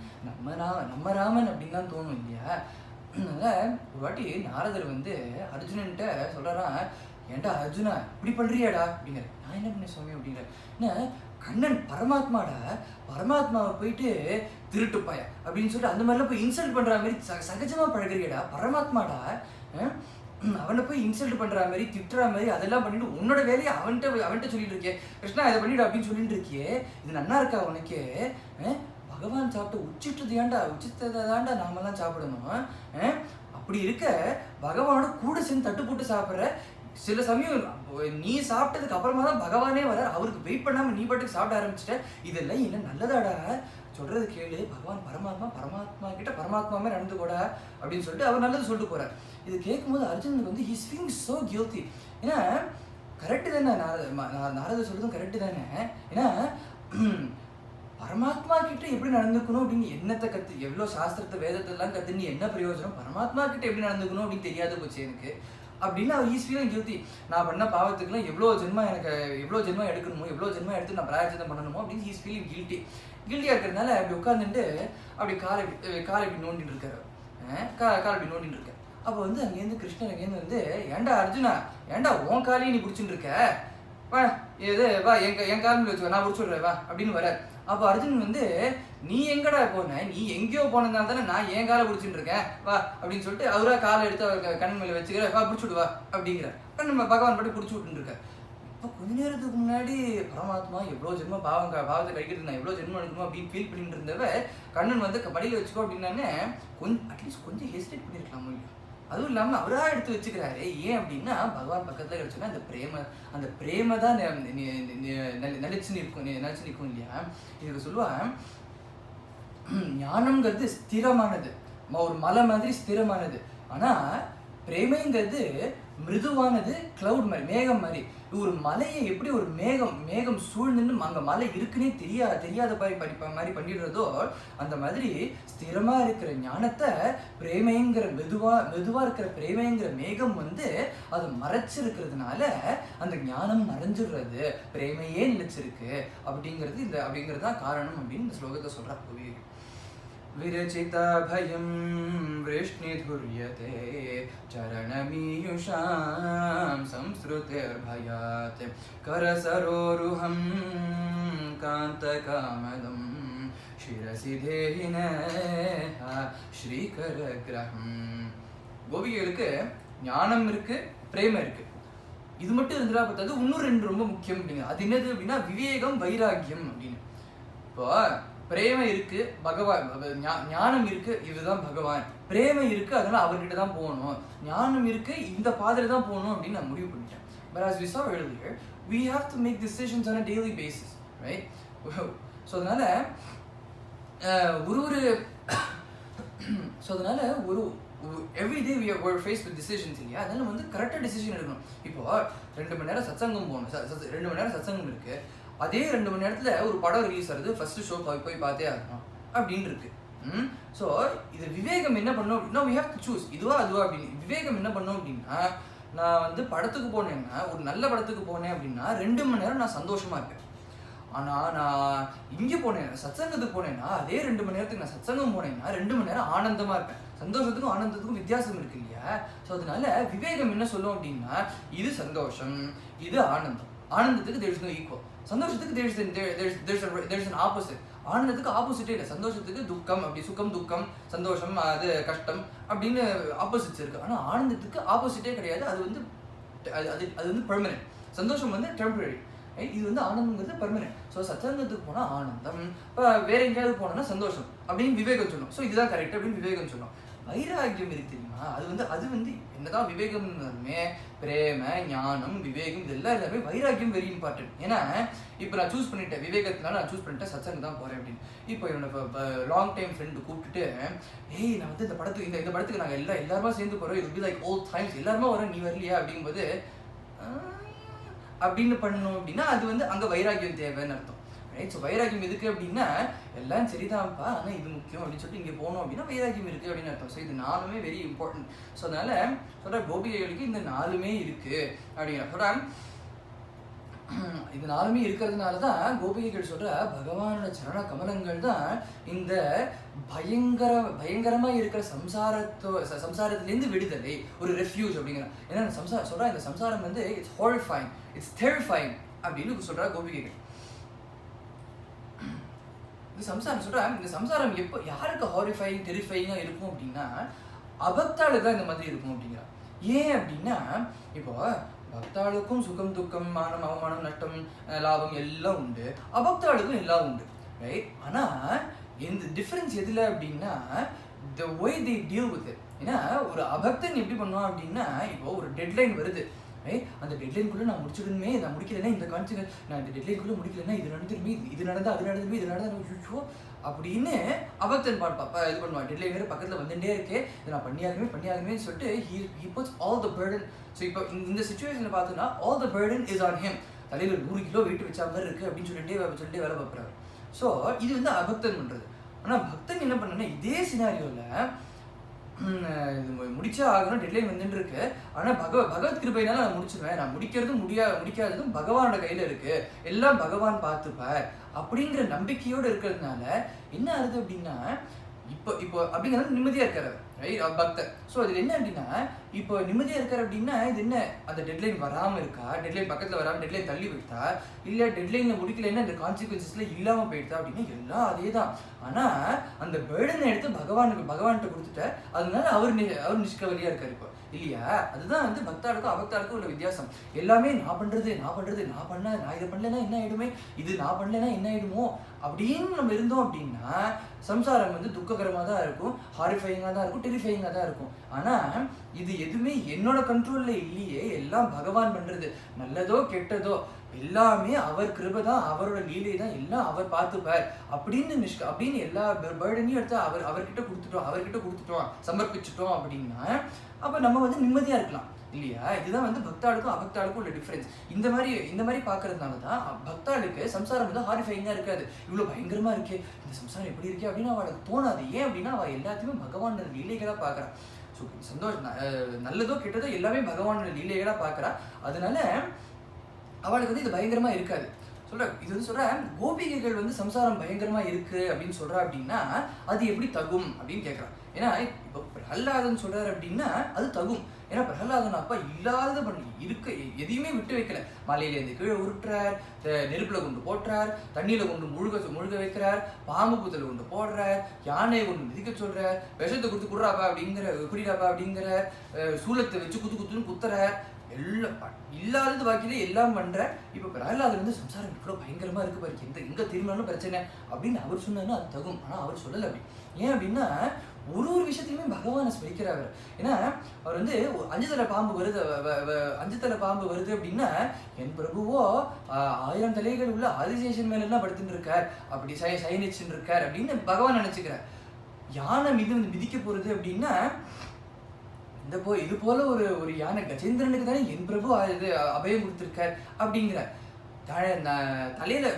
நம்ம ராமன் அப்படின்னு தான் தோணும் இல்லையா. அதனால் ஒரு வாட்டி நாரதர் வந்து அர்ஜுனன்ட்ட சொல்கிறாராம், ஏன்டா அர்ஜுனா இப்படி பண்ணுறியாடா அப்படிங்கிற. நான் என்ன பண்ண சுவாமி அப்படிங்கிற. ஏன்னா கண்ணன் பரமாத்மாவை போயிட்டு திருட்டுப்பாயா அப்படின்னு சொல்லிட்டு அந்த மாதிரிலாம் போய் இன்சல்ட் பண்ணுற மாதிரி சகஜமாக பழகிறியடா. பரமாத்மாடா அவனை போய் இன்சல்ட் பண்ணுற மாதிரி திட்டுற மாதிரி அதெல்லாம் பண்ணிட்டு உன்னோட வேலையை அவன்கிட்ட சொல்லிட்டு இருக்கே, கிருஷ்ணா இதை பண்ணிவிடு அப்படின்னு சொல்லிட்டு இருக்கியே, இது நன்னா இருக்கா உனக்கு? பகவான் சாப்பிட்டு உச்சித்ததை தாண்டா நாமெல்லாம் சாப்பிடணும். அப்படி இருக்க பகவானோட கூட சேர்ந்து தட்டு போட்டு சாப்பிட்ற. சில சமயம் நீ சாப்பிட்டதுக்கு அப்புறமா தான் பகவானே வர, அவருக்கு வெயிட் பண்ணாமல் நீ பாட்டுக்கு சாப்பிட ஆரம்பிச்சிட்ட. இதெல்லாம் என்ன நல்லதாடா, சொல்றது கேளு, பகவான் பரமாத்மா கிட்ட பரமாத்மாவே நடந்துக்கூடா அப்படின்னு சொல்லிட்டு அவர் நல்லது சொல்லிட்டு போறார். இது கேட்கும்போது அர்ஜுனனுக்கு வந்து ஹீஸ் ஃபீலிங் சோ கில்ட்டி. ஏன்னா கரெக்டு தானே, நாரதர் சொல்றதும் கரெக்டு தானே. ஏன்னா பரமாத்மா கிட்ட எப்படி நடந்துக்கணும் அப்படின்னு என்னத்தை எவ்வளோ சாஸ்திரத்தை வேதத்தெல்லாம் கற்று என்ன பிரயோஜனம், பரமாத்மா கிட்ட எப்படி நடந்துக்கணும் அப்படின்னு தெரியாத போச்சு எனக்கு அப்படின்னு அவர் ஈஸ் ஃபீலிங் கில்ட்டி. நான் பண்ண பாவத்துக்குலாம் எவ்வளோ ஜென்மா எடுக்கணுமோ, எவ்வளோ ஜென்மா எடுத்து நான் பிராயச்சித்தம் பண்ணணுமோ அப்படின்னு ஈஸ் ஃபீலிங் கில்ட்டியாக இருக்கிறதுனால அப்படி உட்காந்துட்டு அப்படி காலை இப்படி நோண்டிட்டு இருக்காரு. காலை இப்படி நோண்டிட்டு இருக்க. அப்போ அங்கேருந்து கிருஷ்ணர் அங்கேருந்து ஏன்டா அர்ஜுனா, ஏன்டா உன் காலையும் நீ பிடிச்சிட்டு இருக்க, வா வா என் காலம் வச்சுக்கோ, நான் பிடிச்சி விட்றேன் வா அப்படின்னு வர. அப்போ அர்ஜுன் நீ எங்கடா போன, நீ எங்கேயோ போனதுனால தானே நான் என் காலை பிடிச்சிட்டு இருக்கேன் வா அப்படின்னு சொல்லிட்டு அவரா காலை எடுத்து அவர் கண் மேலே வச்சுக்கிற, வா பிடிச்சி விடுவா அப்படிங்கிற. நம்ம பகவான் படி பிடிச்சி விட்டுருக்க. இப்போ கொஞ்ச நேரத்துக்கு முன்னாடி பரமாத்மா எவ்வளோ ஜென்மம் பாவத்தை கழிக்கிறது, நான் எவ்வளோ ஜென்மம் எடுக்கணும் அப்படின்னு ஃபீல் பண்ணிட்டு இருந்தவ கண்ணன் படியில் வச்சுக்கோ அப்படின்னானே அட்லீஸ்ட் கொஞ்சம் ஹெசிடேட் பண்ணியிருக்கலாமோ இல்லையா. அதுவும் இல்லாமல் அவராக எடுத்து வச்சுக்கிறாரு. ஏன் அப்படின்னா பகவான் பக்கத்தில் கிடைச்சோன்னா அந்த பிரேம தான் நிலைச்சு நிற்கும் இல்லையா. இதுக்கு சொல்லுவான், ஞானம்ங்கிறது ஸ்திரமானது, ஒரு மலை மாதிரி ஸ்திரமானது. ஆனால் பிரேமைங்கிறது மிருதுவானது, கிளவுட் மாதிரி, மேகம் மாதிரி. ஒரு மலையை எப்படி ஒரு மேகம் சூழ்ந்து அங்கே மலை இருக்குன்னே தெரியாத மாதிரி பண்ணிடுறதோ அந்த மாதிரி ஸ்திரமா இருக்கிற ஞானத்தை பிரேமைங்கிற மெதுவா இருக்கிற பிரேமைங்கிற மேகம் அதை மறைச்சிருக்கிறதுனால அந்த ஞானம் மறைஞ்சிடுறது, பிரேமையே நிலைச்சிருக்கு அப்படிங்கிறது தான் காரணம் அப்படின்னு இந்த ஸ்லோகத்தை சொல்றாரு. विरचिता भयं वृष्णिधुर्यते चरणमीयुषां संसृतिर्भयात् करसरोरुहं कान्तकामदं शिरसि देहिनः श्रीकरग्रहं. கோபிகளுக்கு ஞானம் இருக்கு, பிரேமம் இருக்கு. இது மட்டும் இருந்தா பார்த்தது இன்னும் ரெண்டு ரொம்ப முக்கியம் அப்படிங்க. அது என்னது அப்படின்னா விவேகம், வைராக்கியம் அப்படின்னு. இப்போ பிரேமம் இருக்கு, பகவான் ஞானம் இருக்கு, இதுதான் பகவான். பிரேமம் இருக்கு, அதனால அவர்கிட்ட தான் போகணும். ஞானம் இருக்கு, இந்த பாதையில தான் போகணும் அப்படின்னு நான் முடிவு பண்ணிட்டேன். But as we saw earlier, we have to make decisions on a daily basis, right? So அதனால ஒரு every day we're faced with decisions இல்லையா. அதனால கரெக்டாக டிசிஷன் எடுக்கணும். இப்போ 2 மணி நேரம் சத்சங்கம் போகணும், 2 மணி நேரம் சத்சங்கம் இருக்கு, அதே 2 மணி நேரத்தில் ஒரு படம் ரிலீஸ் ஆகுது, ஃபர்ஸ்ட் ஷோ போய் பார்த்தே ஆகணும் அப்படின்னு இருக்கு. ஸோ இது விவேகம் என்ன பண்ணோம் அப்படின்னா, we have to choose இதுவா அதுவா அப்படின்னு. விவேகம் என்ன பண்ணோம் அப்படின்னா, நான் படத்துக்கு போனேன்னா, ஒரு நல்ல படத்துக்கு போனேன் அப்படின்னா 2 மணி நேரம் நான் சந்தோஷமா இருப்பேன். ஆனால் நான் இங்கே போனேன், சத்சங்கத்துக்கு போனேன்னா அதே 2 மணி நேரத்துக்கு நான் சத்சங்கம் போனேன்னா 2 மணி நேரம் ஆனந்தமா இருப்பேன். சந்தோஷத்துக்கும் ஆனந்தத்துக்கும் வித்தியாசம் இருக்கு இல்லையா. ஸோ அதனால விவேகம் என்ன சொல்லும் அப்படின்னா, இது சந்தோஷம், இது ஆனந்தம். ஆனந்தத்துக்கு there is no equal, சந்தோஷத்துக்கு there's an opposite. ஆனந்தத்துக்கு ஆப்போசிட்டே இல்லை. சந்தோஷத்துக்கு துக்கம், அப்படி சுகம் துக்கம், சந்தோஷம் அது கஷ்டம் அப்படின்னு ஆப்போசிட்ஸ் இருக்கு. ஆனால் ஆனந்தத்துக்கு ஆப்போசிட்டே கிடையாது. அது பெர்மனன்ட். சந்தோஷம் டெம்பரரி. இது ஆனந்தங்கிறது பெர்மனன்ட். ஸோ சத்சங்கத்துக்கு போனால் ஆனந்தம், இப்போ வேற எங்கேயாவது போனோம்னா சந்தோஷம் அப்படின்னு விவேகம் சொன்னோம். ஸோ இதுதான் கரெக்ட் அப்படின்னு விவேகம் சொன்னோம். வைராக்கியம் இருக்கு தெரியுமா, அது என்னதான் விவேகம் இருந்தாலுமே பிரேம, ஞானம், விவேகம் இதெல்லாம் எல்லாமே வைராக்கியம் வெரி இம்பார்ட்டன்ட். ஏன்னா இப்போ நான் சூஸ் பண்ணிட்டேன், விவேகத்தினால நான் சூஸ் பண்ணிட்டேன் சத்சங்கம் தான் போகிறேன் அப்படின்னு. இப்போ என்னோட லாங் டைம் ஃப்ரெண்டு கூப்பிட்டுட்டு, ஏய் நான் இந்த படத்துக்கு நாங்கள் எல்லாருமே சேர்ந்து போகிறோம், இது லைக் ஓல்ட் டைம்ஸ், எல்லாருமே வரோம், நீ வரலையா அப்படிங்கும்போது அப்படின்னு பண்ணணும் அப்படின்னா அது அங்கே வைராக்கியம் தேவைன்னு அர்த்தம். ரைட். ஸோ வைராக்கியம் எதுக்கு அப்படின்னா, எல்லாம் சரிதான்ப்பா ஆனால் இது முக்கியம் அப்படின்னு சொல்லிட்டு இங்கே போனோம் அப்படின்னா வைராக்கியம் இருக்குது அப்படின்னு அர்த்தம். ஸோ இது 4மே வெரி இம்பார்ட்டன்ட். ஸோ அதனால சொல்கிற கோபிகைகளுக்கு இந்த 4மே இருக்குது அப்படிங்கிற சொல்கிற. இது 4மே இருக்கிறதுனால தான் கோபிகைகள் சொல்கிற பகவானோட சரண கமலங்கள் தான் இந்த பயங்கரமாக இருக்கிற சம்சாரத்துலேருந்து விடுதலை, ஒரு ரெஃப்யூஜ் அப்படிங்கிற. ஏன்னா சொல்கிறா இந்த சம்சாரம் இட்ஸ் ஹாரிஃபைங், இட்ஸ் டெரிஃபைங் அப்படின்னு சொல்கிறா கோபிகைகள். இந்த சம்சாரம் எப்போ யாருக்கு ஹாரிஃபைங் டெரிஃபைங்காக இருக்கும் அப்படின்னா, அபக்தாளுக்கு தான் இந்த மாதிரி இருக்கும் அப்படிங்கிறா. ஏன் அப்படின்னா, இப்போ பக்தாளுக்கும் சுகம் துக்கம், மானம் அவமானம் நஷ்டம் லாபம் எல்லாம் உண்டு, அபக்தாளுக்கும் எல்லாம் உண்டு, ரைட். ஆனால் இந்த டிஃப்ரென்ஸ் எதில் அப்படின்னா, the way they deal with it. ஏன்னா ஒரு அபக்தன் எப்படி பண்ணுவான் அப்படின்னா, இப்போ ஒரு டெட்லைன் வருது, அந்த டெட்லைனுக்குள்ளே நான் முடிச்சிடணுமே, நான் முடிக்கலைன்னா இந்த கான்செப்ட், நான் இந்த டெட்லைனுக்குள்ளே முடிக்கலைன்னா இது நடந்துருமே, இது நடந்தா அது நடந்துருமே, இது நடந்தா அப்படின்னு அபக்தன் இது பண்ணுவான். டெட்லைன் வேறு பக்கத்தில் வந்துட்டே இருக்கே, இதை நான் பண்ணியாகணுமே சொல்லிட்டு he puts all the burden. So இப்போ இந்த சுச்சுவேஷனில் பார்த்தோன்னா all the burden is on him. தலையில் 100 கிலோ வெயிட் வச்சா மாதிரி இருக்குது அப்படின்னு சொல்லிட்டு வேலை பார்க்குறாரு. ஸோ இது வந்து அபக்தன் பண்ணுறது. ஆனால் பக்தன் என்ன பண்ணனா, இதே சினாரியோவில் முடிச்சா ஆகணும், டெட்லைன் வந்துட்டு இருக்கு, ஆனால் பகவத் கிருபையினால நான் முடிச்சிருவேன், நான் முடிக்காததும் பகவானோட கையில் இருக்கு, எல்லாம் பகவான் பார்த்துப்பார் அப்படிங்கிற நம்பிக்கையோடு இருக்கிறதுனால என்ன ஆகுது அப்படின்னா, இப்போ அப்படிங்கிறது நிம்மதியாக இருக்காரு ரைட் பக்தர். ஸோ அதில் என்ன அப்படின்னா, இப்போ நிம்மதியாக இருக்காரு அப்படின்னா இது என்ன, அந்த டெட்லைன் வராமல் இருக்கா, டெட்லைன் பக்கத்தில் வராமல் டெட்லைன் தள்ளி போயிட்டா, இல்லை டெட்லைனில் முடிக்கலைன்னா இந்த கான்சிக்வன்சஸில் இல்லாமல் போயிட்டா அப்படின்னா எல்லாம் அதே தான். ஆனால் அந்த பேர்டனை எடுத்து பகவான்கிட்ட கொடுத்துட்ட, அதனால அவர் நிஷ்கவலியாக இருக்கார் இப்போ இல்லையா. அதுதான் வந்து பக்தாளுக்கும் அபக்தாளுக்கும் உள்ள வித்தியாசம். எல்லாமே நான் பண்ணுறது நான் இதை பண்ணலைன்னா என்ன ஆகிடுமே, இது நான் பண்ணலைன்னா என்ன ஆகிடுமோ அப்படின்னு நம்ம இருந்தோம் அப்படின்னா சம்சாரம் வந்து துக்ககரமாக தான் இருக்கும், ஹாரிஃபையிங்காக தான் இருக்கும், டெரிஃபையிங்காக தான் இருக்கும். ஆனால் இது எதுவுமே என்னோட கண்ட்ரோலில் இல்லையே, எல்லாம் பகவான் பண்ணுறது, நல்லதோ கெட்டதோ எல்லாமே அவர் கிருபை தான், அவரோட லீலை தான், எல்லாம் அவர் பார்த்துப்பார் அப்படின்னு எல்லா பேர்டனையும் எடுத்து அவர்கிட்ட கொடுத்துட்டோம் சமர்ப்பிச்சிட்டோம் அப்படின்னா அப்போ நம்ம வந்து நிம்மதியாக இருக்கலாம் இல்லையா. இதுதான் வந்து பக்தாளுக்கும் அபக்தாளுக்கும் உள்ள டிஃப்ரென்ஸ். இந்த மாதிரி பார்க்கறதுனால தான் பக்தாளுக்கு சம்சாரம் வந்து ஹாரிஃபைங்காக இருக்காது. இவ்வளோ பயங்கரமாக இருக்கே, இந்த சம்சாரம் எப்படி இருக்கே அப்படின்னு அவளுக்கு தோணாது. ஏன் அப்படின்னா அவள் எல்லாத்தையுமே பகவானோட லீலைகளாக பார்க்குறான். ஸோ சந்தோஷம், நல்லதோ கெட்டதோ எல்லாமே பகவானோட லீலைகளாக பார்க்குறா. அதனால அவளுக்கு வந்து இது பயங்கரமாக இருக்காது. இது வந்து சொல்கிறேன், கோபிகைகள் வந்து சம்சாரம் பயங்கரமாக இருக்குது அப்படின்னு சொல்கிறா அப்படின்னா அது எப்படி தகும் அப்படின்னு கேட்குறான். ஏன்னா இப்போ பிரஹ்லாதன் சொல்கிறார் அப்படின்னா அது தகும். ஏன்னா பிரஹ்லாதன் அப்பா இல்லாத எதையுமே விட்டு வைக்கல. மலையிலேருந்து கீழே உருட்டுறார், நெருப்பில் கொண்டு போட்டுறார், தண்ணியில் கொண்டு முழுக வைக்கிறார், பாம்பு புத்தல் கொண்டு போடுறார், யானையை கொண்டு மிதிக்க சொல்கிறார், விஷத்தை கொடுத்து குடிடாப்பா அப்படிங்கிற சூலத்தை வச்சு குத்துன்னு குத்துறார். எல்லாம் இல்லாதது பாக்கியிலே எல்லாம் பண்ற. இப்போ பிரஹ்லாதர் வந்து சம்சாரம் இவ்வளோ பயங்கரமா இருக்கு பாரு, எங்க திரும்பினாலும் பிரச்சனை அப்படின்னு அவர் சொன்னாருன்னா அது தகும். ஆனால் அவர் சொல்லலை அப்படி. ஏன் அப்படின்னா ஒரு விஷயத்தையுமே பகவானை ஸ்மரிக்கிறார். ஏன்னா அவர் வந்து 5 தலை பாம்பு வருது அப்படின்னா என் பிரபுவோ 1000 தலைகள் உள்ள ஆதிசேஷன் மேல எல்லாம் படுத்துட்டு இருக்கார், அப்படி சயனிச்சுன்னு இருக்கார் அப்படின்னு பகவான் நினைச்சுக்கிறார். யானை மீது வந்து மிதிக்க போறது அப்படின்னா இது போல ஒரு யானை கஜேந்திரனுக்கு தானே என் பிரபு அபயம் கொடுத்துருக்கார் அப்படிங்கிற தலையில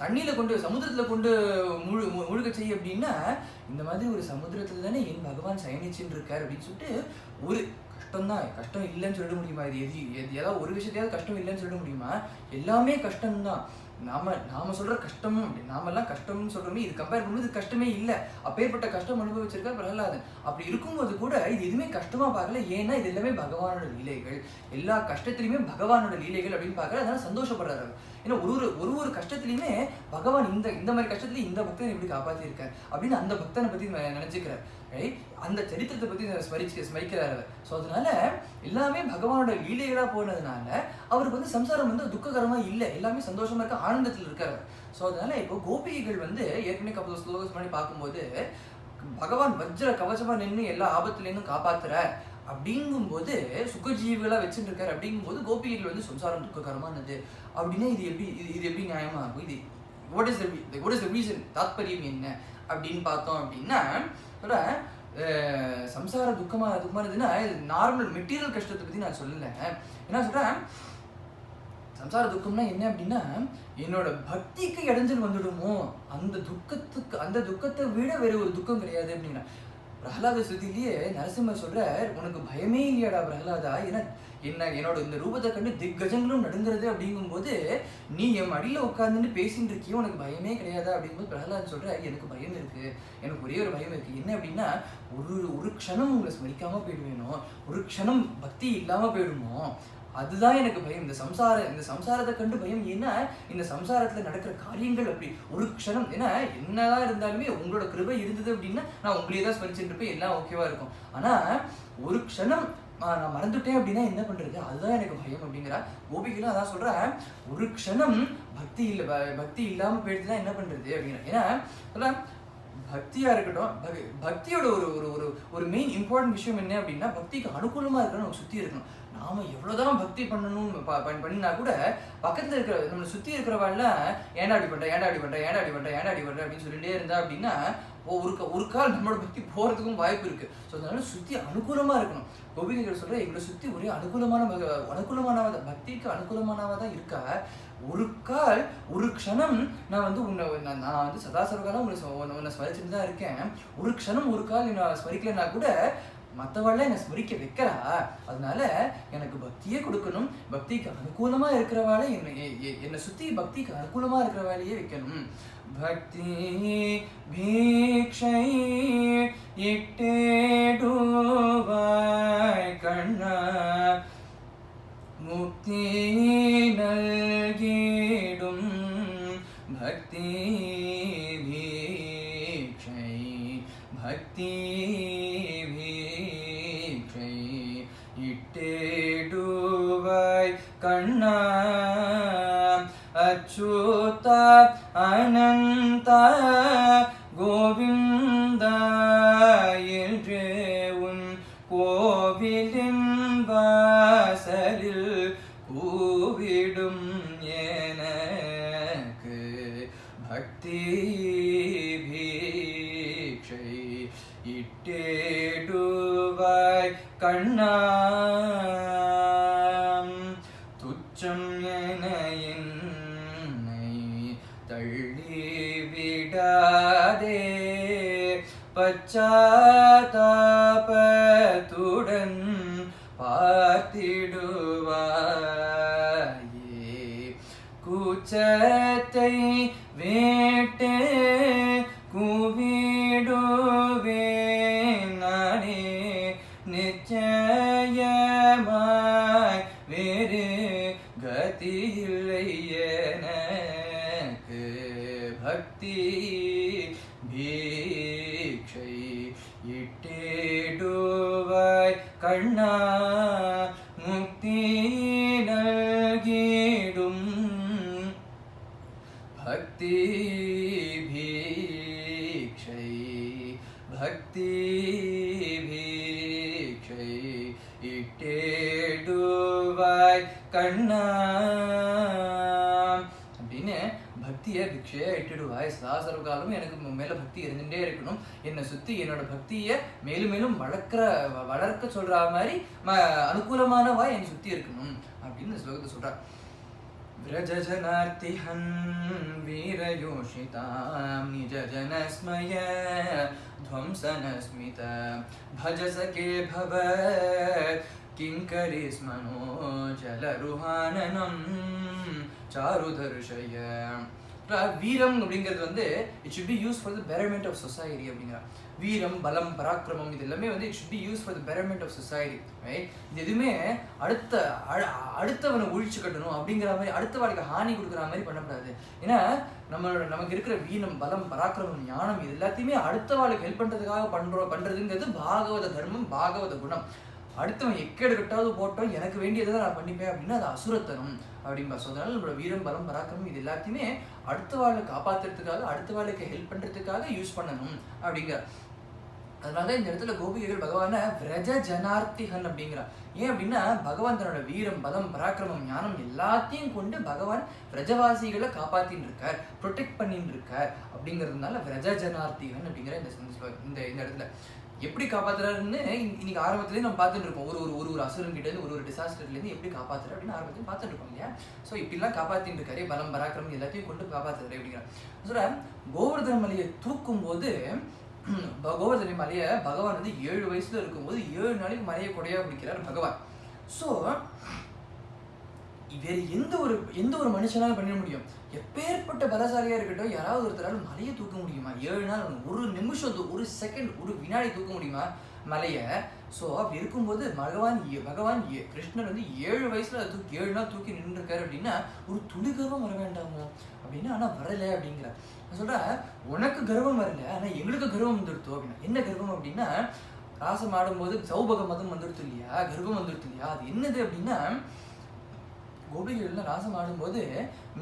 தண்ணியில கொண்டு சமுத்திரத்துல கொண்டு முழுக செய்ய அப்படின்னா இந்த மாதிரி ஒரு சமுத்திரத்துல தானே என் பகவான் சயனிச்சுன்னு இருக்கார் அப்படின்னு சொல்லிட்டு ஒரு கஷ்டம் இல்லைன்னு சொல்ல முடியுமா? இது ஏதாவது ஒரு விஷயத்தையாவது கஷ்டம் இல்லைன்னு சொல்ல முடியுமா? எல்லாமே கஷ்டம்தான். நாம சொல்ற கஷ்டம், நாமெல்லாம் கஷ்டம்னு சொல்றோமே, இது கம்பேர் பண்ணும்போது இது கஷ்டமே இல்லை. அப்பேற்பட்ட கஷ்டம் அனுபவிச்சிருக்கா பிரஹ்லாதன். அப்படி இருக்கும்போது கூட இது எதுவுமே கஷ்டமா பார்க்கல. ஏன்னா இது எல்லாமே பகவானோட லீலைகள், எல்லா கஷ்டத்திலையுமே பகவானோட லீலைகள் அப்படின்னு பார்க்கற. அதனால சந்தோஷப்படுறாரு. ஏன்னா ஒரு கஷ்டத்துலையுமே பகவான் இந்த மாதிரி கஷ்டத்துலையும் இந்த பக்தனை எப்படி காப்பாற்றிருக்கார் அப்படின்னு அந்த பக்தனை பத்தி நினைச்சுக்கிறார். ரைட், அந்த சரித்திரத்தை பத்தி ஸ்மரிக்கிறார். ஸோ அதனால எல்லாமே பகவானோட லீலைகளா போனதுனால அவருக்கு வந்து சம்சாரம் வந்து துக்ககரமா இல்லை, எல்லாமே சந்தோஷமா இருக்க, ஆனந்தத்தில் இருக்காரு. ஸோ அதனால இப்போ கோபிகைகள் வந்து ஏற்கனவே கப்பல் ஸ்லோகஸ் பண்ணி பார்க்கும்போது பகவான் வஜ்ர கவசமா நின்று எல்லா ஆபத்துலேருந்தும் காப்பாத்துறார் அப்படிங்கும்போது, சுகஜீவிகளா வச்சுட்டு இருக்காரு அப்படிங்கும்போது கோபிகைகள் வந்து சம்சாரம் துக்ககரமானது அப்படின்னா இது எப்படி நியாயமா இருக்கும்? இது வாட் இஸ் த ரீசன், தாத்பரியம் என்ன அப்படின்னு பார்த்தோம் அப்படின்னா சம்சார துக்கமானதுன்னா நார்மல் மெட்டீரியல் கஷ்டத்தை பத்தி நான் சொல்லலை. என்ன சொல்றேன், சம்சார துக்கம்னா என்ன அப்படின்னா என்னோட பக்திக்கு இடைஞ்சல் வந்துடுமோ, அந்த துக்கத்தை விட வேற ஒரு துக்கம் கிடையாது அப்படின்னா. பிரஹ்லாத ஸ்ருதியிலேயே நரசிம்மர் சொல்றார், உனக்கு பயமே இல்லையாடா பிரஹ்லாதா, ஏன்னா என்னோட இந்த ரூபத்தை கண்டு திக்கஜங்களும் நடுங்கிறது அப்படிங்கும்போது நீ என் மடியில உட்கார்ந்துட்டு பேசிட்டு இருக்கியோ, உனக்கு பயமே கிடையாதா அப்படிங்கும்போது பிரஹ்லாதன் சொல்ற, எனக்கு பயம் இருக்கு, எனக்கு ஒரே ஒரு பயம் இருக்கு. என்ன அப்படின்னா ஒரு க்ஷணம் உங்களை ஸ்மரிக்காம போயிடுவேனோ, ஒரு க்ஷணம் பக்தி இல்லாம போயிடுமோ, அதுதான் எனக்கு பயம். இந்த சம்சாரத்தை கண்டு பயம். ஏன்னா இந்த சம்சாரத்துல நடக்கிற காரியங்கள் அப்படி ஒரு க்ஷணம். ஏன்னா என்னதான் இருந்தாலுமே உங்களோட கிருபை இருந்தது அப்படின்னா நான் உங்களையே தான் ஸ்மரிச்சுட்டு இருப்பேன், எல்லாம் ஓகேவா இருக்கும். ஆனா ஒரு க்ஷணம் நான் மறந்துட்டேன் அப்படின்னா என்ன பண்றது, அதுதான் எனக்கு பயம் அப்படிங்கிறா. கோபிகளும் அதான் சொல்றேன், ஒரு க்ஷணம் பக்தி இல்லாம போயிடுச்சுன்னா என்ன பண்றது அப்படிங்கிற. ஏன்னா பக்தியாக இருக்கட்டும், பக்தியோட ஒரு ஒரு ஒரு ஒரு மெயின் இம்பார்ட்டன்ட் விஷயம் என்ன அப்படின்னா, பக்திக்கு அனுகூலமாக இருக்கணும், நமக்கு சுற்றி இருக்கணும். நாம் எவ்வளோதான் பக்தி பண்ணணும்னு பண்ணினா கூட பக்கத்தில் இருக்கிற நம்மளை சுற்றி இருக்கிறவாள்லாம் ஏன்டா அடி பண்ணுற, ஏன்டா அடி பண்ணுற, ஏன்டா அடி பண்ணுற, ஏன்டா அடி பண்ணுற அப்படின்னு சொல்லிட்டே இருந்தா அப்படின்னா ஒரு கால் நம்மளோட பக்தி போகிறதுக்கும் வாய்ப்பு இருக்குது. ஸோ அதனால சுற்றி அனுகூலமாக இருக்கணும். கோபிகைகள் சொல்கிற எங்களை சுற்றி ஒரே அனுகூலமான பக்திக்கு அனுகூலமானவா தான் இருக்கா. ஒரு கால் ஒரு க்ஷணம் நான் வந்து நான் வந்து சதாசர்வகாலம் உன்னை ஸ்மரிச்சுட்டு தான் இருக்கேன். ஒரு க்ஷணம் ஒரு கால் என்னை ஸ்மரிக்கலைன்னா கூட மற்றவாள்லாம் என்னை ஸ்மரிக்க வைக்கிறா. அதனால எனக்கு பக்தியே கொடுக்கணும், பக்திக்கு அனுகூலமாக இருக்கிறவாளை என்னை சுற்றி பக்திக்கு அனுகூலமாக இருக்கிறவாளையே வைக்கணும். பக்தி பீக்ஷை இட்டேடுவாய் கண்ணா முக்தி நல்கிடும். பக்தி பீக்ஷை பக்தி பீக்ஷை இட்டேடுவாய் கண்ணா அச்சுத அனந்த கோவிந்த என்று உன் கோவிலின் வாசலில் கூவிடும் எனக்கு பக்தி பீக்ஷை இட்டேடுவாய் கண்ணா. துச்சம் என என்னை தள்ளிவிடாதே, பச்சாதாபத்துடன் பார்த்திடுவாயே. கூச்சத்தை வேட்டு கூவிடுவேன் நானே நிச்சயமாய், வேறு கதியில்லை எனக்கு பக்தி பீக்ஷை இட்டேடுவாய் கண்ணா முக்தி நல்கிடும். பக்தி பீக்ஷை பக்தி பீக்ஷை இட்டேடுவாய் கண்ணா அப்படின்னு பக்தியை பிக்ஷையை இட்டுடுவாய். சதாசர்வகாலமும் எனக்கு மேலே பக்தி இருந்துகிட்டே இருக்கணும், என்னை சுற்றி என்னோட பக்தியை மேலும் மேலும் வளர்க்க சொல்கிற மாதிரி அனுகூலமானவா என்னை சுற்றி இருக்கணும் அப்படின்னு ஸ்லோகத்தை சொல்கிறார். விரஜனார்த்திஹன் வீரயோஷிதாம் நிஜஜனஸ்மய த்வம்சனஸ்மித பஜசகே பவ கிங்கரிஸ்மனோ ஜலருஹானனம் சாருதர்ஷய. வீரம் அப்படிங்கிறது வந்து it should be use for the betterment of society அப்படிங்கிற. வீரம் பலம் பராக்கிரமம் இது எல்லாமே வந்து it should be use for the betterment of society, right? இது எதுவுமே அடுத்தவனை ஒழிச்சு கட்டணும் அப்படிங்கிற மாதிரி அடுத்த வாழ்க்கை ஹானி கொடுக்குற மாதிரி பண்ணக்கூடாது. ஏன்னா நமக்கு இருக்கிற வீரம் பலம் பராக்கிரமம் ஞானம் இது எல்லாத்தையுமே அடுத்த வாழ்க்கை ஹெல்ப் பண்ணுறதுக்காக பண்ணுறதுங்கிறது பாகவத தர்மம், பாகவத குணம். அடுத்தவன் எக்கேடு கட்டாவது போட்டோம் எனக்கு வேண்டியதை தான் நான் பண்ணிப்பேன் அப்படின்னா அது அசுரத்தனம் அப்படின்பா. ஸோ அதனால நம்மளோட வீரம் பலம் பராக்கிரமம் இது எல்லாத்தையுமே அடுத்த வாழ்க்கை காப்பாற்றுறதுக்காக அடுத்த வாழ்க்கை ஹெல்ப் பண்ணுறதுக்காக யூஸ் பண்ணணும் அப்படிங்கிற. அதனால இந்த இடத்துல கோபிகைகள் பகவானை விரஜ ஜனார்த்திகன் அப்படிங்கிறார். ஏன் அப்படின்னா பகவான் தன்னோட வீரம் பலம் பராக்கிரமம் ஞானம் எல்லாத்தையும் கொண்டு பகவான் விரஜவாசிகளை காப்பாத்தின்னு இருக்கார், ப்ரொடெக்ட் பண்ணிட்டு இருக்கார். அப்படிங்கிறதுனால விரஜ ஜனார்த்திகன் அப்படிங்கிற இந்த இடத்துல எப்படி காப்பாத்துறாருன்னு இன்னைக்கு ஆரம்பத்துலேயே நம்ம பார்த்துட்டு இருக்கோம். ஒரு அசுரன் கிட்ட இருந்து ஒரு டிசாஸ்டர்லேருந்து எப்படி காப்பாத்துறாரு அப்படின்னு ஆரம்பத்தையும் பார்த்துட்டு இருக்கோம் இல்லையா. ஸோ இப்படிலாம் காப்பாத்தின்னு இருக்காரு, பலம் பராக்கிரமம் எல்லாத்தையும் கொண்டு காப்பாத்துறாரு அப்படிங்கிறார். சொல்ற கோவர்தன மலையை தூக்கும் போது கோவர்தன மலையை பகவான் வந்து 7 வயசுல இருக்கும்போது 7 நாளைக்கு மலையை கொடையா பிடிக்கிறார் பகவான். ஸோ வேறு எந்த ஒரு மனுஷனால பண்ண முடியும்? எப்பேற்பட்ட பலசாலியா இருக்கட்டும், யாராவது ஒருத்தரால் மலையை தூக்க முடியுமா? 7 நாள், ஒரு நிமிஷம், ஒரு செகண்ட், ஒரு வினாடி தூக்க முடியுமா மலையை? ஸோ அப்படி இருக்கும்போது பகவான் கிருஷ்ணர் வந்து 7 வயசுல 7 நாள் தூக்கி நின்றுருக்காரு அப்படின்னா ஒரு துளி கர்வம் வர வேண்டாமோ அப்படின்னா. ஆனால் வரலை அப்படிங்கிற சொல்ற, உனக்கு கர்வம் வரல ஆனால் எங்களுக்கு கர்வம் வந்துடுத்தோம் அப்படின்னா. என்ன கர்வம் அப்படின்னா, ராசம் ஆடும்போது சௌபக மதம் வந்துடுத்து இல்லையா, கர்வம் வந்துடுத்து இல்லையா. அது என்னது அப்படின்னா, கோபிகைகள்லாம் ராசம் ஆடும்போது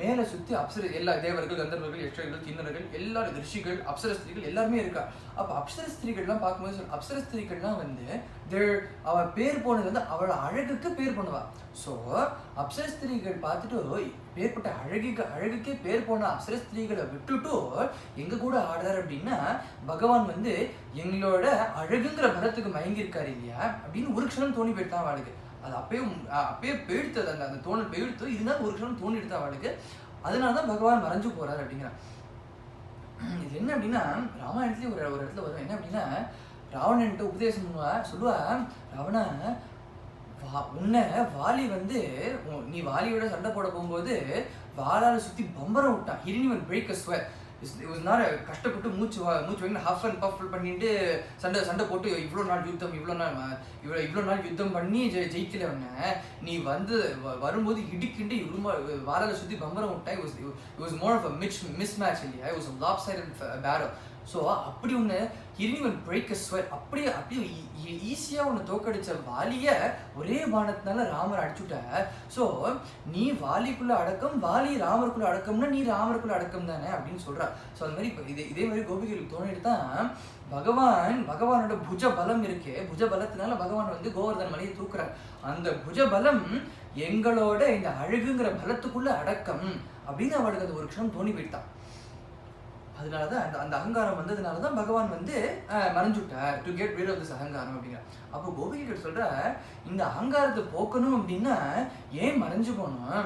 மேலே சுற்றி எல்லா தேவர்கள், கந்தர்வர்கள், யக்ஷர்கள், கிண்ணறர்கள், எல்லாரும் ரிஷிகள், அப்சர ஸ்திரீகள் எல்லாருமே இருக்கா. அப்போ அப்சர ஸ்திரீகள்லாம் பார்க்கும்போது அப்சர ஸ்திரீகள்லாம் அவள் பேர் போனது அவளோட அழகுக்கு பேர் பண்ணுவா. ஸோ அப்சர ஸ்திரீகள் பார்த்துட்டு பேர்பட்ட அழகுக்கே பேர் போன அப்சர ஸ்திரீகளை விட்டுட்டு எங்க கூட ஆடுறாரு அப்படின்னா பகவான் எங்களோட அழகுங்கிற பலத்துக்கு மயங்கியிருக்காரு இல்லையா அப்படின்னு ஒரு க்ஷணம் தோணி போயிட்டான் அவளுக்கு. அது அப்பயே போயிடுத்தது, அந்த தோணல் போயிடுத்து. இருந்தாலும் ஒரு க்ஷணம் தோணி எடுத்தா அவளுக்கு. அதனாலதான் பகவான் மறைஞ்சு போறாரு அப்படிங்கிறான். இது என்ன அப்படின்னா ராமாயணத்துலயும் ஒரு இடத்துல வரும். என்ன அப்படின்னா ராவணன்ட்டு உபதேசம் சொல்லுவா, ராவணா உன்னை வாலி நீ வாலியோட சண்டை போட போகும்போது வாளால சுத்தி பம்பரம் விட்டான். He didn't even break a sweat. It was not கஷ்டப்பட்டு மூச்சு வாங்கி ஹஃப் அண்ட் பஃப் பண்ணிட்டு சண்டை போட்டு இவ்வளோ நாள் யுத்தம் பண்ணி ஜெயிக்கல அவனை. நீ வரும்போது இடிக்கிண்டு வாளால சுத்தி பம்பரம் விட்டா. It was more of a mismatch இல்லையா. It was a lopsided battle. So அப்படி ஒன்று இனிவன் பிரேக் அ ஸ்வெட் அப்படியே ஈஸியாக ஒன்று தோக்கடிச்ச வாலியை ஒரே பானத்தினால ராமர் அடிச்சுட்ட. ஸோ நீ வாலிக்குள்ள அடக்கம், வாலி ராமருக்குள்ள அடக்கம்னா நீ ராமருக்குள்ள அடக்கம் தானே அப்படின்னு சொல்கிறா. ஸோ அது மாதிரி இப்போ இதே மாதிரி கோபிகளுக்கு தோணிட்டு தான் பகவானோட புஜ பலம் இருக்கு. புஜ பலத்தினால பகவான் கோவர்தன மலையை தூக்குறார். அந்த புஜ பலம் எங்களோட இந்த அழகுங்கிற பலத்துக்குள்ள அடக்கம் அப்படின்னு அவளுக்கு அது ஒரு க்ஷணம் தோணி போயிட்டான். அதனாலதான் அந்த அகங்காரம் வந்ததுனாலதான் பகவான் மறைஞ்சுட்டார், to get rid of this அகங்காரம் அப்படிங்கிற. அப்போ கோபிகைகள் சொல்ற, இந்த அகங்காரத்தை போக்கணும் அப்படின்னா ஏன் மறைஞ்சு போகணும்?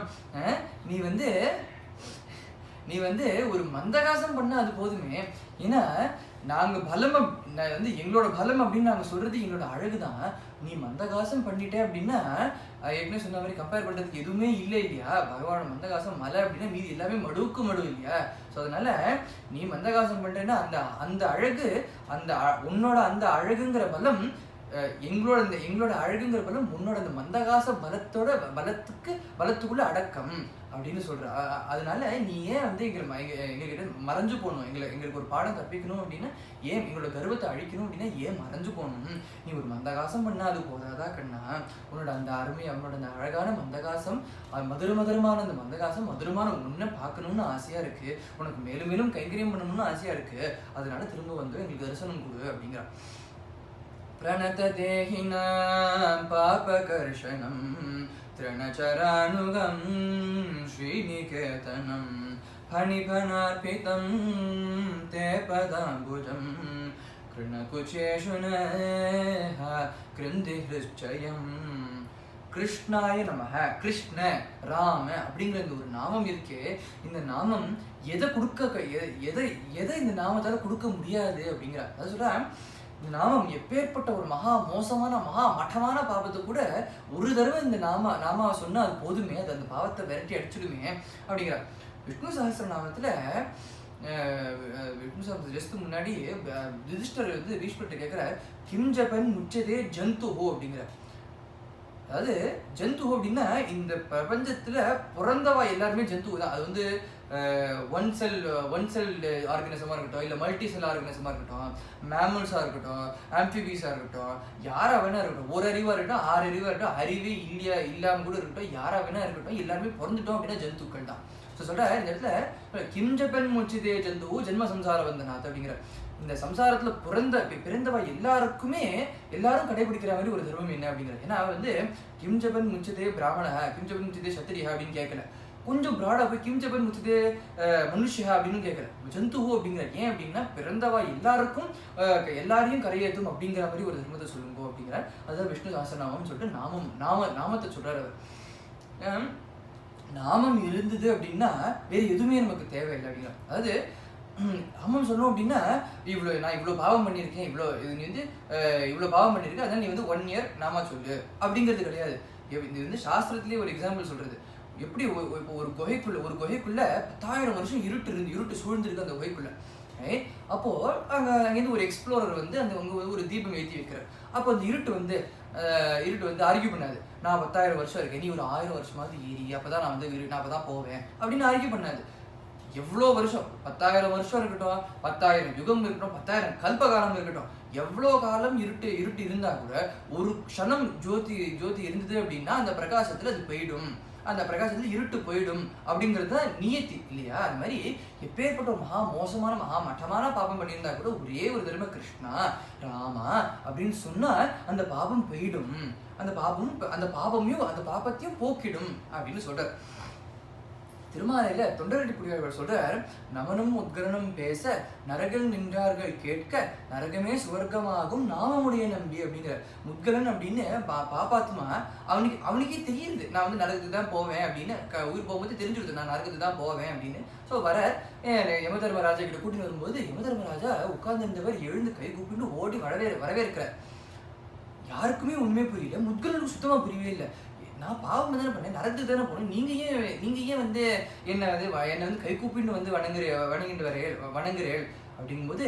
நீ ஒரு மந்தகாசம் பண்ண அது போதுமே. ஏன்னா நாங்க பலம் எங்களோட பலம் அப்படின்னு நாங்க சொல்றது எங்களோட அழகுதான். நீ மந்தகாசம் பண்ணிட்டே அப்படின்னா ஏற்கனவே சொன்ன மாதிரி கம்பேர் பண்றதுக்கு எதுவுமே இல்லை இல்லையா. பகவானோட மந்தகாசம் மலை அப்படின்னா மீதி எல்லாமே மடு இல்லையா. ஸோ அதனால நீ மந்தகாசம் பண்றேன்னா அந்த அழகு உன்னோட அந்த அழகுங்கிற பலம் எங்களோட அழகுங்கிற பலம் உன்னோட அந்த மந்தகாச பலத்துக்குள்ள அடக்கம் அப்படின்னு சொல்ற. அதனால நீ ஏன் எங்ககிட்ட மறைஞ்சு போகணும், எங்களுக்கு ஒரு பாடம் கற்பிக்கணும் அப்படின்னா ஏன் எங்களோட கர்வத்தை அழிக்கணும் அப்படின்னா ஏன் மறைஞ்சு போகணும்? நீ ஒரு மந்தகாசம் பண்ணா அது போதாதா கண்ணா? உன்னோட அந்த அருமை, அவனோட அந்த அழகான மந்தகாசம், மதுரமான அந்த மந்தகாசம், மதுரமான உன்னை பார்க்கணும்னு ஆசையா இருக்கு, உனக்கு மேலும் மேலும் கைங்கரியம் பண்ணணும்னு ஆசையா இருக்கு. அதனால திரும்ப எங்களுக்கு தரிசனம் கொடு அப்படிங்கிறான். प्रणत देहिना पापकर्षणं तृणचरानुगं श्रीनिकेतनं फणिफणार्पितं ते पदाम्बुजं कृणकुचेषु नः कृन्दिहृश्चयं. கிருஷ்ணாய நமஹ. கிருஷ்ண ராம அப்படிங்கிற இந்த ஒரு நாமம் இருக்கே, இந்த நாமம் எதை இந்த நாமத்தால கொடுக்க முடியாது அப்படிங்கிறார். அது சொல்ற, இந்த நாமம் எப்பேற்பட்ட ஒரு மகா மோசமான மகா மட்டமான பாவத்தை கூட ஒரு தடவை இந்த நாமாவை சொன்னா அது போதுமே, அது அந்த பாவத்தை விரட்டி அடிச்சுடுமே அப்படிங்கிறார். விஷ்ணு சஹஸ்ரநாமத்துல விஷ்ணு சஹஸ்ரத்துக்கு முன்னாடி யுதிஷ்டர் பீஷ்மர்கிட்ட கேட்கிறார், கிம் ஜபன் முச்சதே ஜந்துஹோ அப்படிங்கிறார். அதாவது ஜந்து அப்படின்னா இந்த பிரபஞ்சத்துல பிறந்தவா எல்லாருமே ஜந்து தான். அது ஒன் செல் ஆர்கனிசமா இருக்கட்டும், இல்லை மல்டி செல் ஆர்கனிசமா இருக்கட்டும், மேமல்ஸா இருக்கட்டும், ஆம்பிபீஸா இருக்கட்டும், யாரா வேணா இருக்கட்டும், ஒரு அறிவா இருக்கட்டும், 6 அறிவா இருக்கட்டும், அறிவே இல்லாம கூட இருக்கட்டும், யாரா வேணா இருக்கட்டும், எல்லாருமே பிறந்துட்டோம் அப்படின்னா ஜந்துக்கள் தான். ஸோ சொல்ற இந்த இடத்துல கிம் ஜபன் முச்சிதே ஜந்து ஜென்ம சம்சார வந்தநாத் அப்படிங்கிற இந்த சம்சாரத்துல பிறந்தவா எல்லாரும் கடைபிடிக்கிற மாதிரி ஒரு தர்மம் என்ன அப்படிங்கிற. ஏன்னா கிம் ஜபன் முச்சதே பிராமண, கிம் ஜபன் முச்சதே சத்திரியா அப்படின்னு கேட்கல, கொஞ்சம் ப்ராடா போய் கிம் ஜபன் முச்சதே மனுஷியா அப்படின்னு கேட்கல, ஜந்துஹோ அப்படிங்கிற. ஏன் அப்படின்னா பிறந்தவா எல்லாரையும் கரையேற்றும் அப்படிங்கிற மாதிரி ஒரு தர்மத்தை சொல்லுங்க அப்படிங்கிற. அதுதான் விஷ்ணு சஹஸ்ரநாமம்னு சொல்லிட்டு நாமத்தை சொல்றாரு அவர். நாமம் இருந்தது அப்படின்னா வேற எதுவுமே நமக்கு தேவையில்லை அப்படிங்கிற. அதாவது நாமம் சொன்னோம் அப்படின்னா நான் இவ்வளோ பாவம் பண்ணியிருக்கேன், நீ இவ்வளோ பாவம் பண்ணியிருக்கேன், அதனால நீ 1 year நாமா சொல்லு அப்படிங்கிறது கிடையாது. இது சாஸ்திரத்திலேயே ஒரு எக்ஸாம்பிள் சொல்றது. எப்படி இப்போ ஒரு குகைக்குள்ள 10,000 வருஷம் இருட்டு சூழ்ந்திருக்கு அந்த குகைக்குள்ள. அப்போ அங்கேருந்து ஒரு எக்ஸ்ப்ளோரர் அந்த ஒரு தீபம் ஏற்றி வைக்கிறார். அப்போ அந்த இருட்டு ஆர்கியூ பண்ணாது, நான் 10,000 வருஷம் இருக்கேன், நீ ஒரு 1000 வருஷமாவது ஏறி அப்பதான் நான் அப்பதான் போவேன் அப்படின்னு ஆர்கியூ பண்ணாது. எவ்வளோ வருஷம், 10,000 வருஷம் இருக்கட்டும், 10,000 யுகம் இருக்கட்டும், 10,000 கல்பகாலம் இருக்கட்டும், எவ்வளோ காலம் இருட்டு இருந்தா கூட ஒரு க்ஷணம் ஜோதி இருந்தது அப்படின்னா அந்த பிரகாசத்துல அது போயிடும், அந்த பிரகாசத்துல இருட்டு போயிடும் அப்படிங்கிறது தான் நியத்தி இல்லையா? அது மாதிரி எப்பேற்பட்ட ஒரு மகா மோசமான மகா மட்டமான பாபம் பண்ணியிருந்தா கூட ஒரே ஒரு தடவை கிருஷ்ணா ராமா அப்படின்னு சொன்னா அந்த பாபம் போயிடும், அந்த பாபத்தையும் போக்கிடும் அப்படின்னு சொல்றார். திருமாலையில தொண்டரடி புரியாளர் சொல்றார், நமனும் உத்கரணம் பேச நரகில் நின்றார்கள் கேட்க நரகமே சுவர்க்கமாகும் நாமமுடைய நம்பி அப்படிங்கிற. முத்கலன் அப்படின்னு பாப்பாத்மா அவனுக்கே தெரியுது, நான் வந்து நரகத்துக்கு தான் போவேன் அப்படின்னு, உயிர் போகும்போது தெரிஞ்சுடுது நான் நரகத்துக்கு தான் போவேன் அப்படின்னு. ஸோ வர யமதர்மராஜா கிட்ட கூட்டின்னு வரும்போது யமதர்மராஜா உட்கார்ந்திருந்தவர் எழுந்து கை கூப்பிட்டு ஓடி வரவேற்கிறார். யாருக்குமே உண்மை புரியல, முத்கலனுக்கு சுத்தமா புரியவே இல்லை. நான் பாவம் தானே பண்ணேன், நரகத்துக்கு தானே போனேன், நீங்க ஏன் வந்து என்னை வந்து கை கூப்பின்னு வந்து வணங்குறேள் அப்படிங்கும்போது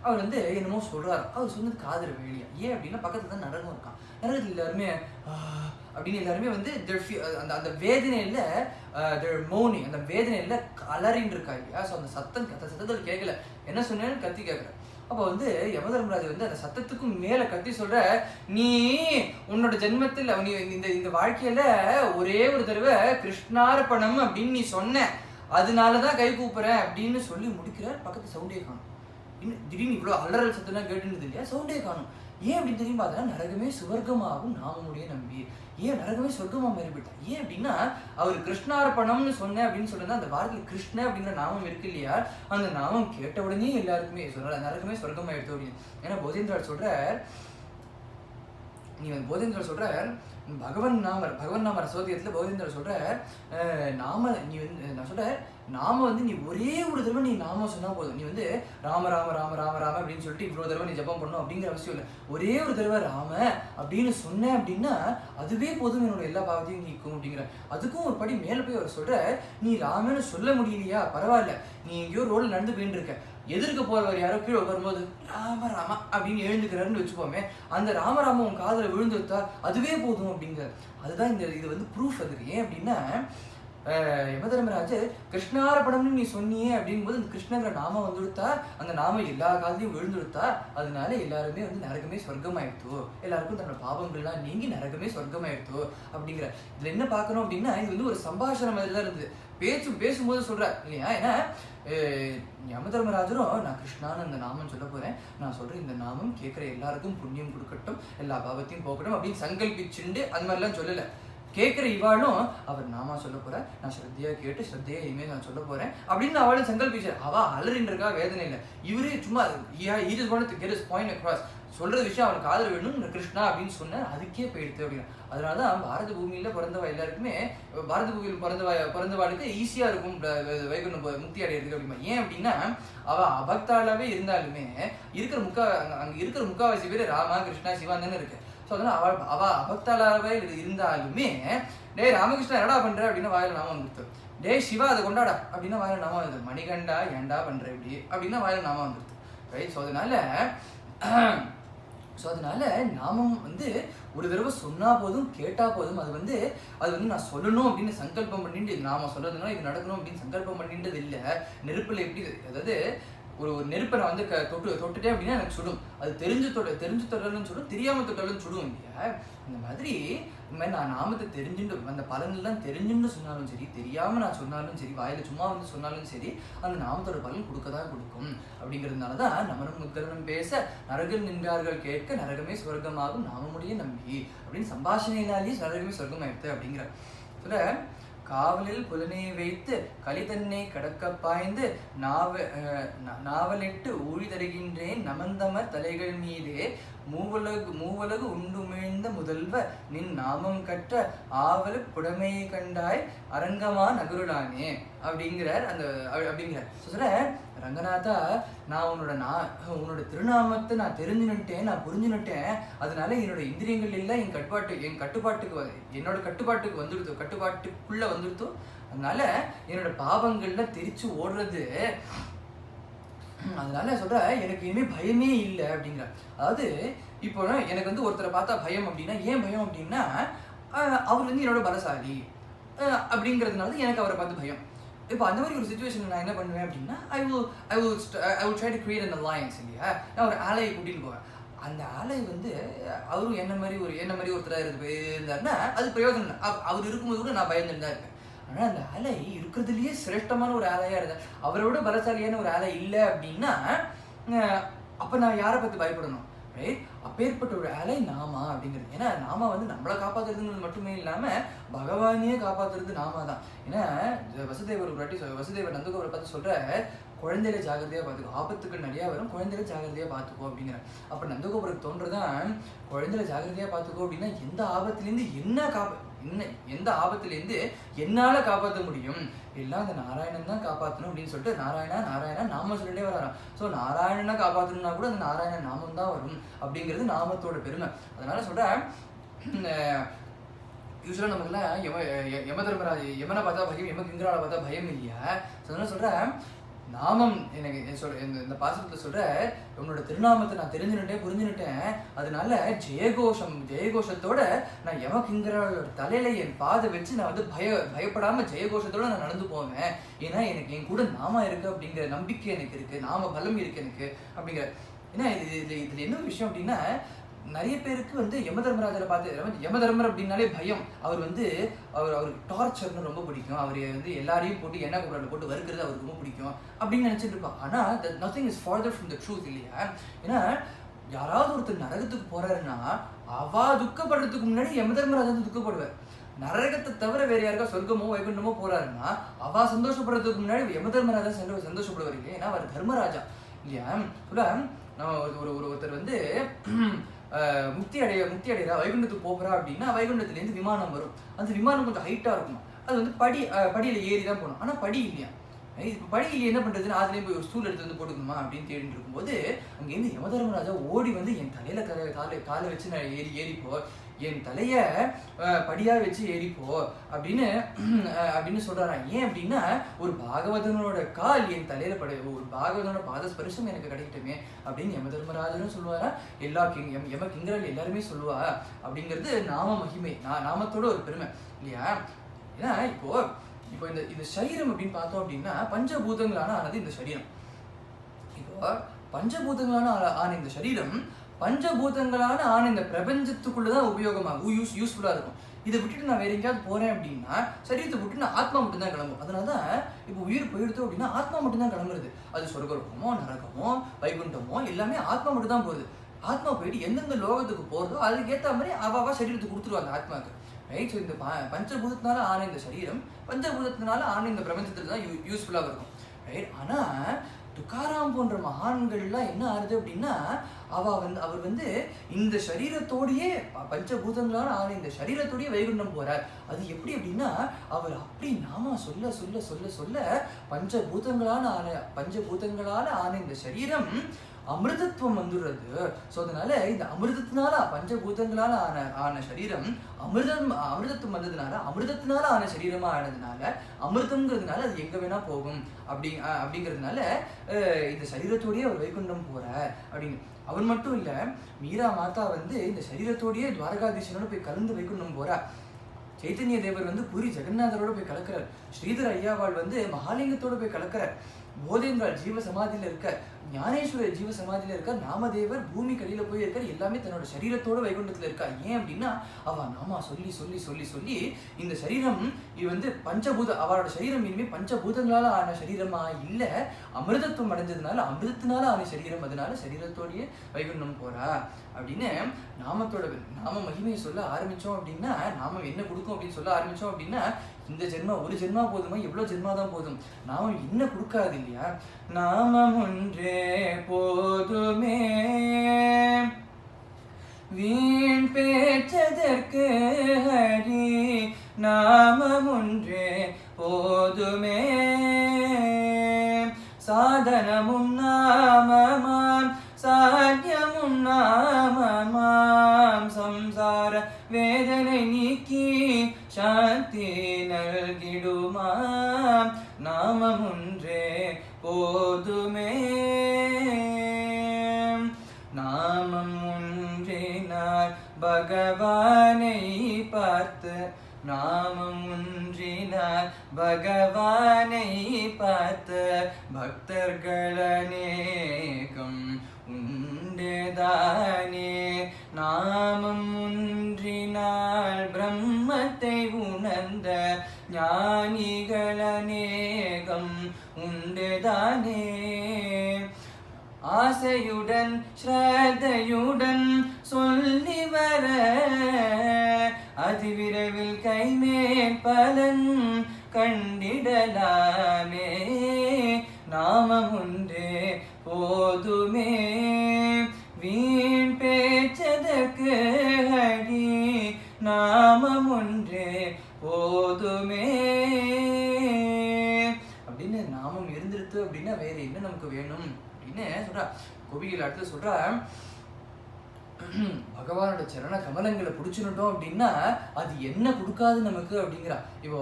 அவர் வந்து என்னமோ சொல்றாரு. அவர் சொன்னது காதல் வேலையா? ஏன் அப்படின்னா பக்கத்துல தான் நரகம் இருக்கான். நரகத்தில் எல்லாருமே அப்படின்னு எல்லாருமே வந்து அந்த வேதனையில மௌனி, அந்த வேதனையில கலரின்னு இருக்கா இல்லையா? ஸோ அந்த சத்தத்தில் கேட்கல, என்ன சொன்னேன்னு கத்தி கேட்கல. அப்போ வந்து யமதர்மராஜர் வந்து அந்த சத்தத்துக்கும் மேல கத்தி சொல்ற, நீ உன்னோட ஜென்மத்தில் நீ இந்த வாழ்க்கையில ஒரே ஒரு தடவை கிருஷ்ணார்ப்பணம் அப்படின்னு நீ சொன்ன, அதனாலதான் கை கூப்புறேன் அப்படின்னு சொல்லி முடிக்கிற. பக்கத்து சவுண்டே காணும். இன்னும் திடீர்னு இவ்வளவு அலறல் சத்தம்லாம் கேட்டுருந்தது இல்லையா? சவுண்டே காணும். ஏன் அப்படின்னு தெரியும் பார்த்தா நரகமே சுவர்க்கமாகும் நாமமுடைய நம்பி. ஏன் நரகமே சொர்க்கமா மாறிவிட்டா? ஏன் அப்படின்னா அவர் கிருஷ்ணார்ப்பணம்னு சொன்னேன் அப்படின்னு சொல்றது அந்த வார்த்தையில் கிருஷ்ண அப்படிங்கிற நாமம் இருக்கு இல்லையா? அந்த நாமம் கேட்ட உடனே எல்லாருக்குமே சொல்ற நரகமே சொர்க்கமா எடுத்து அப்படின்னு. ஏன்னா போதேந்திரர் சொல்ற, நீ வந்து போதேந்திரர் சொல்ற பகவன் நாம ரசோதியத்துல போதேந்திரர் சொல்ற நாம நீ வந்து நான் சொல்ற நாம வந்து நீ ஒரே ஒரு தடவை நீ நாம சொன்னா போதும். நீ வந்து ராம ராம ராம ராம ராம அப்படின்னு சொல்லிட்டு இவ்வளவு தடவை நீ ஜபம் பண்ணணும் அப்படிங்கிற அவசியம் இல்லை. ஒரே ஒரு தடவை ராம அப்படின்னு சொன்னேன் அப்படின்னா அதுவே போதும், என்னோட எல்லா பாவத்தையும் நீக்கும் அப்படிங்கிற. அதுக்கும் ஒரு படி மேல போய் அவர் சொல்ற, நீ ராமன்னு சொல்ல முடியலையா பரவாயில்ல, நீ எங்கேயோ ரோட்ல நடந்து போயிட்டு இருக்க, எதிர்க்க போறவர் யாரோ கீழே வரும்போது ராம ராமா அப்படின்னு எழுந்துக்கிறாருன்னு வச்சுப்போமே, அந்த ராமராம உன் காதல விழுந்துட்டா அதுவே போதும் அப்படிங்கிற. அதுதான் இது வந்து ப்ரூஃப். அதுக்கு ஏன் அப்படின்னா யமதர்மராஜர் கிருஷ்ணார்ப்பணம்னு நீ சொன்னியே அப்படிங்கும்போது அந்த கிருஷ்ணங்கிற நாமம் வந்துடுத்தா, அந்த நாமம் எல்லா காலத்தையும் விழுந்துடுத்தா, அதனால எல்லாருமே வந்து நரகமே சொர்க்கமாயிடுத்தோ, எல்லாருக்கும் தன்னோட பாவங்கள்லாம் நீங்கி நரகமே சொர்க்கமாயிடுத்தோ அப்படிங்கிற. இதுல என்ன பார்க்கணும் அப்படின்னா இது வந்து ஒரு சம்பாஷணம் மாதிரி தான் இருந்தது. பேசும்போது சொல்றார் இல்லையா? ஏன்னா யமதர்மராஜரும் நான் கிருஷ்ணான்னு அந்த நாமம் சொல்ல போறேன், நான் சொல்றேன் இந்த நாமம் கேட்கிற எல்லாருக்கும் புண்ணியம் கொடுக்கட்டும், எல்லா பாவத்தையும் போக்கட்டும் அப்படின்னு சங்கல்பிச்சுண்டு அந்த மாதிரிலாம் சொல்லலை. கேட்குற இவாளும் அவர் நாமா சொல்ல போறேன், நான் ஸ்ரத்தையா கேட்டு ஸ்ரத்தையா இனிமேல் நான் சொல்ல போறேன் அப்படின்னு அவளும் சங்கல்பிச்சார். அவ அலறின் இருக்கா, வேதனை இல்லை. இவரே சும்மா சொல்ற விஷயம் அவனுக்கு காதல் வேணும் கிருஷ்ணா அப்படின்னு சொன்ன அதுக்கே போயிடுது அப்படின்னு. அதனாலதான் பாரத பூமியில பிறந்தவா எல்லாருக்குமே பாரத பூமியில் பிறந்தவாளுக்கு ஈஸியா இருக்கும் வைகுண்ட முக்தி அடையிறதுக்கு அப்படிமா. ஏன் அப்படின்னா அவ அபக்தாலாவே இருந்தாலுமே அங்க இருக்கிற முக்காவாசி பேர் ராமா கிருஷ்ணா சிவான் தானே இருக்கு. ஸோ அதனால அவ அபக்தாலாவே இருந்தாலுமே டே ராமகிருஷ்ணா என்னடா பண்ற அப்படின்னு வாயில நாமம் வந்துருது, டே சிவா அதை கொண்டாடா அப்படின்னா வாயில நாமம் வந்துருது, மணிகண்டா ஏண்டா பண்ற இப்படி அப்படின்னா வாயில நாமம் வந்துருது, ரைட்? ஸோ அதனால நாமம் வந்து ஒரு தடவை சொன்னா போதும், கேட்டா போதும். அது வந்து நான் சொல்லணும் அப்படின்னு சங்கல்பம் பண்ணிட்டு நாம சொல்றதுனால இது நடக்கணும் அப்படின்னு சங்கல்பம் பண்ணின்றது இல்லை. நெருப்புல எப்படி, அதாவது ஒரு நெருப்பை நான் வந்து தொட்டுட்டேன் அப்படின்னா எனக்கு சுடும். அது தெரிஞ்சு தொடரணும்னு சுடும், தெரியாம தொட்டாலும் சுடும் இல்லையா? இந்த மாதிரி நான் நாமத்தை தெரிஞ்சுட்டு அந்த பலன்லாம் தெரிஞ்சுன்னு சொன்னாலும் சரி, தெரியாம நான் சொன்னாலும் சரி, வாயில சும்மா வந்து சொன்னாலும் சரி, அந்த நாமத்தோட பலன் கொடுக்கதான் கொடுக்கும். அப்படிங்கிறதுனாலதான் நமனும் முத்கலனும் பேச நரகில் நின்றார்கள் கேட்க நரகமே சொர்க்கமாகும் நாமமுடைய நம்பி அப்படின்னு சம்பாஷணையினாலேயே நரகமே சொர்க்கமாயிடுது அப்படிங்கிற சொல்ல. காவலில் புலனை வைத்து கலிதன்னை கடக்க பாய்ந்து நாவலிட்டு ஊழி தருகின்றேன் நமந்தமர் தலைகள் மீதே மூவலகு உண்டுமிழ்ந்த முதல்வ நின் நாமம் கற்ற ஆவல புடமையை கண்டாய் அரங்கமா நகருடானே அப்படிங்கிறார். சொல்ற ரங்கநாதா, நான் உன்னோட திருநாமத்தை நான் தெரிஞ்சுன்னுட்டேன், நான் புரிஞ்சுன்னுட்டேன். அதனால என்னோட இந்திரியங்கள் எல்லாம் என்னோட கட்டுப்பாட்டுக்கு வந்துடுதோ, கட்டுப்பாட்டுக்குள்ள வந்துடுதோ. அதனால என்னோட பாவங்கள்லாம் தெரிச்சு ஓடுறது. அதனால சொல்ற எனக்கு இனிமே பயமே இல்லை அப்படிங்கிற. அதாவது இப்போ எனக்கு வந்து ஒருத்தரை பார்த்தா பயம் அப்படின்னா ஏன் பயம் அப்படின்னா அவர் வந்து என்னோட பலசாலி அப்படிங்கிறதுனால எனக்கு அவரை பார்த்து பயம். இப்போ அந்த மாதிரி ஒரு சுச்சுவேஷன் நான் என்ன பண்ணுவேன் அப்படின்னா I will try to create an alliance இல்லையா. நான் ஒரு ஆலையை கூட்டிகிட்டு போவேன். அந்த ஆலை வந்து அவரும் என்ன மாதிரி ஒருத்தராக இருந்தாருன்னா அது பிரயோஜனம் இல்லை. அவர் இருக்கும்போது கூட நான் பயந்துட்டு தான் இருப்பேன். ஆனால் அந்த ஆலை இருக்கிறதுலையே சிரேஷ்டமான ஒரு ஆலையாக இருந்தேன். அவரோட பலசாலியான ஒரு ஆலை இல்லை அப்படின்னா அப்போ நான் யாரை பற்றி பயப்படணும், ரைட்? அப்பேற்பட்ட ஒரு ஆலை நாமா அப்படிங்கிறது. ஏன்னா நாம வந்து நம்மளை காப்பாற்றுறதுங்கிறது மட்டுமே இல்லாமல் பகவானையே காப்பாற்றுறது நாம தான். ஏன்னா வசுதேவர் ஒரு வாட்டி வசுதேவர் நந்தகோபுரை பார்த்து சொல்கிற, குழந்தையில ஜாகிரதையாக பார்த்துக்கோ, ஆபத்துக்கு நிறையா வரும், குழந்தையில ஜாகிரதையாக பார்த்துக்கோ அப்படிங்கிற. அப்போ நந்தகோபுரத்துக்கு தோன்றதான் குழந்தையில ஜாகிரதையாக பார்த்துக்கோ அப்படின்னா எந்த ஆபத்துலேருந்து எந்த ஆபத்துலேருந்து என்னால் காப்பாற்ற முடியும், எல்லாம் அந்த நாராயணன் தான் காப்பாற்றணும் அப்படின்னு சொல்லிட்டு நாராயணா நாம சொல்லிட்டே வராராம். ஸோ நாராயணனை காப்பாற்றணும்னா கூட அந்த நாராயணன் நாமம் தான் வரும் அப்படிங்கிறது நாமத்தோட பெருமை. அதனால சொல்கிறேன், யூஸ்வலாக நமக்குலாம் யமனை பார்த்தா பயம், யமகிங்கராவை பார்த்தா பயம் இல்லையா. ஸோ அதனால சொல்கிறேன், நாமம் எனக்கு இந்த பாசத்தில் சொல்கிற உன்னோட திருநாமத்தை நான் புரிஞ்சுன்னுட்டேன். அதனால ஜெயகோஷத்தோட நான் யமகிங்கரோட தலையில என் பாதை வச்சு நான் வந்து பயப்படாமல் ஜெயகோஷத்தோட நான் நடந்து போவேன். ஏன்னா எனக்கு என் கூட நாம இருக்கு அப்படிங்கிற நம்பிக்கை எனக்கு இருக்கு, நாம பலம் இருக்கு எனக்கு அப்படிங்கிற. ஏன்னா இதில் என்ன விஷயம் அப்படின்னா, நிறைய பேருக்கு வந்து யமதர்மராஜரை பார்த்து, யமதர்மர் அப்படின்னாலே பயம். அவருக்கு டார்ச்சர்னு ரொம்ப பிடிக்கும். அவர் வந்து எல்லாரையும் போட்டு எண்ணெய் குப்பரில் போட்டு வறுக்கிறது அவருக்கு ரொம்ப பிடிக்கும் அப்படின்னு நினச்சிட்டு இருப்பான். ஆனால் nothing is further from the truth இல்லையா. ஏன்னா யாராவது ஒருத்தர் நரகத்துக்கு போறாருன்னா அவா துக்கப்படுறதுக்கு முன்னாடி யமதர்மராஜன் துக்கப்படுவார். நரகத்தை தவிர வேற யாருக்கா சொர்க்கமோ வைகுண்டமோ போறாருன்னா அவா சந்தோஷப்படுறதுக்கு முன்னாடி யமதர்மராஜா சந்தோஷப்படுவார் இல்லையா. ஏன்னா அவர் தர்மராஜா இல்லையா. சொல்ல நம்ம ஒருத்தர் வந்து முக்தி அடைகிறா, வைகுண்டத்துக்கு போகிறா அப்படின்னா வைகுண்டத்துலேருந்து விமானம் வரும். அந்த விமானம் கொஞ்சம் ஹைட்டாக இருக்கும். அது வந்து படியில் ஏறி தான் போகணும். ஆனால் படி இல்லையா. இப்போ படி இல்லையா, என்ன பண்ணுறதுன்னு அதுலேயும் போய் ஒரு ஸ்டூல் எடுத்து வந்து போட்டுக்கணுமா அப்படின்னு தேடிட்டு இருக்கும்போது அங்கேருந்து யமதர்மராஜா ஓடி வந்து என் தலையில் காலை வச்சு நான் ஏறிப்போ, என் தலையை படியாக வச்சு ஏறிப்போ அப்படின்னு சொல்கிறாரா. ஏன் அப்படின்னா ஒரு பாகவதனோட கால் என் தலையில் ஒரு பாகவதனோட பாதஸ்பரிசம் எனக்கு கிடைக்கட்டுமே அப்படின்னு யமதர்மராஜனும் சொல்லுவாரா, எல்லா யமகிங்கர்கள் எல்லாருமே சொல்லுவா அப்படிங்கிறது நாம மகிமை, நாமத்தோட ஒரு பெருமை இல்லையா. ஏன்னா இப்போ இந்த சரீரம் அப்படின்னு பார்த்தோம் அப்படின்னா பஞ்சபூதங்களான ஆனது இந்த சரீரம். இப்போ பஞ்சபூதங்களான ஆன இந்த சரீரம் பஞ்சபூதங்களான ஆன இந்த பிரபஞ்சத்துக்குள்ளதான் உபயோகமாகும், யூஸ்ஃபுல்லா இருக்கும். இதை விட்டுட்டு நான் வேற எங்கேயாவது போறேன் அப்படின்னா சரீரத்தை விட்டு நான் ஆத்மா மட்டும்தான் கிளம்பும். அதனாலதான் இப்போ உயிர் போயிடுத்தோம் அப்படின்னா ஆத்மா மட்டும்தான் கிளம்புறது. அது சொர்க்கமோ நரகமோ வைகுண்டமோ எல்லாமே ஆத்மா மட்டும் தான் போகுது. ஆத்மா போயிட்டு எந்தெந்த லோகத்துக்கு போறதோ அதுக்கு ஏற்ற மாதிரி அவாவா சரீரத்துக்கு கொடுத்துருவாங்க ஆத்மாவுக்கு, ரைட். ஸோ இந்த பஞ்சபூதத்தினால ஆன இந்த சரீரம் பஞ்சபூதத்தினால ஆன இந்த பிரபஞ்சத்துல தான் யூஸ்ஃபுல்லாக இருக்கும், ரைட். ஆனால் துக்காராம் போன்ற மகான்கள்லாம் என்ன ஆகுது அப்படின்னா அவர் வந்து இந்த சரீரத்தோடையே பஞ்சபூதங்களான ஆன இந்த சரீரத்தோடையே வைகுண்டம் போறார். அது எப்படி அப்படின்னா அவர் அப்படி நாம சொல்ல சொல்ல சொல்ல சொல்ல பஞ்சபூதங்களால ஆன இந்த சரீரம் அமிர்தத்துவம் வந்துடுறது. ஸோ அதனால இந்த அமிர்தத்தினால பஞ்சபூதங்களால ஆன சரீரம் அமிர்தத்துவம் வந்ததுனால அமிர்தத்தினால ஆன சரீரமா ஆனதுனால அமிர்தம்ங்கிறதுனால அது எங்க வேணா போகும் அப்படிங்கிறதுனால இந்த சரீரத்தோடயே அவர் வைகுண்டம் போறார் அப்படின்னு. அவர் மட்டும் இல்ல, மீரா மாதா வந்து இந்த சரீரத்தோடயே துவாரகாதீசனோட போய் கலந்து வைகுண்டம் போறார். சைத்தன்ய தேவர் வந்து பூரி ஜெகநாதரோட போய் கலக்கிறார். ஸ்ரீதர் ஐயாவாள் வந்து மகாலிங்கத்தோட போய் கலக்கிறார். போதேந்திரால் ஜீவ சமாதியில இருக்க, ஞானேஸ்வரர் ஜீவ சமாதியில இருக்க, நாமதேவர் பூமி கடியில போய் இருக்கார். எல்லாமே தன்னோட சரீரத்தோட வைகுண்டத்துல இருக்கா. ஏன் அப்படின்னா அவ நாமா சொல்லி சொல்லி சொல்லி சொல்லி இந்த சரீரம் இது வந்து அவரோட சரீரம் இனிமே பஞ்சபூதங்களால ஆன சரீரமா இல்ல, அமிர்தத்துவம் அடைஞ்சதுனால அமிர்தத்தினால ஆன சரீரம், அதனால சரீரத்தோடய வைகுண்டம் போறா அப்படின்னு நாம மகிமையை சொல்ல ஆரம்பிச்சோம் அப்படின்னா, நாம என்ன கொடுக்கும் அப்படின்னு சொல்ல ஆரம்பிச்சோம் அப்படின்னா, இந்த ஜென்மா ஒரு ஜென்மா போதுமா, எவ்வளவு ஜென்மா தான் போதும், நாமம் என்ன கொடுக்காது இல்லையா. நாமம் ஒன்றே போதுமே வீண் பேச்சதற்கு ஹரி, நாமம் ஒன்றே போதுமே சாதனமும் நாமமாம் சாத்தியமும் நாமமாம் சம்சார வேதனை நீக்கி சாந்தி நல்கிடுமாம் நாமம் ஒன்றே போதுமே. நாமம் ஒன்றினால் பகவானை பார்த்து நாமம் ஒன்றினார் பகவானை பார்த்து பக்தர்கள் அநேகம் உண்டேதானே நாமம் ஒன்றினால் பிரம்மத்தை உணர்ந்த ஞானிகள் அநேகம் உண்டேதானே ஆசையுடன் ஸ்ரத்தையுடன் சொல்லி வர அதிவிரைவில் கைமேல் பலன் கண்டிடலாமே நாமம் ஒன்றே போதுமே வீண் பேச்சதற்கு அடி நாமம் ஒன்றே போதுமே அப்படின்னு நாமம் இருந்துருது அப்படின்னா வேற என்ன நமக்கு வேணும் அப்படின்னு சொல்றா கோபிகையில். அடுத்து சொல்றா பகவானோட சரண கமலங்களை பிடிச்சுட்டோம் அப்படின்னா அது என்ன கொடுக்காது நமக்கு அப்படிங்கிறா. இப்போ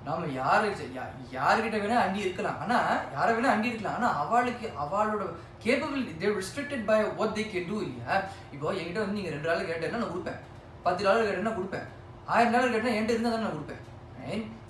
நாம யாருக்கிட்ட வேணா அண்டி இருக்கலாம், ஆனா யாரை வேணா அண்டி இருக்கலாம், ஆனா அவளோட capability there restricted by what they can do இல்லையா. இப்போ என்கிட்ட வந்து நீங்க $2 கேட்டேன்னா நான் கொடுப்பேன், $10 கேட்டேன்னா கொடுப்பேன், $1000 கேட்டேன்னா என்கிட்ட இருந்தால் தான் நான் கொடுப்பேன்.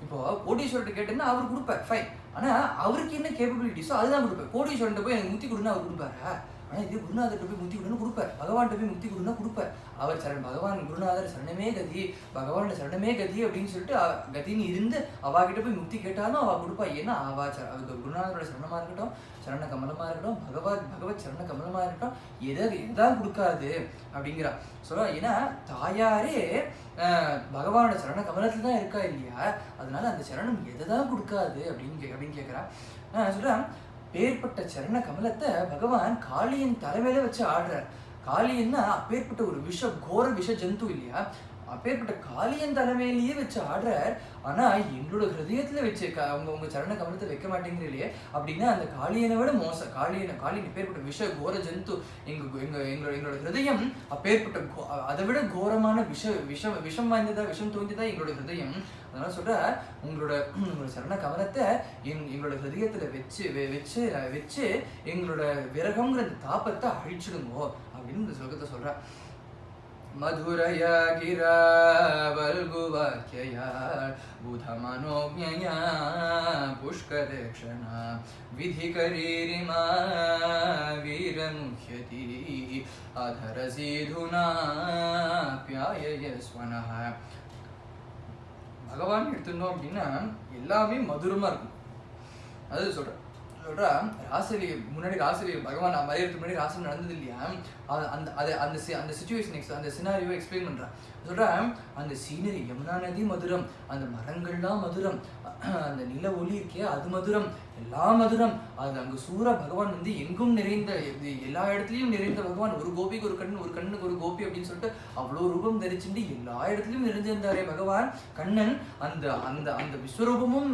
இப்போ கோடீஸ்வரர்கிட்ட கேட்டேன்னா அவர் கொடுப்பேன், ஃபைன். ஆனா அவருக்கு என்ன கேப்பபிலிட்டிஸோ அதுதான் கொடுப்பேன். கோடீஸ்வரன் போய் எனக்கு முத்தி கொடுன்னு அவர் கொடுப்பாரா? ஆனால் இதே குருநாதர்கிட்ட போய் முத்தி கொடுன்னு கொடுப்பார், பகவான்கிட்ட போய் முத்தி கொடுன்னா கொடுப்பார். அவர் பகவான் குருநாதர் சரணமே கதி, பகவானோட சரணமே கதி அப்படின்னு சொல்லிட்டு கதின்னு இருந்து அவாகிட்ட போய் முக்தி கேட்டாலும் அவள் கொடுப்பா. ஏன்னா அவள் குருநாதரோட சரணமாக இருக்கட்டும், சரண கமலமாக இருக்கட்டும், பகவத் சரண கமலமாக இருக்கட்டும், எதான் கொடுக்காது அப்படிங்கிறா சொல்ல. ஏன்னா தாயாரே பகவானோட சரண கமலத்தில் தான் இருக்கா இல்லையா, அதனால அந்த சரணம் எதை தான் கொடுக்காது அப்படின்னு கேட்குறா. சொல்கிறேன் பேர்பட்ட சரண கமலத்தை பகவான் காளியின் தலைமையில வச்சு ஆடுறார். காளியன்னா அப்பேற்பட்ட ஒரு கோர விஷ ஜந்து இல்லையா, அப்பேற்பட்ட காளியன் தலைமையிலேயே வச்சு ஆடுறார். ஆனா எங்களோட ஹிருதயத்துல வச்சு உங்க சரண கமலத்தை வைக்க மாட்டேங்கிறீங்களே அப்படின்னா அந்த காளியனை விட மோசம். காளியன் அப்பேற்பட்ட கோர ஜந்து. எங்களோட ஹிருதயம் அப்பேற்பட்ட அதை விட கோரமான விஷம் வாய்ந்ததா, விஷம் தோய்ந்ததா எங்களோட ஹிருதயம். அதனால சொல்ற உங்களோட சரண கமலத்தை எங்களோட ஹிருதயத்துல வச்சு எங்களோட விரகம்ங்கிற தாபத்தை அழிச்சிடுங்கோ அப்படின்னு இந்த ஸ்லோகத்தை சொல்ற. மதுரயா கிரா வல்குவாக்கியா புதமனோஜ்ஞயா புஷ்கரக்ஷணா விதிகரீரிமா வீரமுஹ்யதி அதரசீதுனா பியாயஸ்வனஹ. பகவான் எடுத்துட்டோம் அப்படின்னா எல்லாமே மதுரமா இருக்கும். அது சொல்ற ராசலி முன்னாடி ராசலி பகவான் மறையறதுக்கு முன்னாடி ராசலி நடந்தது இல்லையா, அந்த சிச்சுவேஷன் அந்த சினாரியோ எக்ஸ்பிளைன் பண்றான். சொல்றேன் அந்த சீனரி யமுனா நதி மதுரம், அந்த மரங்கள்லாம் மதுரம், அந்த நில ஒளி இருக்கே அது மதுரம், எல்லாம் மதுரம். அது அங்கு சூர பகவான் வந்து எங்கும் நிறைந்த, எல்லா இடத்துலயும் நிறைந்த பகவான். ஒரு கோபிக்கு ஒரு கண், ஒரு கண்ணுக்கு ஒரு கோபி அப்படின்னு சொல்லிட்டு அவ்வளோ ரூபம் தரிச்சுட்டு எல்லா இடத்துலயும் நிறைஞ்சிருந்தாரே பகவான் கண்ணன். அந்த அந்த அந்த விஸ்வரூபமும்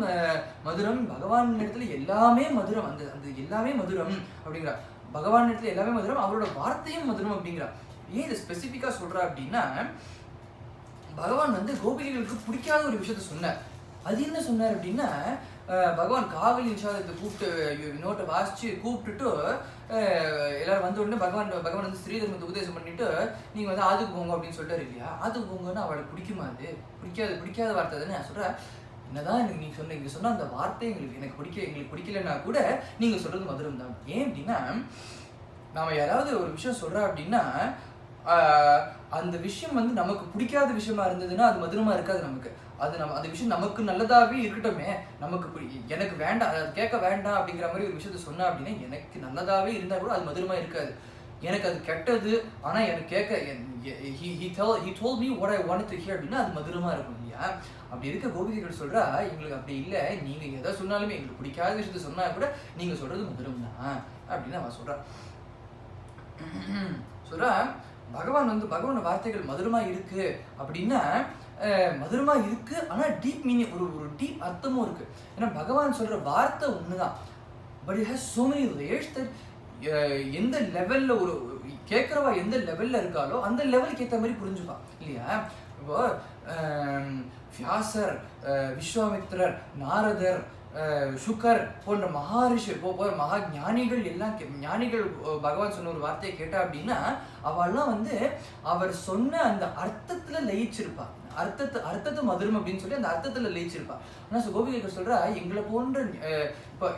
மதுரம், பகவான் இடத்துல எல்லாமே மதுரம், அந்த அந்த எல்லாமே மதுரம் அப்படிங்கிறா. பகவான் இடத்துல எல்லாமே மதுரம், அவரோட வார்த்தையும் மதுரம் அப்படிங்கிறா. ஏன் இதை ஸ்பெசிஃபிக்கா சொல்றா அப்படின்னா, பகவான் வந்து கோபிகைகளுக்கு பிடிக்காத ஒரு விஷயத்த சொன்னார். அது என்ன சொன்னார் அப்படின்னா, பகவான் காவலி நிஷாதத்தை கூப்பிட்டு நோட்டை வாசிச்சு கூப்பிட்டுட்டு எல்லாரும் வந்த உடனே பகவான் வந்து ஸ்ரீ தர்மத்தை உபதேசம் பண்ணிட்டு நீங்க வந்து ஆதுக்கு போங்க அப்படின்னு சொல்லிட்டாரு இல்லையா. ஆதுக்கு போங்கன்னா அவளுக்கு பிடிக்குமா? அது பிடிக்காத வார்த்தை தானே. நான் சொல்றேன் என்னதான் எனக்கு நீங்க சொன்ன அந்த வார்த்தை எங்களுக்கு பிடிக்கலன்னா கூட நீங்க சொல்றது மதுரம் தான். ஏன் அப்படின்னா, நாம யாராவது ஒரு விஷயம் சொல்றோம் அப்படின்னா அந்த விஷயம் வந்து நமக்கு பிடிக்காத விஷயமா இருந்ததுன்னா அது மதுரமா இருக்காது நமக்கு. அந்த விஷயம் நமக்கு நல்லதாவே இருக்கட்டுமே, எனக்கு வேண்டாம், அது கேட்க வேண்டாம் அப்படிங்கிற மாதிரி ஒரு விஷயத்த சொன்னா அப்படின்னா எனக்கு நல்லதாவே இருந்தா கூட அது மதுரமா இருக்காது. எனக்கு அது கெட்டது, ஆனா எனக்கு கேட்க he told me what I wanted to hear அப்படின்னா அது மதுரமா இருக்கும் இல்லையா. அப்படி இருக்க கோபிகைகள் சொல்றா எங்களுக்கு அப்படி இல்லை, நீங்க எதை சொன்னாலுமே எங்களுக்கு பிடிக்காத விஷயத்த சொன்னா கூட நீங்க சொல்றது மதுரம் தான் அப்படின்னு அவன் சொல்றா. பகவானோட வார்த்தைகள் மதுரமா இருக்கு அப்படின்னா மதுரமா இருக்கு, ஆனா டீப் மீனிங், ஒரு டீப் அர்த்தமும் இருக்கு. ஏன்னா பகவான் சொல்ற வார்த்தை ஒண்ணுதான், but it has so many layers that எந்த லெவல்ல ஒரு கேட்கறவா எந்த லெவல்ல இருக்காலோ அந்த லெவலுக்கு ஏற்ற மாதிரி புரிஞ்சுப்பா இல்லையா. இப்போ வியாசர், விஸ்வாமித்ரர், நாரதர், சுகர் போன்ற மகாரிஷி மகா ஞானிகள் எல்லாம் ஞானிகள் பகவான் சொன்ன ஒரு வார்த்தையை கேட்டா அப்படின்னா அவெல்லாம் வந்து அவர் சொன்ன அந்த அர்த்தத்துல லயிச்சிருப்பா. அர்த்தத்தை மதுரம் அப்படின்னு சொல்லி அந்த அர்த்தத்துல லயிச்சிருப்பா. ஆனா கோபிகைகள் சொல்றா எங்களை போன்ற இப்போ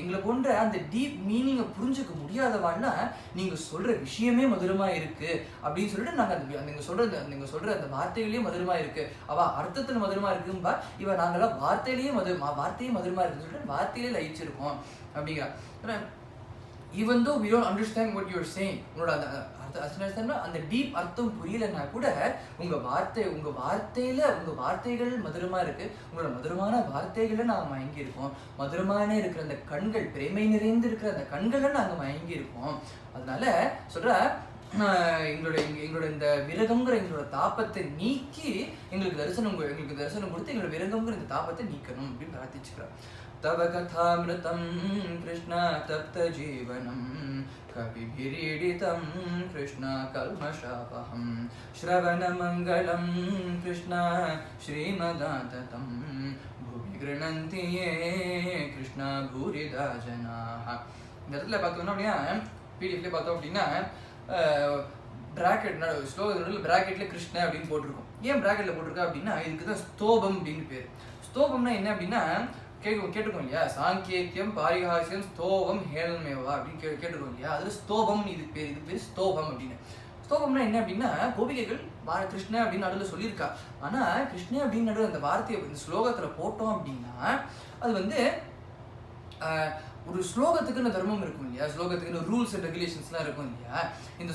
எங்களை போன்ற அந்த டீப் மீனிங்கை புரிஞ்சுக்க முடியாதவான்னா நீங்க சொல்ற விஷயமே மதுரமா இருக்கு அப்படின்னு சொல்லிட்டு நாங்க நீங்க சொல்ற அந்த வார்த்தையிலேயே மதுரமா இருக்கு, அவ அர்த்தத்துல மதுரமா இருக்கும்பா, இவ நாங்கெல்லாம் வார்த்தையிலேயே மதுரமா இருக்குன்னு சொல்லிட்டு வார்த்தையிலே லயிச்சிருக்கோம் அப்படிங்கிற. Even though we don't understand what you're saying, உங்களோட அந்த டீப் அர்த்தம் புரியலன்னா கூட உங்க வார்த்தைகள் மதுரமா இருக்கு, உங்களோட மதுரமான வார்த்தைகளை நாங்க மயங்கி இருக்கோம், மதுரமான இருக்கிற அந்த கண்கள், பிரேமை நிறைந்து இருக்கிற அந்த கண்களை நாங்க மயங்கி இருக்கோம். அதனால சொல்ற எங்களோட இந்த விரகம்ங்கிற எங்களோட தாபத்தை நீக்கி எங்களுக்கு தரிசனம் கொடுத்து எங்களோட விரகம்ங்கிற இந்த தாபத்தை நீக்கணும் அப்படின்னு பிரார்த்திச்சுக்கிறோம். तव कथामृतं कृष्ण तप्त जीवनं कविभिरीडितं कृष्ण कल्मषापहं श्रवणमङ्गलं कृष्ण श्रीमदाततं भुवि गृह्णन्ति ये कृष्ण भूरिदा जनाः. இந்த இடத்துல பார்த்தோம்னா அப்படின்னா பிடிஎஃப்ல பார்த்தோம் அப்படின்னா பிராக்கெட் ஸ்லோகத்தில் பிராக்கெட்ல கிருஷ்ண அப்படின்னு போட்டிருக்கோம். ஏன் பிராக்கெட்ல போட்டிருக்கா அப்படின்னா இதுக்கு தான் ஸ்தோபம் அப்படின்னு பேர். ஸ்தோபம்னா என்ன அப்படின்னா கேட்டுக்கோங்க இல்லையா, சாங்கேத்தியம் பாரிகாசியம் ஸ்தோபம் ஹேளன்மேவா அப்படின்னு கேட்டுக்கோங்க இல்லையா, அதுல ஸ்தோபம் இது பேர் ஸ்தோபம் அப்படின்னு. ஸ்தோபம்னா என்ன அப்படின்னா கோபிகைகள் கிருஷ்ண அப்படின்னு நடுவில் சொல்லியிருக்கா. ஆனா கிருஷ்ண அப்படின்னு நடுவில் அந்த வார்த்தையை இந்த ஸ்லோகத்துல போட்டோம் அப்படின்னா அது வந்து ஒரு ஸ்லோகத்துக்குன்னு தர்மம் இருக்கும் இல்லையா, ஸ்லோகத்துக்குன்னு ரூல்ஸ் அண்ட் ரெகுலேஷன்ஸ்லாம் இருக்கும் இல்லையா. இந்த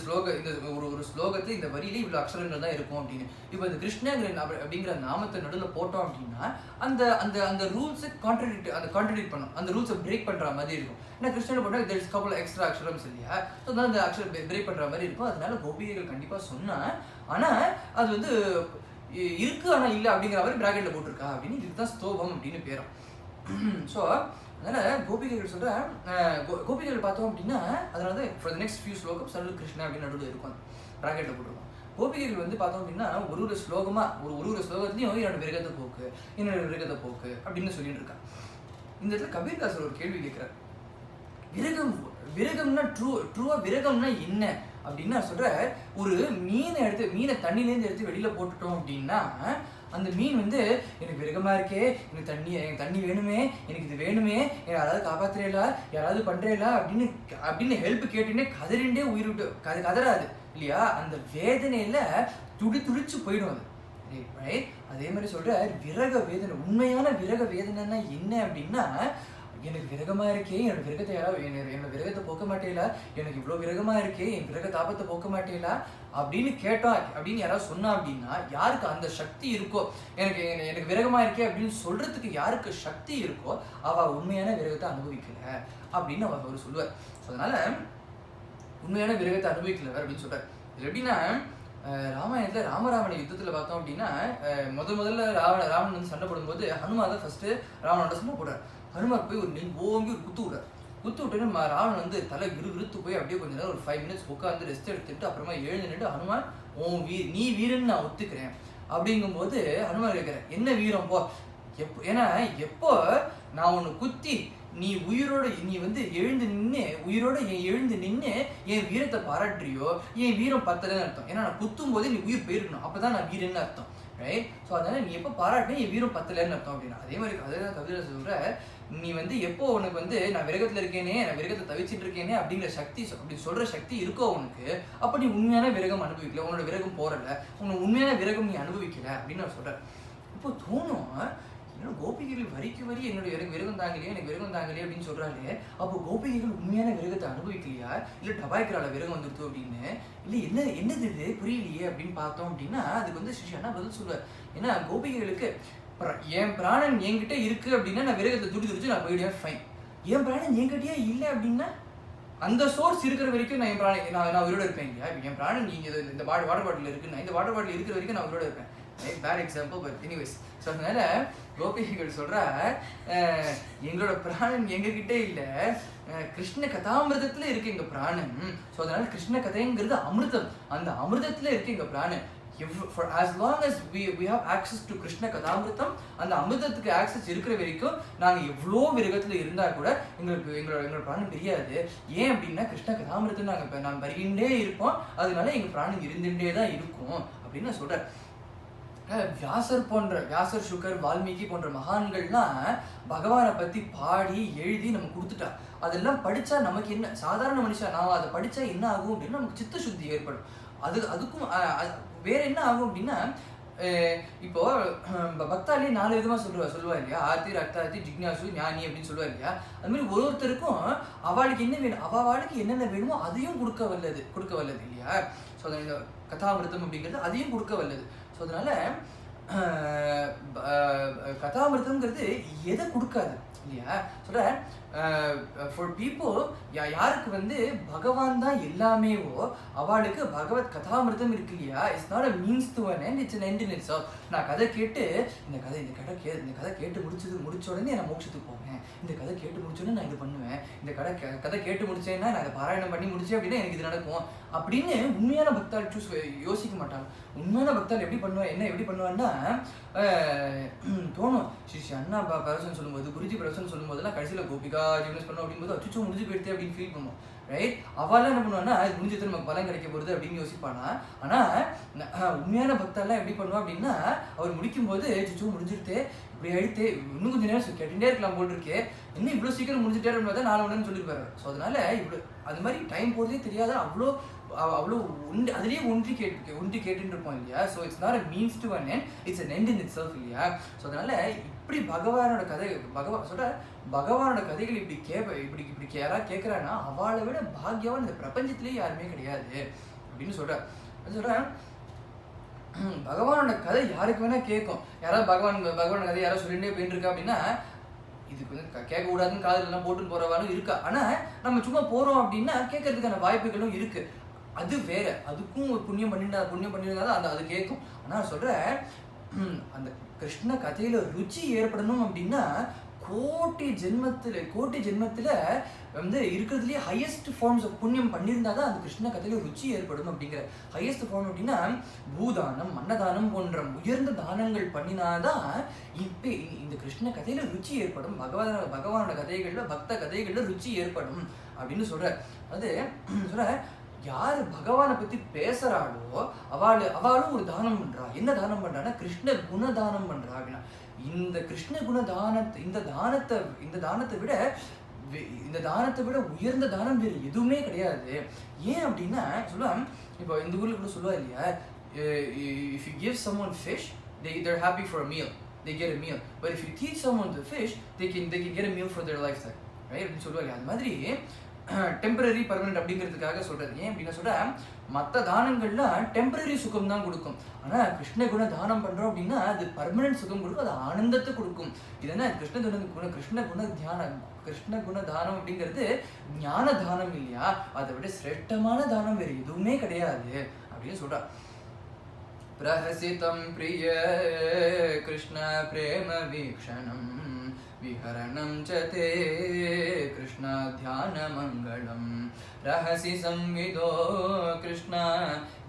ஒரு ஸ்லோகத்துல இந்த வரியில இவ்வளவு அக்ஷரங்கள் தான் இருக்கும் அப்படின்னு. இப்போ இந்த கிருஷ்ணங்கிற அப்படிங்கிற நாமத்தை நடுவில் போட்டோம் அப்படின்னா அந்த அந்த அந்த ரூல்ஸை கான்ட்ரடிக்ட் பண்ணும், அந்த ரூல்ஸை பிரேக் பண்ற மாதிரி இருக்கும். ஏன்னா கிருஷ்ணன் போட்டா there is couple extra அக்ஷரம்ஸ் இல்லையா, ஸோ அதனால அந்த அக்ஷரம் பிரேக் பண்ற மாதிரி இருக்கும். அதனால கோபிகைகள் கண்டிப்பா சொன்னா, ஆனா அது வந்து இருக்கு ஆனா இல்லை அப்படிங்கிற மாதிரி பிராக்கெட்ல போட்டிருக்கா அப்படின்னு. இதுதான் ஸ்தோபம் அப்படின்னு பேரும். ஸோ அதனால கோபிகைகள் சொல்ற கோபிகைகள் பார்த்தோம் அப்படின்னா அதனால ஃபார் த நெக்ஸ்ட் ஃபியூ ஸ்லோகம் சர்வ கிருஷ்ணா அப்படின்னு நடுவில் இருக்கும், பிராக்கெட்ல போட்டிருக்கோம். கோபிகைகள் வந்து பார்த்தோம் அப்படின்னா ஒரு ஸ்லோகமா ஒரு ஸ்லோகத்துலையும் என்னோட விரகத்தை போக்கு அப்படின்னு சொல்லிட்டு இருக்காங்க. இந்த இடத்துல கபீர்தாசர் ஒரு கேள்வி கேட்கிறார். விரகம்னா ட்ரூவா விரகம்னா என்ன அப்படின்னா சொல்ற, ஒரு மீனை தண்ணிலேருந்து எடுத்து வெளியில போட்டுட்டோம் அப்படின்னா அந்த மீன் வந்து எனக்கு விரகமா இருக்கே, எனக்கு தண்ணி வேணுமே, எனக்கு இது வேணுமே, யாராவது காப்பாத்துறீங்களா, யாராவது பண்றீங்களா அப்படின்னு ஹெல்ப் கேட்டுன்னே கதறிண்டே உயிர் விட்டு கதறாது இல்லையா. அந்த வேதனையில துடிச்சு போயிடும் அது. அதே மாதிரி சொல்ற விரக வேதனை, உண்மையான விரக வேதனைன்னா என்ன அப்படின்னா எனக்கு விரகமா இருக்கே, என்னோட விரகத்தை யாராவது என்னோட விரகத்தை போக்க மாட்டேலா, எனக்கு இவ்வளோ விரகமா இருக்கே, என் விரக தாபத்தை போக்க மாட்டேலா அப்படின்னு கேட்டா அப்படின்னு யாராவது சொன்னா அப்படின்னா யாருக்கு அந்த சக்தி இருக்கோ, எனக்கு விரகமா இருக்கே அப்படின்னு சொல்றதுக்கு யாருக்கு சக்தி இருக்கோ அவ உண்மையான விரகத்தை அனுபவிக்கல அப்படின்னு அவர் சொல்லுவார். அதனால உண்மையான விரகத்தை அனுபவிக்கல அப்படின்னு சொல்றாரு. இது எப்படின்னா ராமாயணத்துல ராமராவண யுத்தத்துல பார்த்தோம் அப்படின்னா முதல்ல ராவணன் வந்து சண்டை போடும்போது ஹனுமான் தான் ஃபர்ஸ்ட் ராவணோட சண்டை போடுறாரு. ஹனுமார் போய் ஒரு ஓங்கி ஒரு குத்து விட்டோன்னு ராவணன் வந்து தலை விறுத்து போய் அப்படியே கொஞ்ச நேரம் ஒரு 5 minutes உட்காந்து ரெஸ்ட் எடுத்துட்டு அப்புறமா எழுந்து நின்று ஹனுமான் நீ வீரன்னு நான் ஒத்துக்கிறேன் அப்படிங்கும்போது ஹனுமான் கேட்கிறேன் என்ன வீரம் போ ஏன்னா எப்போ நான் உன்னை குத்தி நீ வந்து எழுந்து நின்று என் வீரத்தை பாராட்டுறியோ என் வீரம் பத்தலன்னு அர்த்தம். ஏன்னா நான் குத்தும் போதே நீ உயிர் போயிருக்கணும், அப்பதான் நான் வீரன்னு அர்த்தம். ரைட்? ஸோ அதனால நீ எப்போ பாராட்டினா என் வீரம் பத்தலன்னு அர்த்தம் அப்படின்னா அதே மாதிரி அதான் கவிதை சொல்ற, நீ வந்து எப்போ உனக்கு வந்து நான் விரகத்துல இருக்கேனே, நான் விரகத்தை தவிச்சிட்டு இருக்கேனே அப்படிங்கிற சக்தி அப்படி சொல்ற சக்தி இருக்கோ உனக்கு, அப்ப நீ உண்மையான விரகம் அனுபவிக்கல, உன்னோட விரகம் போறல, உன்னோட உண்மையான விரகம் நீ அனுபவிக்கல அப்படின்னு நான் சொல்றேன். இப்போ தோணும் என்னோட கோபிகைகள் வரி என்னுடைய விரகம் தாங்கலையே, எனக்கு விரகம் தாங்கலையே அப்படின்னு சொல்றாரு. அப்போ கோபிகைகள் உண்மையான விரகத்தை அனுபவிக்கலையா, இல்லை டபாய்க்கிறால விரகம் வந்துருத்தோ அப்படின்னு, இல்லை என்னது இது புரியலையே அப்படின்னு பார்த்தோம் அப்படின்னா அதுக்கு வந்து ஸ்ரீ அண்ணா பதில் சொல்லுவார். ஏன்னா கோபிகைகளுக்கு என் பிராணன் என்கிட்ட இருக்கு அப்படின்னா நான் விரகத்தை துடிச்சு நான் போயிடுவேன், ஃபைன். என் பிராணன் என்கிட்டயே இல்லை அப்படின்னா அந்த சோர்ஸ் இருக்கிற வரைக்கும் நான் என் பிராணன் நான் உயிரோட இருப்பேன் இல்லையா. இப்போ என் பிராணன் இந்த வாட்டர் பாட்டில் இருக்குன்னா இந்த வாட்டர் பாட்டில் இருக்கிற வரைக்கும் நான் உயிரோட இருப்பேன். Bad example, but anyways. So அதனால கோபிகைகள் சொல்ற எங்களோட பிராணன் எங்ககிட்ட இல்லை, கிருஷ்ண கதாமிருதத்துல இருக்கு எங்க பிராணன். ஸோ அதனால கிருஷ்ண கதைங்கிறது அமிர்தம், அந்த அமிர்தத்துல இருக்கு எங்க பிராணன். for as long as we have access to Krishna Kathamritam, அந்த அமிர்தத்துக்கு ஆக்சஸ் இருக்கிற வரைக்கும் நாங்கள் எவ்வளோ விரகத்தில் இருந்தால் கூட எங்களோட பிராணம் தெரியாது. ஏன் அப்படின்னா கிருஷ்ண கதாமிரதம் நாங்கள் பருகின்றே இருப்போம், அதனால எங்கள் பிராணம் இருந்துகிட்டே தான் இருக்கும் அப்படின்னு நான் சொல்கிறேன். வியாசர், சுகர், வால்மீகி போன்ற மகான்கள்லாம் பகவானை பற்றி பாடி எழுதி நம்ம கொடுத்துட்டா. அதெல்லாம் படித்தா நமக்கு என்ன, சாதாரண மனுஷன் நான் அதை படித்தா என்ன ஆகும் அப்படின்னா நமக்கு சித்த சுத்தி ஏற்படும். அதுக்கும் வேற என்ன ஆகும் அப்படின்னா, இப்போ பக்தாலே 4 விதமா சொல்லுவா இல்லையா, ஆர்த்தி, ரக்தார்த்தி, ஜிக்னாசு, ஞானி அப்படின்னு சொல்லுவா இல்லையா. அது மாதிரி ஒருத்தருக்கும் அவளுக்கு என்ன வேணும், அவளுக்கு என்னென்ன வேணுமோ அதையும் கொடுக்க வல்லது இல்லையா. ஸோ இந்த கதாமிருத்தம் அப்படிங்கிறது அதையும் கொடுக்க வல்லது. ஸோ அதனால கதாமிருத்தம்ங்கிறது எதை கொடுக்காது இல்லையா. சொல்ற ஃபார் பீப்புள் யாருக்கு பகவான் தான் எல்லாமேவோ அவளுக்கு பகவத் கதாமிருத்தம் இருக்கு இல்லையா. It's not a means to an end, it's an end in itself. நான் கதை கேட்டு இந்த கதை கேட்டு முடிச்ச உடனே நான் மோட்சத்துக்கு போவேன், இந்த கதை கேட்டு முடிச்சோடனே நான் இது பண்ணுவேன், இந்த கதை கேட்டு முடிச்சேன்னா நான் இதை பாராயணம் பண்ணி முடிச்சேன் அப்படின்னா எனக்கு இது நடக்கும் அப்படின்னு உண்மையான பக்தால் யோசிக்க மாட்டாங்க. உண்மையான பக்தால் எப்படி பண்ணுவான்னா தோணும், ஸ்ரீ அண்ணா பிரவசனம் சொல்லும்போது, குருஜி பிரவசனம் சொல்லும்போதெல்லாம் கடைசியில் கோபிகா ஜீவனஸ் பண்ணோம் அப்படிங்கும்போது அச்சுச்சோ முடிஞ்சு போயிடுது அப்படின்னு ஃபீல் பண்ணுவோம், ரைட். அவெல்லாம் என்ன பண்ணுவான்னா அது முடிஞ்சது நமக்கு பலன் கிடைக்க போகுது அப்படின்னு யோசிப்பானா. ஆனால் உண்மையான பக்தாலாம் எப்படி பண்ணுவா அப்படின்னா அவர் முடிக்கும்போது அச்சுச்சோ முடிஞ்சிருத்தே, இப்படி அழித்து இன்னும் கொஞ்சம் நேரம் கேட்டுட்டே இருக்கலாம் போல் இருக்கே, இன்னும் இவ்வளோ சீக்கிரம் முடிஞ்சுட்டே இருந்தால் நாலு ஒன்றுன்னு சொல்லியிருப்பாரு. ஸோ அதனால இவ்வளோ அது மாதிரி டைம் போகிறதே தெரியாத அவ்வளோ அதுலேயே ஒன்றி கேட்டுன்னு இருப்போம் இல்லையா. So it's not a means to an end, it's an end in it self இல்லையா. ஸோ அதனால இப்படி பகவானோட கதைகள் இப்படி யாராவது கேட்குறான்னா அவளை விட பாக்யவான் இந்த பிரபஞ்சத்திலேயே யாருமே கிடையாது அப்படின்னு சொல்கிறேன். பகவானோட கதை யாருக்கு வேணா கேட்கும். யாராவது பகவான் கதை யாராவது சொல்லிட்டே போயிட்டு இருக்கா அப்படின்னா இதுக்கு கேட்கக்கூடாதுன்னு காதலாம் போட்டுன்னு போறவாலும் இருக்கா. ஆனால் நம்ம சும்மா போகிறோம் அப்படின்னா கேட்கறதுக்கான வாய்ப்புகளும் இருக்கு. அது வேற, அதுக்கும் ஒரு புண்ணியம் பண்ணியிருந்தா தான் அது கேட்கும். ஆனால் சொல்கிறேன் அந்த கிருஷ்ண கதையில ருச்சி ஏற்படணும் அப்படின்னா கோட்டி ஜென்மத்தில் இருக்கிறதுலேயே ஹையஸ்ட் ஃபார்ம்ஸ் ஆஃப் புண்ணியம் பண்ணியிருந்தா தான் அந்த கிருஷ்ண கதையில ருச்சி ஏற்படும். அப்படிங்கிற ஹையஸ்ட் ஃபார்ம் அப்படின்னா பூதானம், அன்னதானம் போன்ற உயர்ந்த தானங்கள் பண்ணினாதான் இப்போ இந்த கிருஷ்ண கதையில ருச்சி ஏற்படும், பகவானோட கதைகள்ல பக்த கதைகள்ல ருச்சி ஏற்படும் அப்படின்னு அது சொல்ற. யாரு பகவானை பத்தி பேசுறாளோ அவளும் ஒரு தானம் பண்றா. என்ன தானம் பண்றான்னா கிருஷ்ண குணதானம் பண்றா அப்படின்னா. இந்த கிருஷ்ண குணதானத்தை இந்த தானத்தை விட உயர்ந்த தானம் வேறு எதுவுமே கிடையாது. ஏன் அப்படின்னா சொல்லுவாங்க, இப்போ இந்த ஊர்ல கூட சொல்லுவா இல்லையா, if you give someone fish they're happy for a meal, they get a meal, but if you teach someone to fish they can get a meal for their lifetime, right அப்படின்னு சொல்லுவாங்க. அது மாதிரி டெம்பரரி பர்மனன்ட் அப்படிங்கிறதுக்காக சொல்றது. ஏன் அப்படின்னா சொல்ற மற்ற தானங்கள்லாம் டெம்பரரி சுகம் தான் கொடுக்கும். ஆனால் கிருஷ்ண குண தானம் பண்றோம் அப்படின்னா அது பர்மனன்ட் சுகம் கொடுக்கும், அது ஆனந்தத்தை கொடுக்கும். இது என்ன கிருஷ்ண குண தானம் அப்படிங்கிறது ஞான தானம் இல்லையா. அதை விட சிரேஷ்டமான தானம் வேறு எதுவுமே கிடையாது அப்படின்னு சொல்றா. பிரஹசிதம் பிரிய கிருஷ்ண பிரேம வீக்ஷணம் விஹரணம் சதே கிருஷ்ண தியான மங்களம் ரஹசி சம்விதோ கிருஷ்ண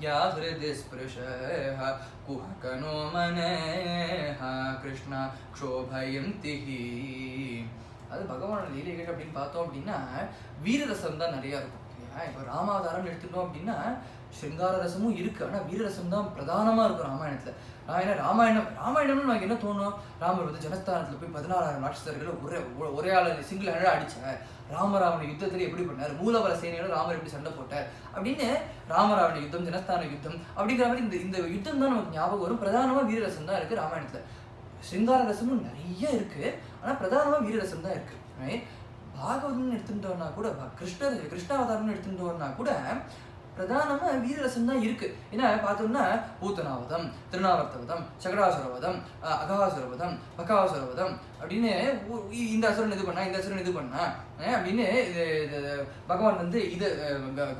யா ஹிருதி ஸ்பிருஷஹ குஹகனோ மனஹ கிருஷ்ண க்ஷோபயந்திஹி. அது பகவானோட லீலைகள் அப்படின்னு பார்த்தோம் அப்படின்னா வீரரசம் தான் நிறையா இருக்கும் இல்லையா. இப்போ ராமாவதாரம் எடுத்துட்டோம் அப்படின்னா ஸ்ருங்கார ரசமும் இருக்கு, ஆனால் வீரரசம் தான் பிரதானமாக இருக்கும் ராமாயணத்தில். ராமாயணம்னு நமக்கு என்ன தோணும், ராமர் ஜனஸ்தானத்தில் போய் 16,000 ராட்சசர்களை ஒரே ஆள் சிங்கிள் ஹேண்டா அடிச்சார், ராமராவண யுத்தத்தில் எப்படி பண்ணார், மூலவர சேனையோட ராமர் எப்படி சண்டை போட்டார் அப்படின்னு ராமராவண யுத்தம், ஜனஸ்தான யுத்தம் அப்படிங்கிற மாதிரி இந்த யுத்தம் தான் நமக்கு ஞாபகம் வரும். பிரதானமாக வீரரசம் தான் இருக்கு ராமாயணத்தில். ஸ்ருங்கார ரசமும் நிறைய இருக்கு, ஆனால் பிரதானமாக வீரரசம் தான் இருக்கு. பாகவதம்னு எடுத்துட்டோம்னா கூட கிருஷ்ணாவதாரம்னு எடுத்துட்டோம்னா கூட பிரதானமாக வீரரசம் தான் இருக்கு. ஏன்னா பார்த்தோம்னா பூத்தனாவதம், திருநாவர்த்தவதம், சகடாசுரவதம், அகாசுரவதம், பகாசுரவதம் அப்படின்னு இந்த அசுரன் இது பண்ணா அப்படின்னு பகவான் இது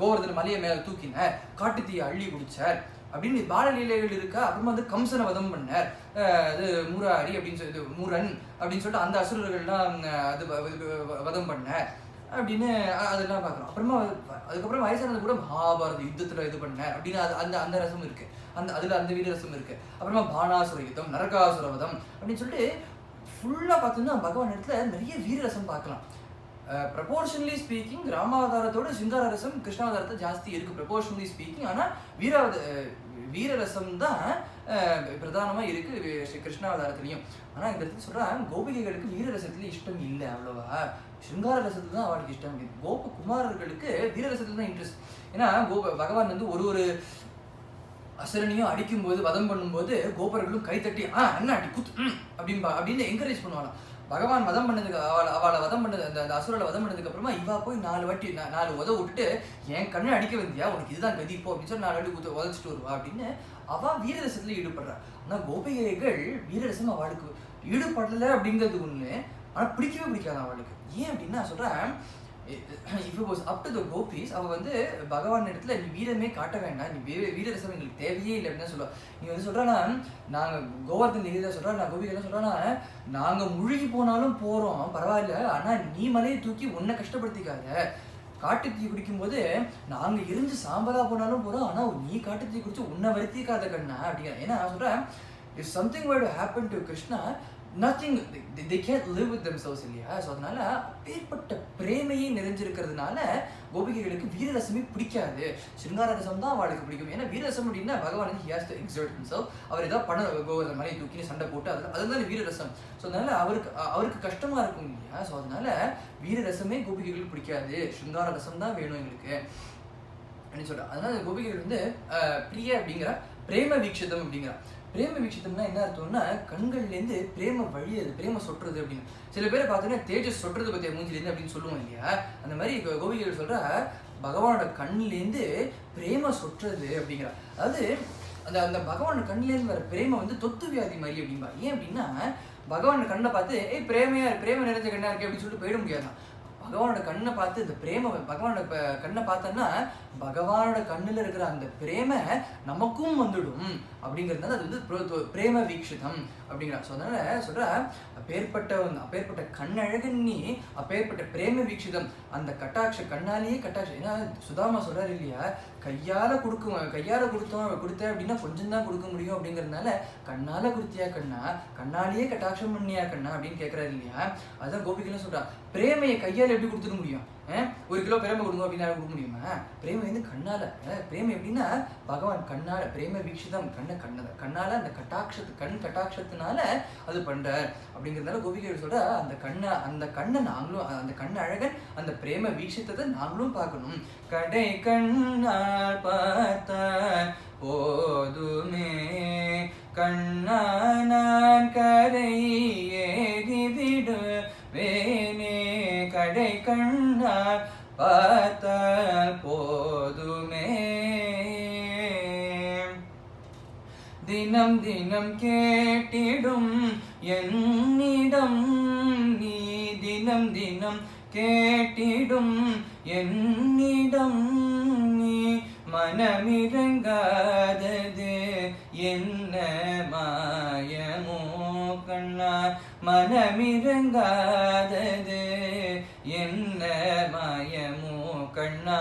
கோவர்தன மலையை மேலே தூக்கினார், காட்டு தீயை அள்ளி குடிச்சார் அப்படின்னு பாலலீலைகள் இருக்கா. அப்புறமா கம்சனை வதம் பண்ணார், அது மூராரி அப்படின்னு சொல்லி மூரன் அப்படின்னு சொல்லிட்டு அந்த அசுரர்கள்லாம் அது வதம் பண்ணார் அப்படின்னு அதெல்லாம் பார்க்குறோம். அதுக்கப்புறம் வயசானது கூட மகாபாரத யுத்தத்தில் இது பண்ணார் அப்படின்னு அந்த ரசம் இருக்கு. அதில் அந்த வீரரசம் இருக்குது. அப்புறமா பானாசுர யுத்தம், நரகாசுரவதம் அப்படின்னு சொல்லிட்டு ஃபுல்லாக பார்த்தோம்னா பகவான் இடத்துல நிறைய வீரரசம் பார்க்கலாம். ப்ரப்போர்ஷனலி ஸ்பீக்கிங் ராமாவதாரத்தோட சிங்காரரசம் கிருஷ்ணாவதாரத்தை ஜாஸ்தி இருக்குது ப்ரப்போர்ஷனலி ஸ்பீக்கிங். ஆனால் வீரரசம் தான் பிரதானமாக இருக்குது ஸ்ரீ கிருஷ்ணாவதாரத்துலேயும். ஆனால் இந்த இடத்துல சொல்கிறேன், கோபிகைகளுக்கு வீரரசத்துலேயும் இஷ்டம் இல்லை அவ்வளோவா, சிங்கார ரசத்துல தான் அவளுக்கு இஷ்டம். கோபகுமாரர்களுக்கு வீரரசத்துல தான் இன்ட்ரெஸ்ட். ஏன்னா பகவான் வந்து ஒரு அசுரனையும் அடிக்கும்போது வதம் பண்ணும்போது கோபர்களும் கைத்தட்டி அண்ணா அடி குத்து அப்படின்னு என்கரேஜ் பண்ணுவாளாம். பகவான் வதம் பண்ணதுக்கு அவளை வதம் பண்ணது அந்த அசுரலை வதம் பண்ணதுக்கு அப்புறமா இவா போய் 4 உதவ விட்டுட்டு என் கண்ணை அடிக்க வந்தியா, உனக்கு இதுதான் கதி இப்போ அப்படின்னு சொல்லி 4 வாட்டி உதச்சிட்டு வருவா அப்படின்னு அவ வீரரசத்துல ஈடுபடுறா. ஆனா கோபிகைகள் வீரரசம் அவளுக்கு ஈடுபடலை அப்படிங்கிறது ஒண்ணு, ஆனா பிடிக்கவே பிடிக்காது அவளுக்கு. ஏன் அப்படின்னா சொல்றேன், if it was up to the gopis, அவ வந்து பகவான் இடத்துல நீ வீரமே காட்ட வேண்டாம், நீ வீரரசம் எங்களுக்கு தேவையே இல்லை அப்படின்னு சொல்லுவா. நீ வந்து சொல்றா, நாங்க கோவர்தன் தேவிதான் சொல்றா, நான் கோபிகை சொல்றா, நாங்க முழுகி போனாலும் போறோம் பரவாயில்ல, ஆனா நீ மலையை தூக்கி உன்னை கஷ்டப்படுத்திக்காத. காட்டு தீ குடிக்கும் போது நாங்க எரிஞ்சு சாம்பலா போனாலும் போறோம், ஆனா நீ காட்டு தீ குடிச்சு உன்னை வருத்திக்காத கண்ணா அப்படிங்கிற. ஏன்னா சொல்றேன், if something were to happen to Krishna, nothing, they can't live with themselves இல்லையா. ஸோ அதனால அப்பேற்பட்ட பிரேமையே நிறைஞ்சிருக்கிறதுனால கோபிகைகளுக்கு வீரரசமே பிடிக்காது, சிருங்கார ரசம் தான் அவளுக்கு பிடிக்கும். ஏன்னா வீரரசம் அப்படின்னா பகவான் வந்து he has to exert himself, அவர் ஏதாவது பண கோவர்தன் மலையை தூக்கி சண்டை போட்டு அதுதான் வீரரசம். ஸோ அதனால அவருக்கு கஷ்டமா இருக்கும் இல்லையா. ஸோ அதனால வீரரசமே கோபிகைகளுக்கு பிடிக்காது, சிருங்கார ரசம் தான் வேணும் எங்களுக்கு அப்படின்னு சொல்றா. அதனால கோபிகைகள் வந்து பிரிய அப்படிங்கிற பிரேம வீக்ஷிதம் அப்படிங்கிற. பிரேம வீக்ஷிதம்னா என்ன அர்த்தம்னா கண்கள்லேருந்து பிரேம வழியது, பிரேம சொட்டுறது அப்படின்னு. சில பேரை பார்த்தோன்னா தேஜஸ் சொட்டுறது பற்றிய மூஞ்சிலேருந்து அப்படின்னு சொல்லுவோம் இல்லையா. அந்த மாதிரி கோபிகைகள் சொல்ற பகவானோட கண்ணிலேருந்து பிரேம சொட்டுறது அப்படிங்கிற. அதாவது அந்த பகவானோட கண்ணிலேருந்து வர பிரேம வந்து தொத்து வியாதி மாதிரி அப்படின்பா. ஏன் அப்படின்னா பகவானோட கண்ணை பார்த்து பிரேம நிறைஞ்ச கண்ணா இருக்கு அப்படின்னு சொல்லிட்டு போயிட முடியாதான். பகவானோட கண்ணை பார்த்து இந்த பகவானோட கண்ணை பார்த்தோன்னா பகவானோட கண்ணில் இருக்கிற அந்த பிரேம நமக்கும் வந்துடும் அப்படிங்கிறதுனால அது வந்து பிரேம வீக்ஷிதம் அப்படிங்கிற. ஸோ அதனால சொல்ற அப்பேற்பட்ட கண்ணழகன் நீ, அப்பேற்பட்ட பிரேம வீக்ஷிதம் அந்த கண்ணாலேயே கட்டாட்சம். ஏன்னா சுதாமா சொல்றாரு இல்லையா, கையால கொடுத்த அப்படின்னா கொஞ்சம் தான் கொடுக்க முடியும் அப்படிங்கிறதுனால கண்ணால கொடுத்தியா கண்ணா, கண்ணாலேயே கட்டாட்சம் பண்ணியா கண்ணா அப்படின்னு கேட்கறாரு இல்லையா. அதுதான் கோபிகளும் சொல்றா, பிரேமையை கையால் எப்படி கொடுத்துட முடியும், 1 கிலோ பிரேம கொடுங்க அப்படின்னா கொடுக்க முடியுமா. பிரேம வந்து கண்ணால, பிரேம எப்படின்னா பகவான் கண்ணால பிரேம வீக்ஷிதம் கண்ணால அந்த கட்டாட்சத்தினால அது பண்றார் அப்படிங்கிறதுனால கோபிகைகள் சொல்ற அந்த கண்ணை நாங்களும், அந்த கண்ண அழகன் அந்த பிரேம வீக்ஷித்தத்தை நாங்களும் பார்க்கணும். கடை கண்ணால் பார்த்தால் போதுமே கண்ணா நான் கரை ஏறி விடுவேனே, கடை கண்ணால் பார்த்தால் போதுமே. தினம் தினம் கேட்டிடும் என்னிடம் நீ, தினம் தினம் கேட்டிடும் என்னிடம் நீ, மனமிரங்காதது என்ன மாயமோ கண்ணா, மனமிரங்காதது என்ன மாயமோ கண்ணா,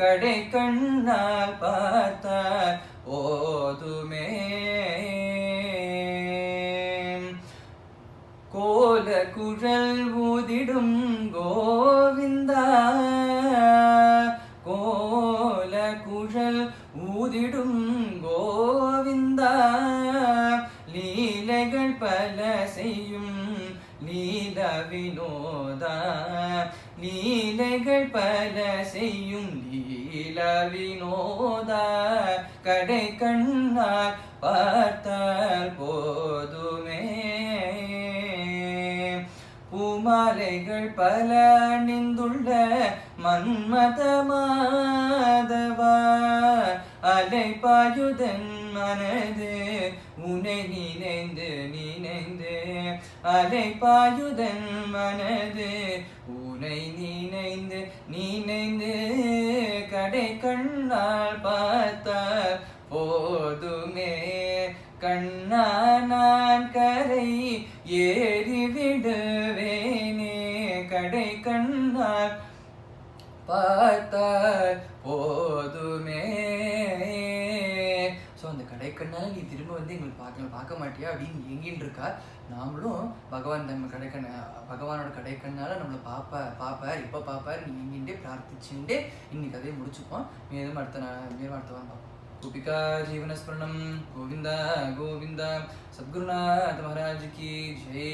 கடை கண்ணால் பார்த்தால் போதுமே. கோல குழல் ஊதிடும் கோவிந்தா, கோல குழல் ஊதிடும் கோவிந்தா, லீலைகள் பல செய்யும் லீல வினோதா, லீலைகள் பல செய்யும் லீல வினோதா, கடை கண்ணால் பார்த்தால் போதுமே. பூமாலைகள் பல அணிந்துள்ள மன்மத மாதவா, அலைபாயுதன் மனது உனை நினைந்து நினைந்து, அலைபாயுதன் மனது உனை நினைந்து நினைந்து, கடை கண்ணால் பார்த்தால் போதுமே கண்ணா நான் கரை ஏறி விடுவேனே, கடை கண்ணால் பார்த்தால் போதுமே. ஸோ அந்த கடைக்கண்ணால நீ திரும்ப வந்து எங்களை பார்க்க மாட்டியா அப்படின்னு எங்கின்னு இருக்கா. நாமளும் பகவானோட கடைக்கண்ணால நம்மளை பார்ப்பார் இப்போ பார்ப்பார் நீ எங்கின்றே பிரார்த்திச்சுட்டே இன்னைக்கு கதையை முடிச்சுப்போம். மேலும் அடுத்த வாரம் பார்ப்போம். गोपिका जीवनस्मरणं गोविंदा गोविंदा सद्गुरुनाथ महाराज की जय.